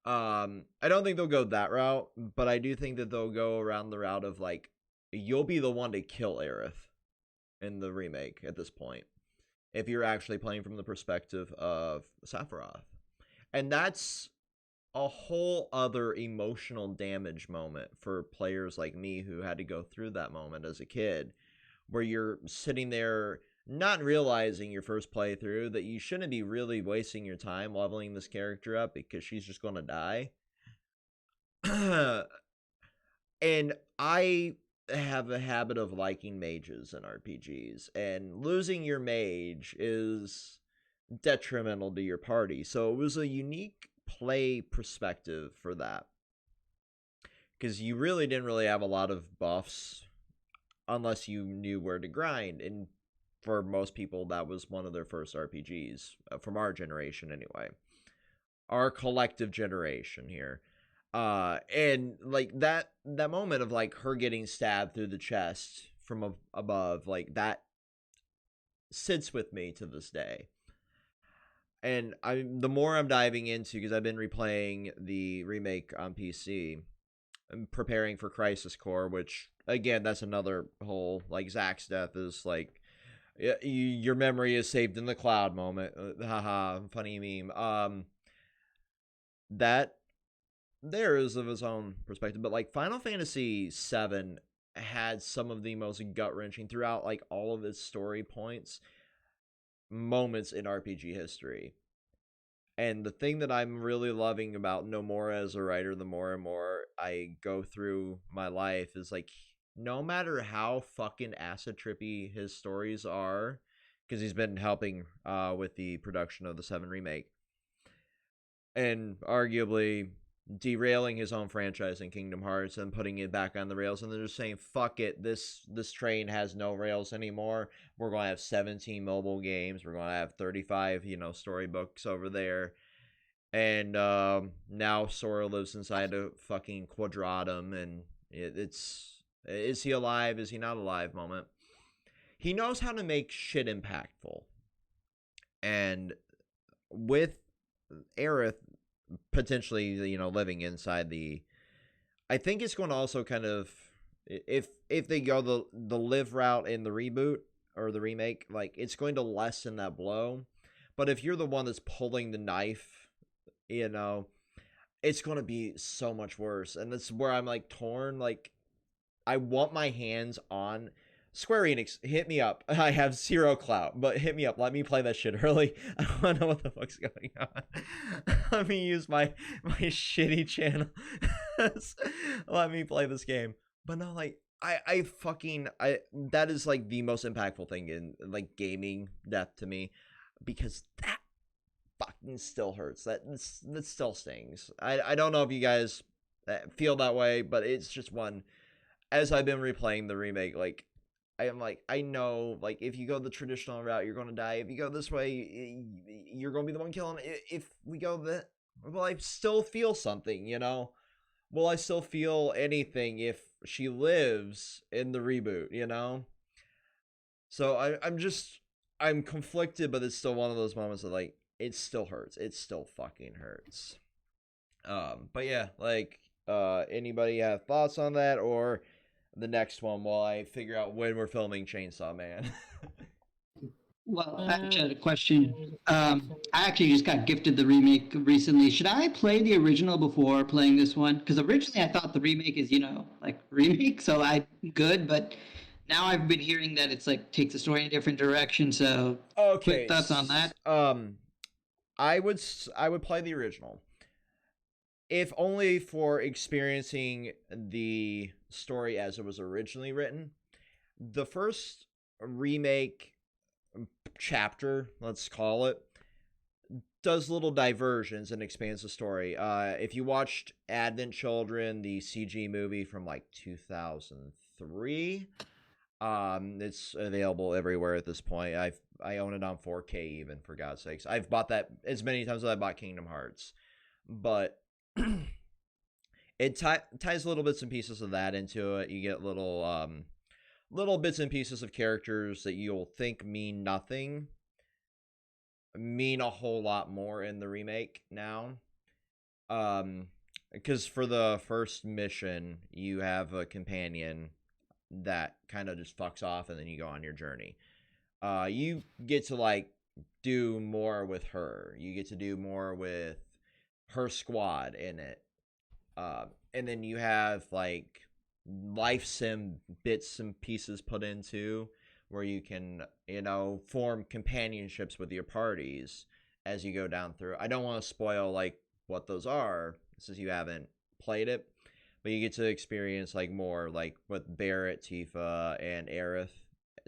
I don't think they'll go that route, but I do think that they'll go around the route of like you'll be the one to kill Aerith in the remake at this point, if you're actually playing from the perspective of Sephiroth, and that's a whole other emotional damage moment for players like me who had to go through that moment as a kid, where you're sitting there not realizing your first playthrough that you shouldn't be really wasting your time leveling this character up because she's just going to die. And I have a habit of liking mages in RPGs, and losing your mage is detrimental to your party. So it was a unique play perspective for that, because you really didn't really have a lot of buffs unless you knew where to grind, and for most people that was one of their first RPGs, from our generation anyway, our collective generation here. And like that moment of like her getting stabbed through the chest from above, like that sits with me to this day. And the more I'm diving into, because I've been replaying the remake on PC, I'm preparing for Crisis Core, which again, that's another whole like Zack's death is like your memory is saved in the cloud moment. Haha, funny meme. That there is of his own perspective, but like Final Fantasy VII had some of the most gut-wrenching throughout like all of its story points moments in RPG history. And the thing that I'm really loving about Nomura as a writer, the more and more I go through my life, is like, no matter how fucking acid trippy his stories are, because he's been helping with the production of the 7 remake, and arguably derailing his own franchise in Kingdom Hearts and putting it back on the rails, and they're just saying, fuck it, this train has no rails anymore. We're going to have 17 mobile games. We're going to have 35, storybooks over there. And now Sora lives inside a fucking quadratum, and it's, is he alive? Is he not alive moment. He knows how to make shit impactful. And with Aerith potentially, living inside the, I think it's going to also kind of, if they go the live route in the reboot or the remake, like, it's going to lessen that blow. But if you're the one that's pulling the knife, it's going to be so much worse. And that's where I'm like torn. Like, I want my hands on Square Enix. Hit me up. I have zero clout, but hit me up. Let me play that shit early. I want to know what the fuck's going on. Let me use my shitty channel. Let me play this game. But no, like, I that is like the most impactful thing in like gaming death to me, because that fucking still hurts. That still stings. I don't know if you guys feel that way, but it's just one. As I've been replaying the remake, like, I am like, I know, like, if you go the traditional route, you're going to die. If you go this way, you're going to be the one killing. If we go that, will I still feel something, Will I still feel anything if she lives in the reboot, So I'm conflicted, but it's still one of those moments that, like, it still hurts. It still fucking hurts. But yeah, like, anybody have thoughts on that, or the next one while I figure out when we're filming Chainsaw Man? Well, I actually had a question. I actually just got gifted the remake recently. Should I play the original before playing this one? Because originally I thought the remake is, like remake, so I good, but now I've been hearing that it's like takes the story in a different direction. So, Okay, quick thoughts on that? I would play the original, if only for experiencing the story as it was originally written. The first remake chapter, let's call it, does little diversions and expands the story. If you watched Advent Children, the CG movie from like 2003, it's available everywhere at this point. I own it on 4K even, for God's sakes. I've bought that as many times as I bought Kingdom Hearts, but it ties little bits and pieces of that into it. You get little bits and pieces of characters that you'll think mean nothing mean a whole lot more in the remake now. Because for the first mission, you have a companion that kind of just fucks off, and then you go on your journey. You get to like do more with her. You get to do more with her squad in it. And then you have like life sim bits and pieces put into where you can, form companionships with your parties as you go down through. I don't want to spoil like what those are since you haven't played it, but you get to experience like more like with Barrett, Tifa, and Aerith,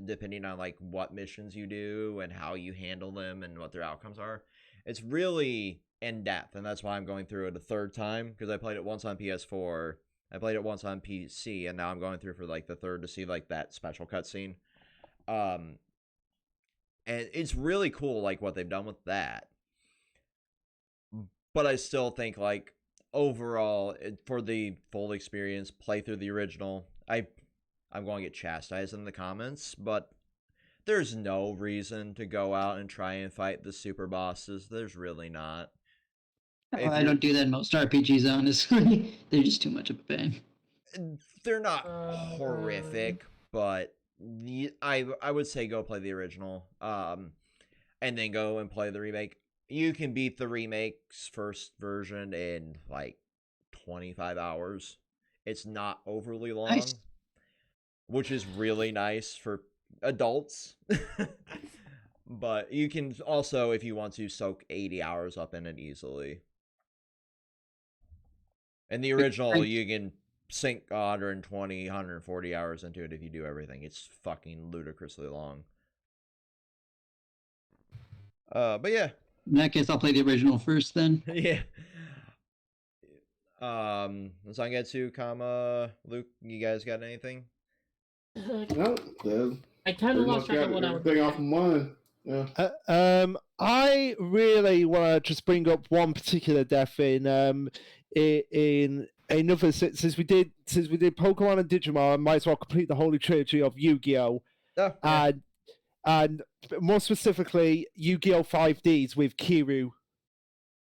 depending on like what missions you do and how you handle them and what their outcomes are. It's really in depth, and that's why I'm going through it a third time, because I played it once on PS4, I played it once on PC, and now I'm going through for like the third to see like that special cutscene. And it's really cool like what they've done with that. But I still think like overall for the full experience, play through the original. I'm going to get chastised in the comments, but there's no reason to go out and try and fight the super bosses. There's really not. I don't do that in most RPGs, honestly. They're just too much of a pain. They're not horrific, but I would say go play the original, and then go and play the remake. You can beat the remake's first version in like 25 hours. It's not overly long. Nice. which is really nice for adults. But you can also, if you want to, soak 80 hours up in it easily. In the original, you can sink 120, 140 hours into it if you do everything. It's fucking ludicrously long. But yeah. In that case, I'll play the original first then. Yeah. Zangetsu, Luke, you guys got anything? No, I kind of lost track of what I was everything off of mine. Yeah. I really want to just bring up one particular death in another since we did Pokemon and Digimon. I might as well complete the holy trilogy of Yu-Gi-Oh! Oh, yeah. And more specifically, Yu-Gi-Oh! 5Ds with Kiryu,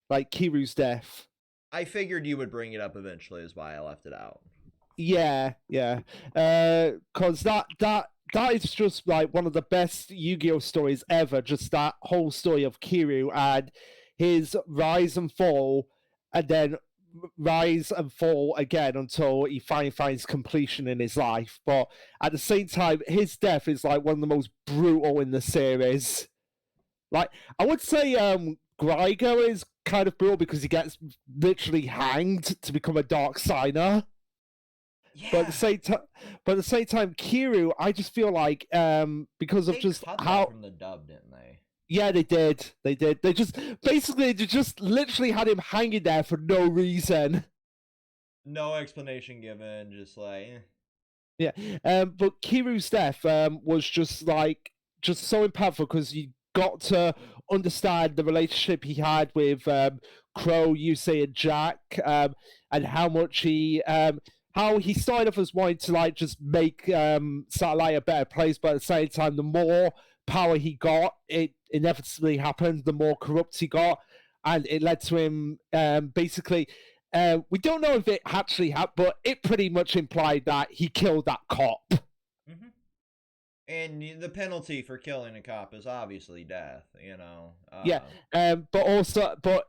like Kiryu's death. I figured you would bring it up eventually, is why I left it out. Yeah. Because that is just like one of the best Yu-Gi-Oh! Stories ever. Just that whole story of Kiryu and his rise and fall, and then rise and fall again until he finally finds completion in his life. But at the same time, his death is like one of the most brutal in the series. Like, I would say Greiger is kind of brutal because he gets literally hanged to become a dark signer. Yeah. But at the same time, Kiryu, I just feel like because of they just cut how that from the dub, didn't they? Yeah, they did. They just literally had him hanging there for no reason. No explanation given, just like Yeah. But Kiryu's death was just so impactful because you got to understand the relationship he had with Crow, Yusei, and Jack, and how much how he started off as wanting to like just make Satellite a better place, but at the same time, the more power he got, it inevitably happened. The more corrupt he got, and it led to him basically. We don't know if it actually happened, but it pretty much implied that he killed that cop. Mm-hmm. And the penalty for killing a cop is obviously death, you know. But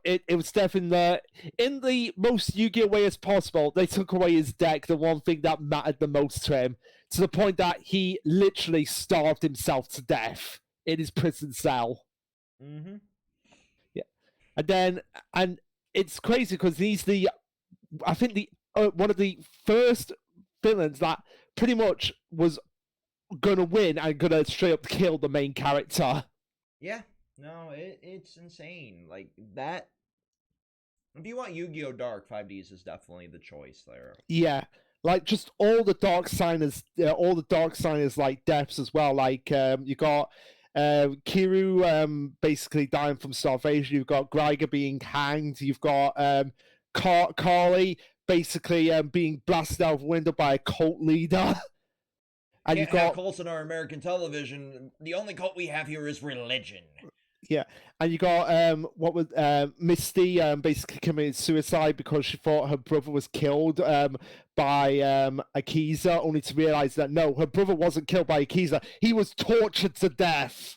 it was death in the most Yu-Gi-Oh way as possible. They took away his deck, the one thing that mattered the most to him, to the point that he literally starved himself to death in his prison cell. Mm-hmm. Yeah, and it's crazy because he's I think one of the first villains that pretty much was gonna win and gonna straight up kill the main character. Yeah, no, it's insane. Like that. If you want Yu-Gi-Oh! Dark, 5Ds is definitely the choice there. Yeah, like just all the dark signers like deaths as well. Like you got Kiryu basically dying from starvation. You've got Greiger being hanged. You've got Carly basically being blasted out of a window by a cult leader. And Can't have cults in our American television. The only cult we have here is religion. Yeah, and you got Misty basically committed suicide because she thought her brother was killed by Akiza, only to realize that no, her brother wasn't killed by Akiza. He was tortured to death.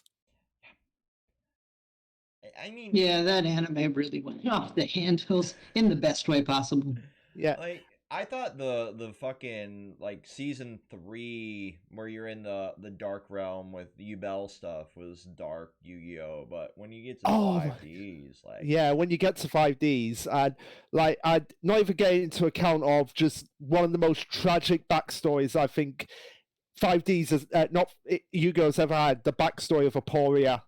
I mean, yeah, that anime really went off the handles in the best way possible. Yeah, like I thought the fucking like season 3 where you're in the dark realm with Yubel stuff was dark Yu-Gi-Oh, but when you get to 5Ds, like when you get to 5Ds, and like I'd not even getting into account of just one of the most tragic backstories I think 5Ds has not Yu-Gi-Oh's ever had, the backstory of Aporia.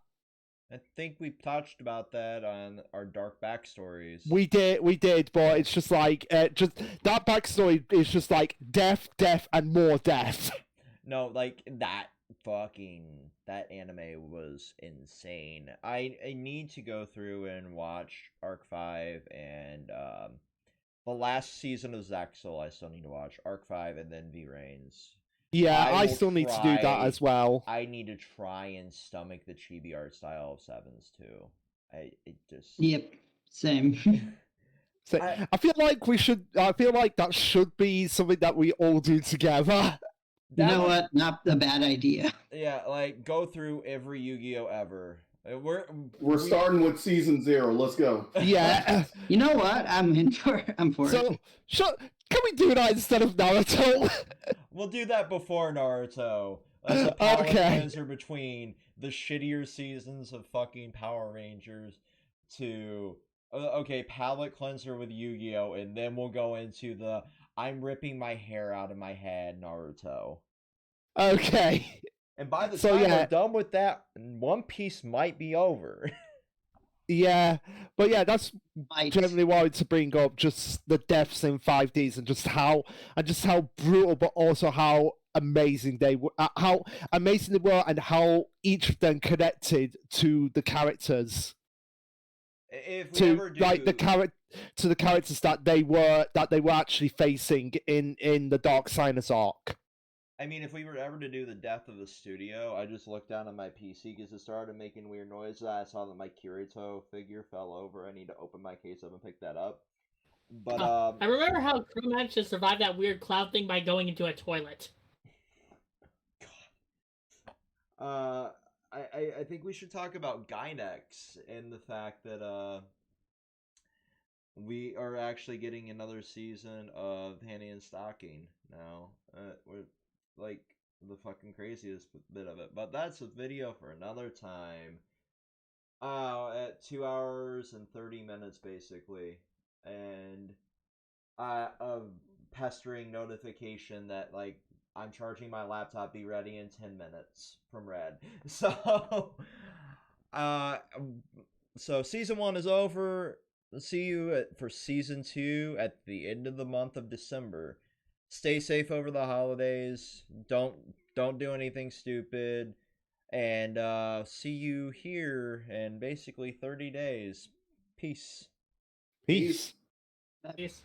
I think we touched about that on our dark backstories. We did, but it's just like just that backstory is just like death, and more death. No, like that anime was insane. I need to go through and watch Arc 5 and the last season of Zaxel. I still need to watch Arc 5 and then V-Reigns. Yeah, I still need to do that as well. I need to try and stomach the chibi art style of Sevens too. Yep, same. So I feel like we should. I feel like that should be something that we all do together. You know what? Not a bad idea. Yeah, like go through every Yu-Gi-Oh ever. We're starting with season 0. Let's go. Yeah. You know what? I'm for it. So Can we do that instead of Naruto? We'll do that before Naruto. As a palate Okay. cleanser between the shittier seasons of fucking Power Rangers to okay, palate cleanser with Yu-Gi-Oh, and then we'll go into the I'm ripping my hair out of my head Naruto. Okay. And by the So, time yeah. we're done with that, One Piece might be over. Yeah, but yeah, that's Might. generally what I wanted to bring up, just the deaths in 5Ds and just how brutal, but also how amazing they were, and how each of them connected to the characters, If we to ever do like the characters that they were actually facing in the Dark Sinus arc. I mean, if we were ever to do the death of the studio, I just looked down at my PC because it started making weird noises. I saw that my Kirito figure fell over. I need to open my case up and pick that up. But I remember how Crew managed to survive that weird cloud thing by going into a toilet. I think we should talk about Gynex and the fact that we are actually getting another season of Hanny and Stocking now. We're like the fucking craziest bit of it, but that's a video for another time. At 2 hours and 30 minutes basically, and a pestering notification that like I'm charging my laptop, be ready in 10 minutes from Red. So uh so season 1 is over. See you for season 2 at the end of the month of December. Stay safe over the holidays. Don't do anything stupid. And see you here in basically 30 days. Peace. Peace. Peace.